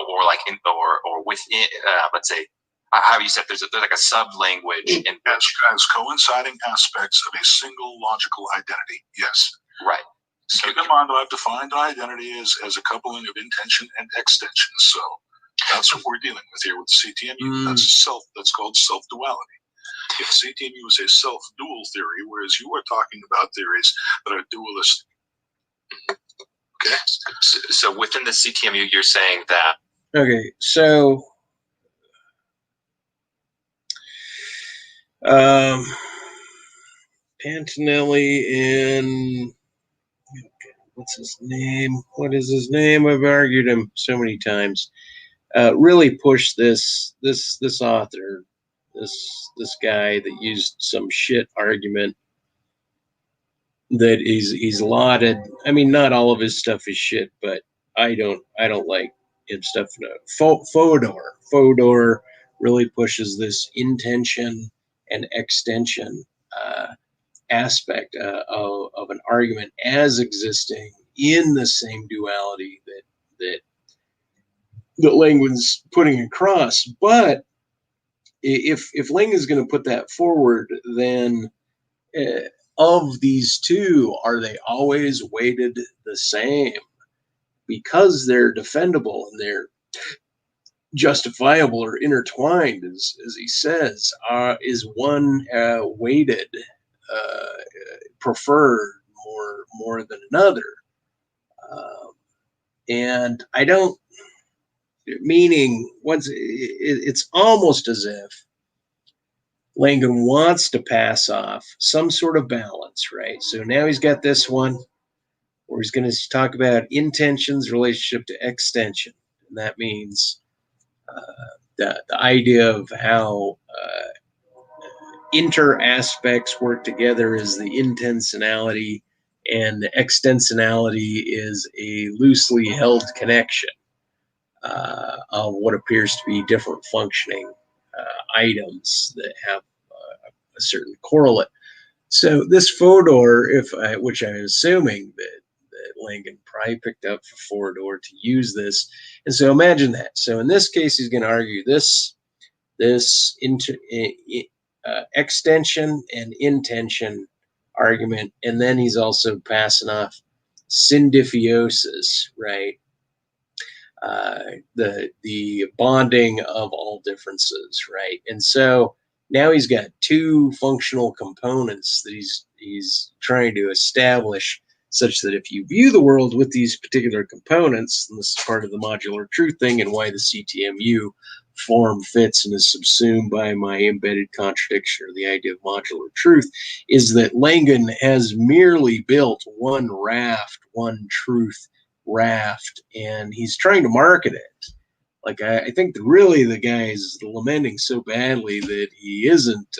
Or within, let's say, how you said there's like a sub-language in as coinciding aspects of a single logical identity. Yes. Right. So keep in mind that I've defined an identity as a coupling of intension and extension. So that's what we're dealing with here with CTMU. That's called self-duality. If CTMU is a self-dual theory, whereas you are talking about theories that are dualistic. Okay. So within the CTMU, you're saying that. Okay, so Pantinelli in what's his name? What is his name? I've argued him so many times. Really pushed this author, this guy that used some shit argument that he's lauded. I mean, not all of his stuff is shit, but I don't like his stuff. No. Fodor really pushes this intention and extension aspect of an argument as existing in the same duality that Langan's putting across. But if Langan is going to put that forward, then of these two, are they always weighted the same? Because they're defendable and they're justifiable or intertwined, as he says, is one weighted, preferred more than another. And I don't, meaning it's almost as if Langan wants to pass off some sort of balance, right? So now he's got this one where he's going to talk about intentions relationship to extension. And that means the idea of how inter aspects work together is the intentionality, and the extensionality is a loosely held connection of what appears to be different functioning items that have a certain correlate. So this Fodor, which I'm assuming that Langan probably picked up for Fodor to use this, and so imagine that. So in this case, he's going to argue this extension and intention argument, and then he's also passing off syndifiosis, right? The bonding of all differences, right? And so now he's got two functional components that he's trying to establish, such that if you view the world with these particular components, and this is part of the modular truth thing and why the CTMU form fits and is subsumed by my embedded contradiction, or the idea of modular truth, is that Langan has merely built one raft, one truth raft, and he's trying to market it. Like, I think that really the guy is lamenting so badly that he isn't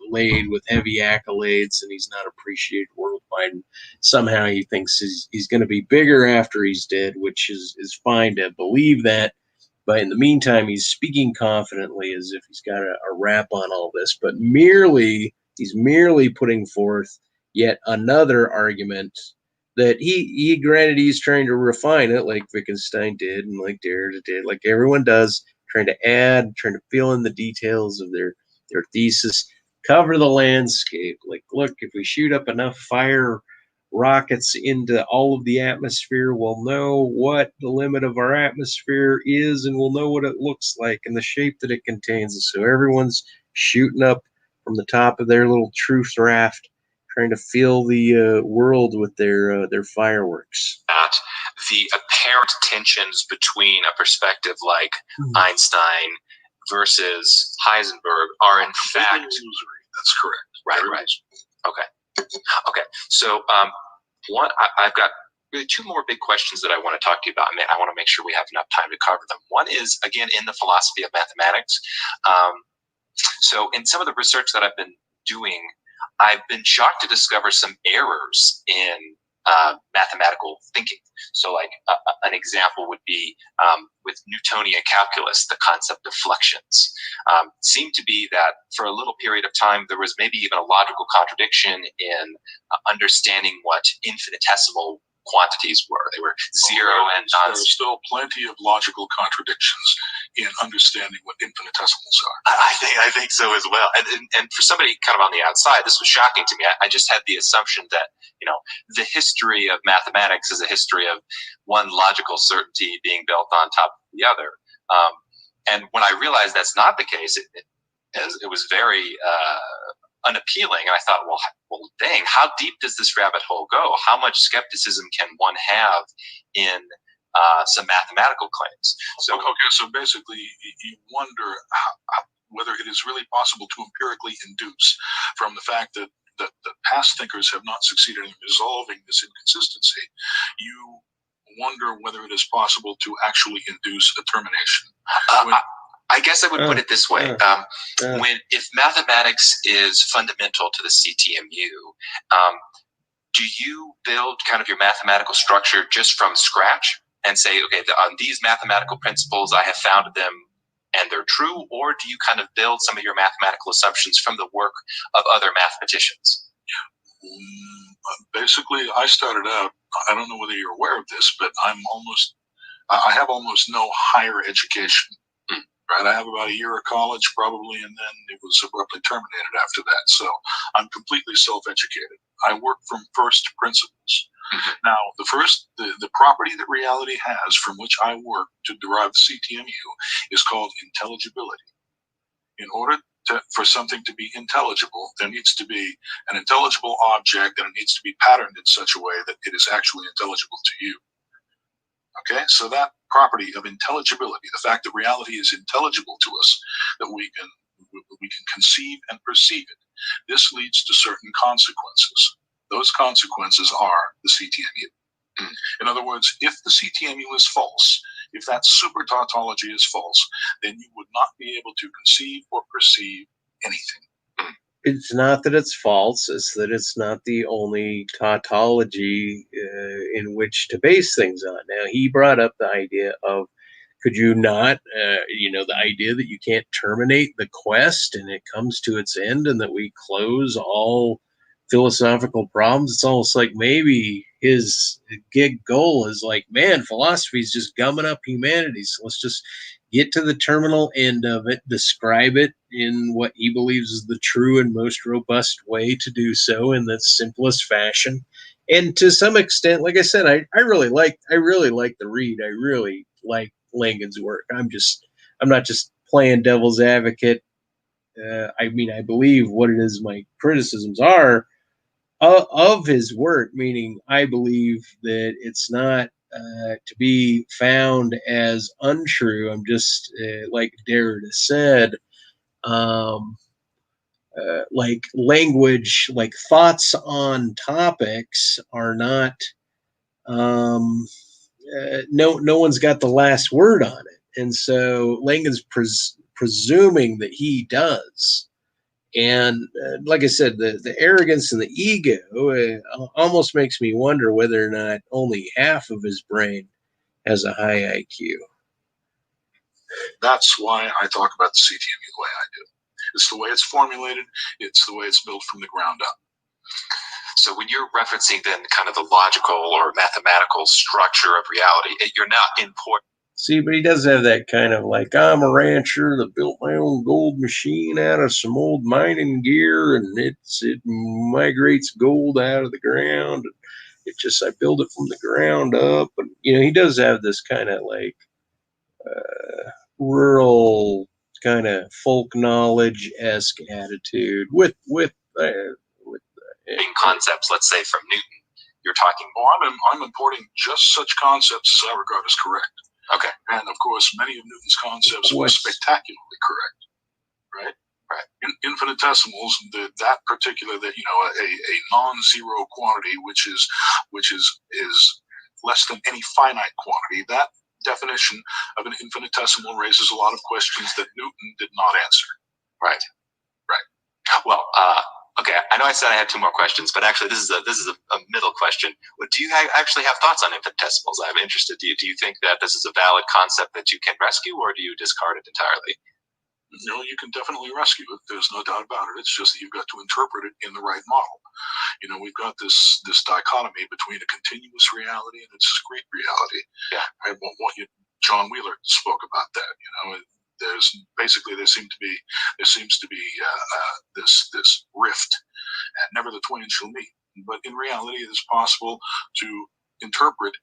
laid with heavy accolades and he's not appreciated worldwide. And somehow he thinks he's going to be bigger after he's dead, which is fine to believe that. But in the meantime, he's speaking confidently as if he's got a wrap on all this. But he's merely putting forth yet another argument that he granted he's trying to refine it, like Wittgenstein did and like Derrida did, like everyone does, trying to add, trying to fill in the details of their thesis, cover the landscape. Like, look, if we shoot up enough fire rockets into all of the atmosphere, we'll know what the limit of our atmosphere is, and we'll know what it looks like and the shape that it contains. And so everyone's shooting up from the top of their little truth raft, trying to fill the world with their fireworks. That the apparent tensions between a perspective like Einstein versus Heisenberg are in fact illusory. That's correct. Right. Okay. So I've got really two more big questions that I want to talk to you about. I want to make sure we have enough time to cover them. One is, again, in the philosophy of mathematics. So in some of the research that I've been doing, I've been shocked to discover some errors in mathematical thinking. So like an example would be with Newtonian calculus, the concept of fluxions. Seemed to be that for a little period of time, there was maybe even a logical contradiction in understanding what infinitesimal quantities were. They were zero and non. There are still plenty of logical contradictions in understanding what infinitesimals are. I think so as well. And for somebody kind of on the outside, this was shocking to me. I just had the assumption that, the history of mathematics is a history of one logical certainty being built on top of the other. And when I realized that's not the case, it was very unappealing. And I thought, well, dang, how deep does this rabbit hole go? How much skepticism can one have in some mathematical claims? So basically, you wonder whether it is really possible to empirically induce from the fact that the past thinkers have not succeeded in resolving this inconsistency. You wonder whether it is possible to actually induce a termination. I guess I would put it this way. If mathematics is fundamental to the CTMU, do you build kind of your mathematical structure just from scratch and say, okay, on these mathematical principles, I have founded them and they're true? Or do you kind of build some of your mathematical assumptions from the work of other mathematicians? Basically, I started out, I don't know whether you're aware of this, but I have almost no higher education. Right, I have about a year of college probably, and then it was abruptly terminated after that. So I'm completely self-educated. I work from first principles. Now, the property that reality has from which I work to derive the CTMU is called intelligibility. In order for something to be intelligible, there needs to be an intelligible object, and it needs to be patterned in such a way that it is actually intelligible to you. Okay, so that property of intelligibility, the fact that reality is intelligible to us, that we can conceive and perceive it, this leads to certain consequences. Those consequences are the CTMU. In other words, if the CTMU is false, if that super tautology is false, then you would not be able to conceive or perceive anything. It's not that it's false, it's that it's not the only tautology in which to base things on. Now, he brought up the idea of, could you not, the idea that you can't terminate the quest and it comes to its end and that we close all philosophical problems. It's almost like maybe his gig goal is like, man, philosophy is just gumming up humanity. So let's just get to the terminal end of it, describe it in what he believes is the true and most robust way to do so in the simplest fashion. And to some extent, like I said, I really like the read. I really like Langan's work. I'm not just playing devil's advocate. I mean, I believe what it is my criticisms are of his work, meaning I believe that it's not to be found as untrue. I'm just, like Derrida said, like language, like thoughts on topics are not, no one's got the last word on it. And so Langan's presuming that he does. And like I said, the arrogance and the ego almost makes me wonder whether or not only half of his brain has a high IQ. That's why I talk about the CTMU the way I do. It's the way it's formulated. It's the way it's built from the ground up. So when you're referencing then kind of the logical or mathematical structure of reality, you're not importing. See, but he does have that kind of like, I'm a rancher that built my own gold machine out of some old mining gear, and it migrates gold out of the ground. I build it from the ground up. And, he does have this kind of like rural kind of folk knowledge-esque attitude with concepts, let's say from Newton. You're talking. Well, I'm importing just such concepts as I regard as correct. Okay. And of course, many of Newton's concepts were spectacularly correct, right? Right. Infinitesimals, that particular, a non-zero quantity, which is less than any finite quantity. That definition of an infinitesimal raises a lot of questions that Newton did not answer. Right. Right. Well, okay. I know I said I had two more questions, but actually, this is a middle question. Do you actually have thoughts on infinitesimals? I'm interested. Do you think that this is a valid concept that you can rescue, or do you discard it entirely? No, you can definitely rescue it. There's no doubt about it. It's just that you've got to interpret it in the right model. We've got this dichotomy between a continuous reality and a discrete reality. Yeah. Right? John Wheeler spoke about that. There seems to be this rift, and never the twain shall meet. But in reality, it is possible to interpret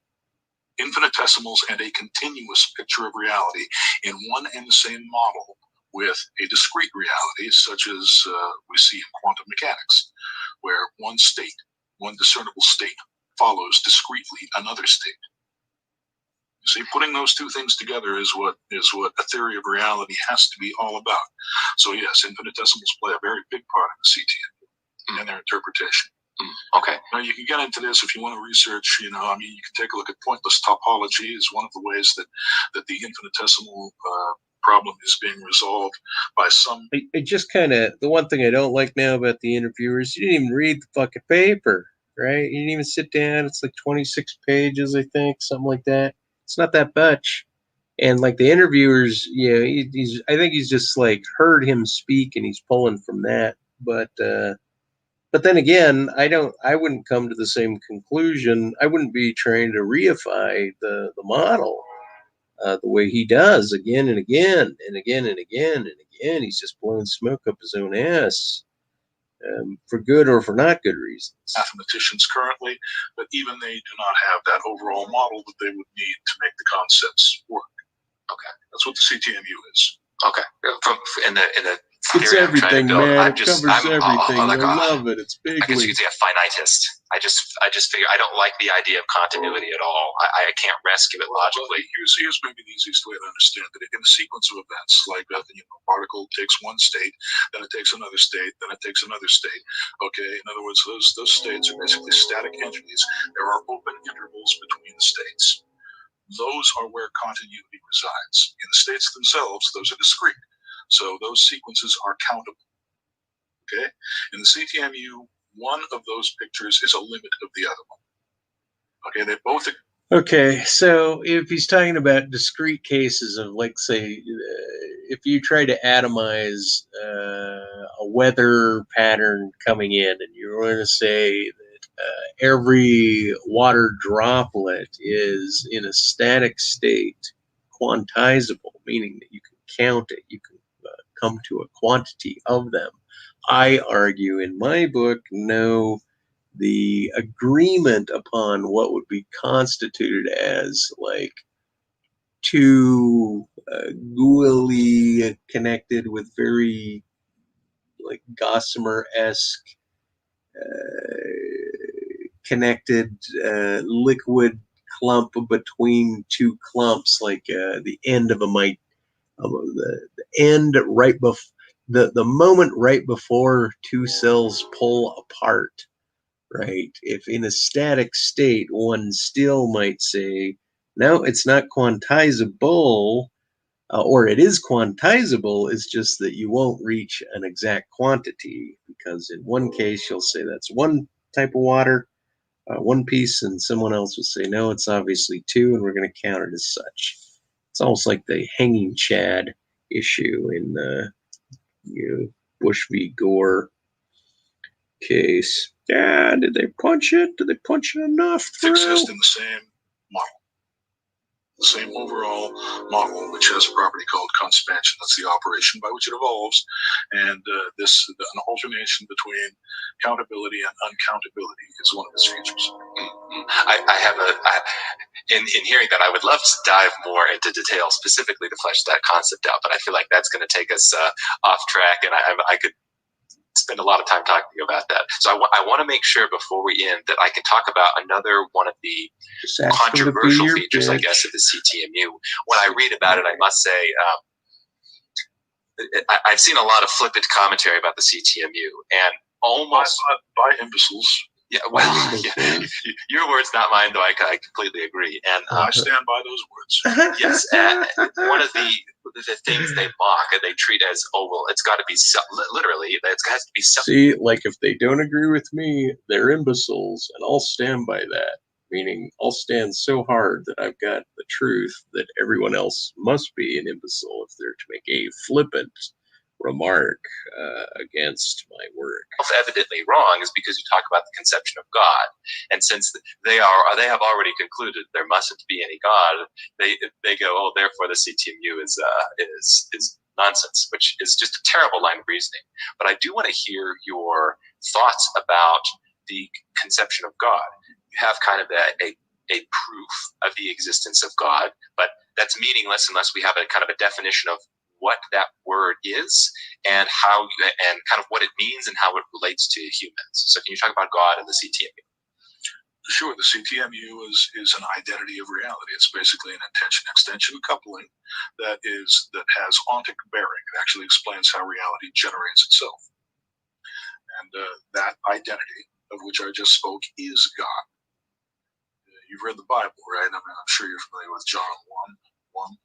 infinitesimals and a continuous picture of reality in one and the same model with a discrete reality, such as we see in quantum mechanics, where one discernible state follows discretely another state. You see, putting those two things together is what a theory of reality has to be all about. So yes, infinitesimals play a very big part in the CTMU and their interpretation. Okay. Now you can get into this if you want to research. You can take a look at pointless topology as one of the ways that the infinitesimal problem is being resolved by some. I just kind of, the one thing I don't like now about the interviewers, you didn't even read the fucking paper, right? You didn't even sit down. It's like 26 pages, I think, something like that. It's not that much. And like the interviewers, I think he's just like heard him speak and he's pulling from that. But then again, I wouldn't come to the same conclusion. I wouldn't be trying to reify the model the way he does again and again and again and again and again. He's just blowing smoke up his own ass for good or for not good reasons. Mathematicians currently, but even they do not have that overall model that they would need to make the concepts work. Okay, that's what the CTMU is. Okay, in the It's theory I'm trying everything, to build. man. I'm It just, covers I'm everything. like, You'll love it. It's I guess you big. could say a finitist. I just figure I don't like the idea of continuity at all. I can't rescue it logically. Here's maybe the easiest way to understand it. In a sequence of events, like particle takes one state, then it takes another state, then it takes another state. Okay, in other words, those states are basically static entities. There are open intervals between the states. Those are where continuity resides. In the states themselves, those are discrete. So those sequences are countable. Okay? In the CTMU, one of those pictures is a limit of the other one. Okay, they both. Okay, so if he's talking about discrete cases of, like, say, if you try to atomize a weather pattern coming in, and you're going to say that every water droplet is in a static state, quantizable, meaning that you can count it, you can come to a quantity of them. I argue in my book, no, the agreement upon what would be constituted as like two gooily connected with very like gossamer-esque connected liquid clump between two clumps, like the end of the end right before the moment right before two cells pull apart. Right? If in a static state, one still might say, no, it's not quantizable, or it is quantizable, it's just that you won't reach an exact quantity, because in one case, you'll say that's one type of water, one piece, and someone else will say, no, it's obviously two, and we're going to count it as such. It's almost like the hanging chad issue in Bush v. Gore case. Yeah, did they punch it? Did they punch it enough through? Exist in the same model. The same overall model, which has a property called conspansion. That's the operation by which it evolves. And an alternation between countability and uncountability is one of its features. In hearing that, I would love to dive more into detail specifically to flesh that concept out, but I feel like that's going to take us off track, and I could spend a lot of time talking about that. So I want to make sure before we end that I can talk about another one of the controversial features, I guess, of the CTMU. When I read about it, I must say I've seen a lot of flippant commentary about the CTMU, and almost by imbeciles. Yeah, well, yeah, your words, not mine, though. I completely agree, and I stand by those words. Yes, one of the things they mock and they treat as, oh well, it's got to be literally, it has to be. See, like if they don't agree with me, they're imbeciles, and I'll stand by that. Meaning, I'll stand so hard that I've got the truth that everyone else must be an imbecile if they're to make a flippant remark against my work. Evidently wrong is because you talk about the conception of God, and since they have already concluded there mustn't be any God, they go, oh, therefore the CTMU is nonsense, which is just a terrible line of reasoning. But I do want to hear your thoughts about the conception of God. You have kind of a proof of the existence of God, but that's meaningless unless we have a kind of a definition of what that word is and how and kind of what it means and how it relates to humans. So can you talk about God and the CTMU? Sure. The CTMU is an identity of reality. It's basically an intention-extension coupling that has ontic bearing. It actually explains how reality generates itself. And that identity of which I just spoke is God. You've read the Bible, right? I mean, I'm sure you're familiar with John 1:1.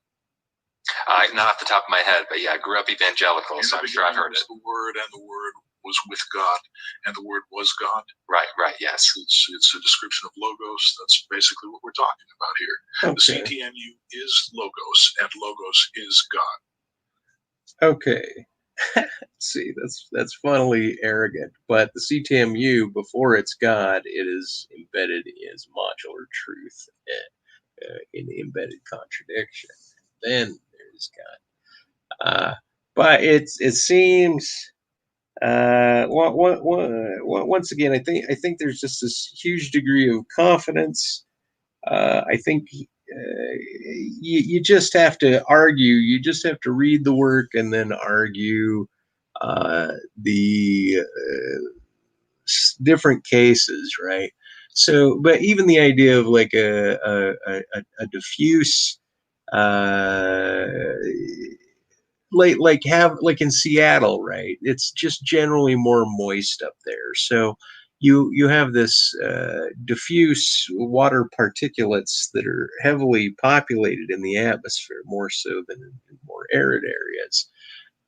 Not off the top of my head, but yeah, I grew up evangelical, so I'm sure I've heard it. The Word, and the Word was with God, and the Word was God. Right, yes. It's a description of Logos. That's basically what we're talking about here. Okay. The CTMU is Logos, and Logos is God. Okay. See, that's funnily arrogant, but the CTMU, before it's God, it is embedded as modular truth in the embedded contradiction. Then there's God. But it seems once again, I think there's just this huge degree of confidence. I think you just have to argue. You just have to read the work and then argue the different cases, right? So, but even the idea of like a diffuse, uh, like in Seattle, right? It's just generally more moist up there, so you have this diffuse water particulates that are heavily populated in the atmosphere, more so than in more arid areas,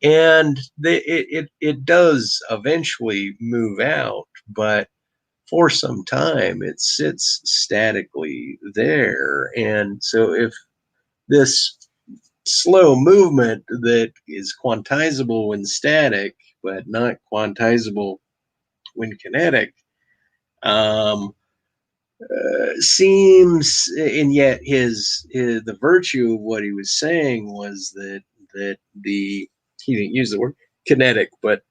and it does eventually move out, but for some time it sits statically there. And so if this slow movement that is quantizable when static but not quantizable when kinetic, um, seems, and yet his the virtue of what he was saying was that the he didn't use the word kinetic, but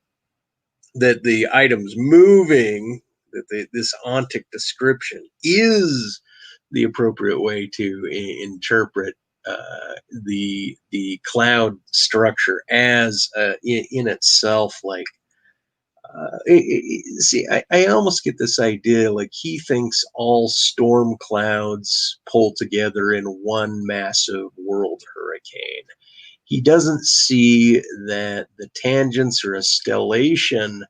that the items moving, that this ontic description is the appropriate way to interpret the cloud structure as in itself, like see, I almost get this idea like he thinks all storm clouds pull together in one massive world hurricane. He doesn't see that the tangents or a stellation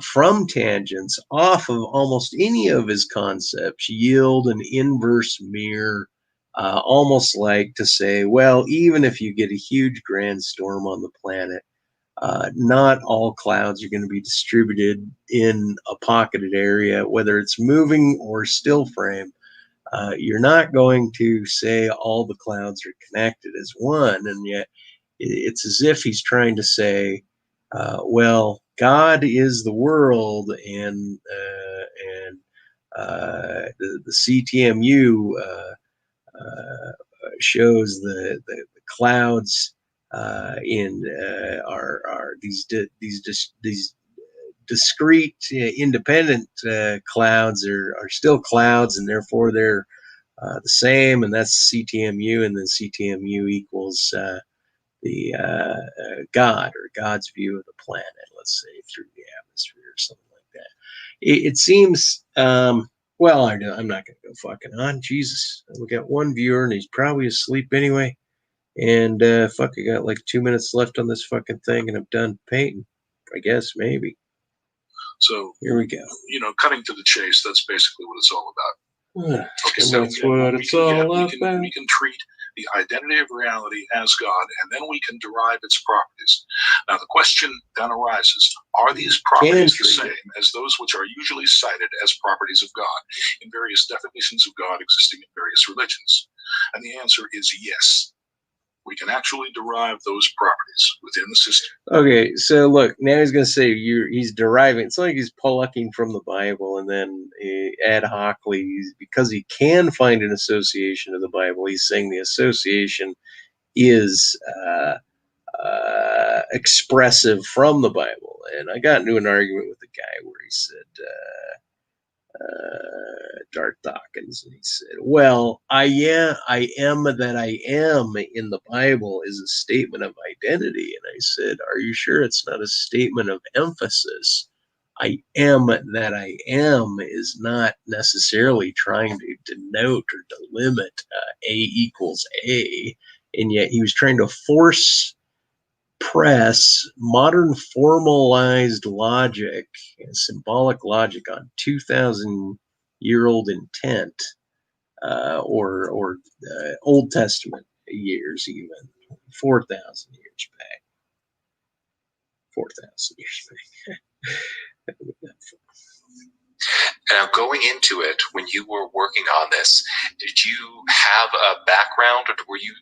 from tangents off of almost any of his concepts yield an inverse mirror, almost like to say, well, even if you get a huge grand storm on the planet, not all clouds are going to be distributed in a pocketed area, whether it's moving or still frame. You're not going to say all the clouds are connected as one, and yet it's as if he's trying to say, well, God is the world, and the CTMU shows the clouds in are these discrete, independent clouds are still clouds, and therefore they're the same, and that's CTMU, and then CTMU equals the God, or God's view of the planet, let's say, through the atmosphere or something like that. It seems, well, I'm not going to go fucking on. Jesus, we got one viewer, and he's probably asleep anyway. And fuck, I got like 2 minutes left on this fucking thing, and I'm done painting. I guess maybe. So Here we go. Cutting to the chase, that's basically what it's all about. Okay, And so that's what it's all about. We can treat the identity of reality as God, and then we can derive its properties. Now, the question then arises, are these properties the same as those which are usually cited as properties of God in various definitions of God existing in various religions? And the answer is yes. We can actually derive those properties within the system. Okay, so look, now he's going to say he's deriving. It's like he's plucking from the Bible, and then ad hocly, because he can find an association of the Bible, he's saying the association is expressive from the Bible. And I got into an argument with a guy where he said, Darth Dawkins, and he said, well, I am that I am in the Bible is a statement of identity. And I said, are you sure it's not a statement of emphasis? I am that I am is not necessarily trying to denote or delimit A equals A, and yet he was trying to force press modern formalized logic and symbolic logic on 2,000-year-old intent, or Old Testament years, even 4,000 years back. 4,000 years back. Now, going into it, when you were working on this, did you have a background, or were you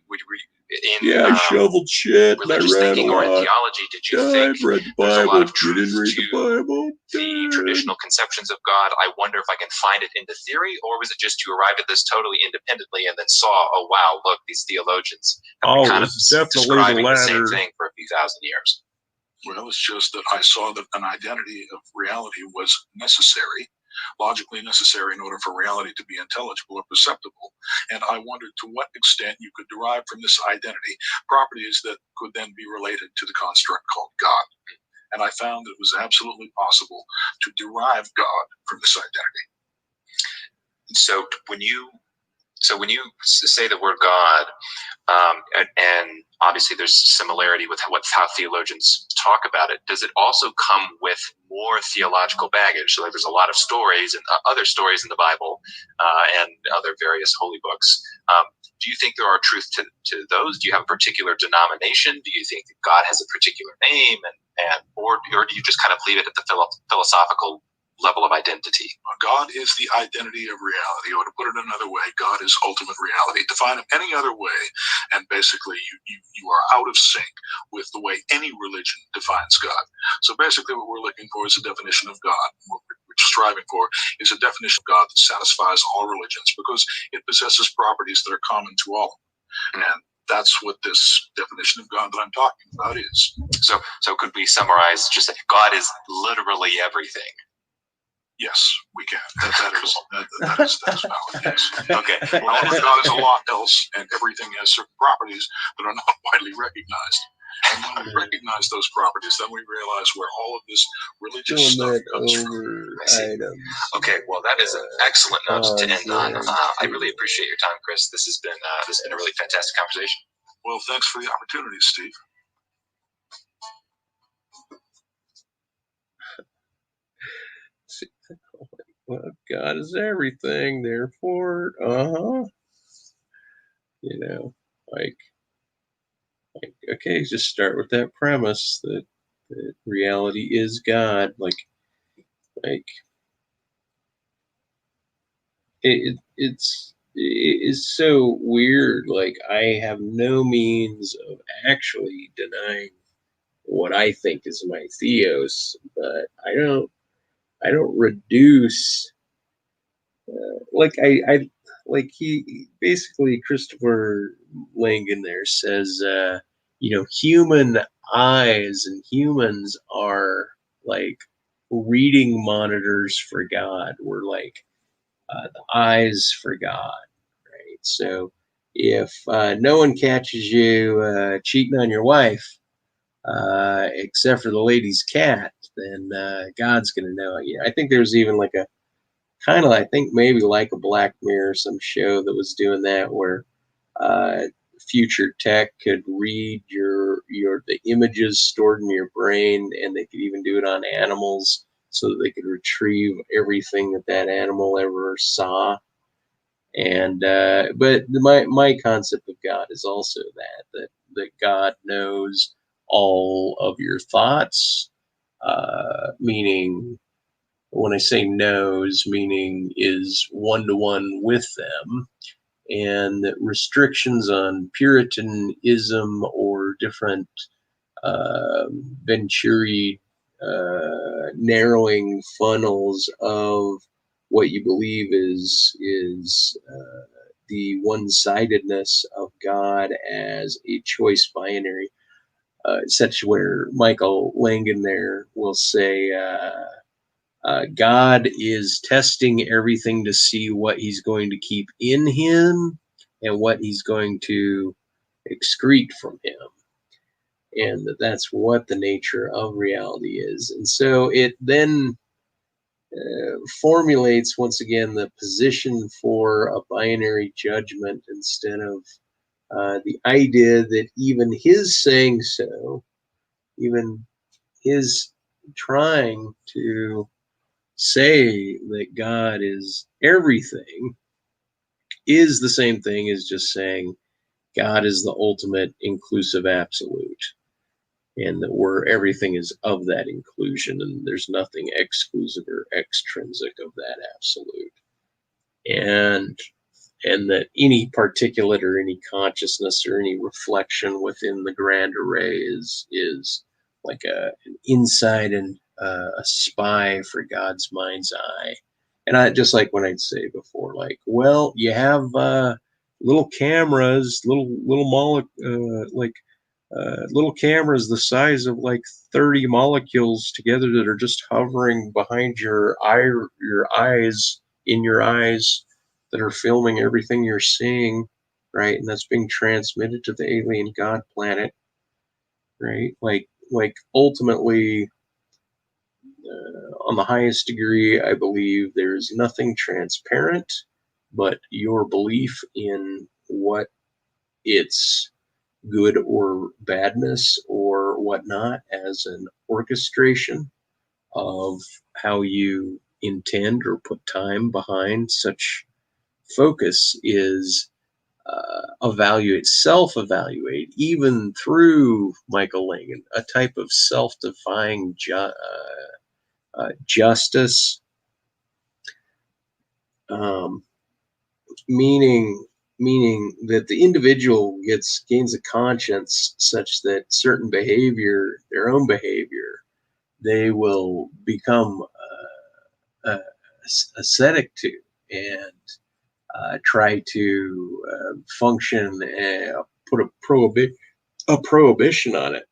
in I shoveled shit, religious and I read thinking a lot. or in theology? Did you think I've read the there's a lot Bible. of truth You didn't read to the Bible? the traditional conceptions of God? I wonder if I can find it in the theory, or was it just you arrived at this totally independently and then saw, oh wow, look, these theologians have been kind of describing the same thing for a few thousand years? Well, it's just that I saw that an identity of reality was necessary, logically necessary in order for reality to be intelligible or perceptible. And I wondered to what extent you could derive from this identity properties that could then be related to the construct called God. And I found that it was absolutely possible to derive God from this identity. So when you say the word God, and obviously there's similarity with how theologians talk about it, does it also come with more theological baggage? So like there's a lot of stories and other stories in the Bible and other various holy books. Do you think there are truth to those? Do you have a particular denomination? Do you think that God has a particular name, or do you just kind of leave it at the philosophical level of identity? God is the identity of reality, or to put it another way, God is ultimate reality. Define it any other way, and basically you are out of sync with the way any religion defines God. So basically what we're looking for is a definition of God. What we're striving for is a definition of God that satisfies all religions, because it possesses properties that are common to all of them. And that's what this definition of God that I'm talking about is. So could we summarize just that God is literally everything? Yes, we can. That's valid, yes. Okay. However, God is a lot else, and everything has certain properties that are not widely recognized. And when we recognize those properties, then we realize where all of this religious stuff comes from. Okay, well, that is an excellent note to end on. I really appreciate your time, Chris. This has been a really fantastic conversation. Well, thanks for the opportunity, Steve. Well, God is everything, therefore, like, okay, just start with that premise that reality is God. Like it's so weird. Like, I have no means of actually denying what I think is my theos, but I don't reduce he basically, Christopher Langan there says human eyes and humans are like reading monitors for God. We're like the eyes for God, right? So if no one catches you cheating on your wife, except for the lady's cat, then God's going to know. I think there's even like a kind of, I think maybe like a Black Mirror, some show that was doing that, where future tech could read the images stored in your brain, and they could even do it on animals, so that they could retrieve everything that animal ever saw. And but my concept of God is also that God knows all of your thoughts, meaning, when I say knows, meaning is one-to-one with them, and that restrictions on Puritanism or different Venturi narrowing funnels of what you believe is the one-sidedness of God as a choice binary, such where Michael Langan there will say God is testing everything to see what he's going to keep in him and what he's going to excrete from him. And that's what the nature of reality is. And so it then formulates, once again, the position for a binary judgment, instead of the idea that even his saying so, even his trying to say that God is everything, is the same thing as just saying God is the ultimate inclusive absolute, and that everything is of that inclusion, and there's nothing exclusive or extrinsic of that absolute, and that any particulate or any consciousness or any reflection within the grand array is like an inside and a spy for God's mind's eye. And I just, like when I'd say before, like, well, you have little cameras, little little cameras the size of like 30 molecules together that are just hovering behind your eyes, in your eyes, that are filming everything you're seeing, right? And that's being transmitted to the alien god planet, right? Like ultimately, on the highest degree, I believe there's nothing transparent but your belief in what its good or badness or whatnot as an orchestration of how you intend or put time behind such focus is self-evaluate, even through Michael Langan, a type of self-defying justice, um, meaning that the individual gains a conscience such that certain behavior, their own behavior, they will become ascetic to, and try to function, put a prohibition on it,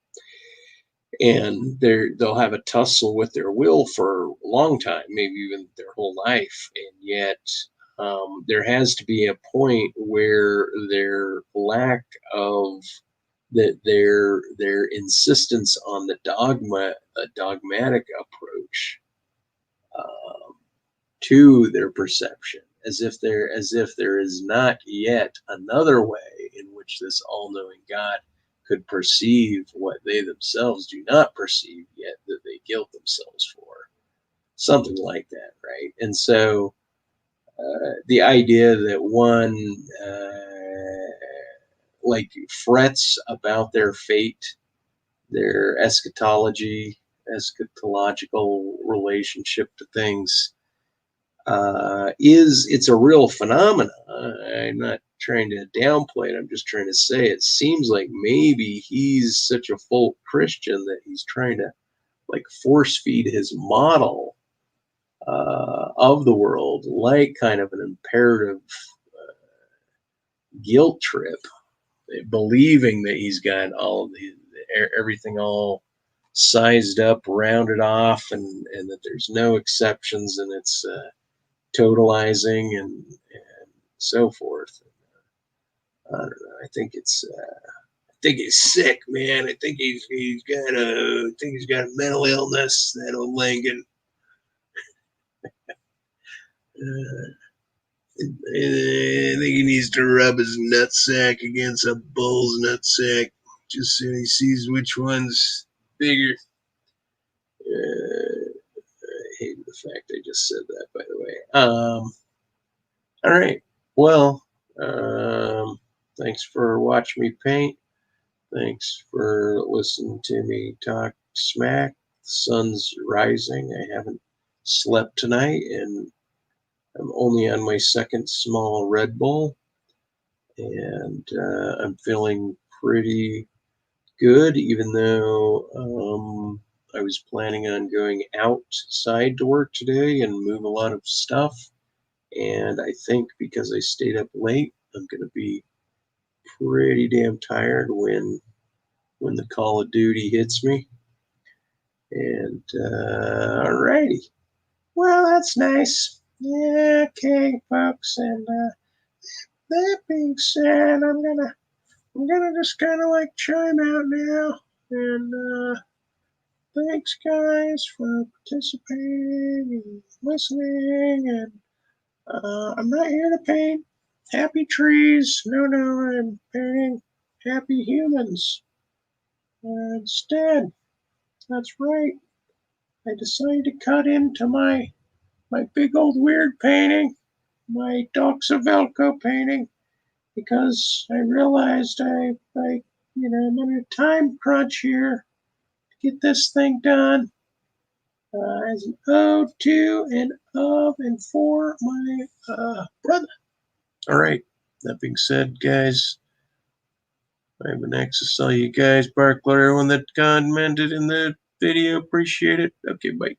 and they'll have a tussle with their will for a long time, maybe even their whole life, and yet there has to be a point where their lack of their insistence on the dogmatic approach to their perception, as if there is not yet another way in which this all-knowing God could perceive what they themselves do not perceive yet, that they guilt themselves for. Something like that, right? And so the idea that one like frets about their fate, their eschatological relationship to things, it's a real phenomenon. I'm not trying to downplay it. I'm just trying to say it seems like maybe he's such a full Christian that he's trying to like force feed his model of the world, like kind of an imperative guilt trip, believing that he's got everything all sized up, rounded off, and that there's no exceptions, and it's totalizing and so forth. I don't know. I think he's sick, man. I think he's got a mental illness. That old Langan. I think he needs to rub his nutsack against a bull's nutsack just so he sees which one's bigger. I hate the fact I just said that, by the way. All right. Well, thanks for watching me paint. Thanks for listening to me talk smack. The sun's rising. I haven't slept tonight, and I'm only on my second small Red Bull, and I'm feeling pretty good, even though I was planning on going outside to work today and move a lot of stuff. And I think because I stayed up late, I'm going to be pretty damn tired when the Call of Duty hits me. And alrighty. Well, that's nice. Yeah, okay, folks. And that being said, I'm gonna just kind of like chime out now. And thanks, guys, for participating and listening. And I'm not here to paint happy trees. No, I'm painting happy humans. Instead, that's right. I decided to cut into my big old weird painting, my Doxavelco painting, because I realized I'm on a time crunch here to get this thing done as an ode to and of and for my brother. All right. That being said, guys, I have an access. All you guys, Barkler, everyone that commented in the video, appreciate it. Okay, bye.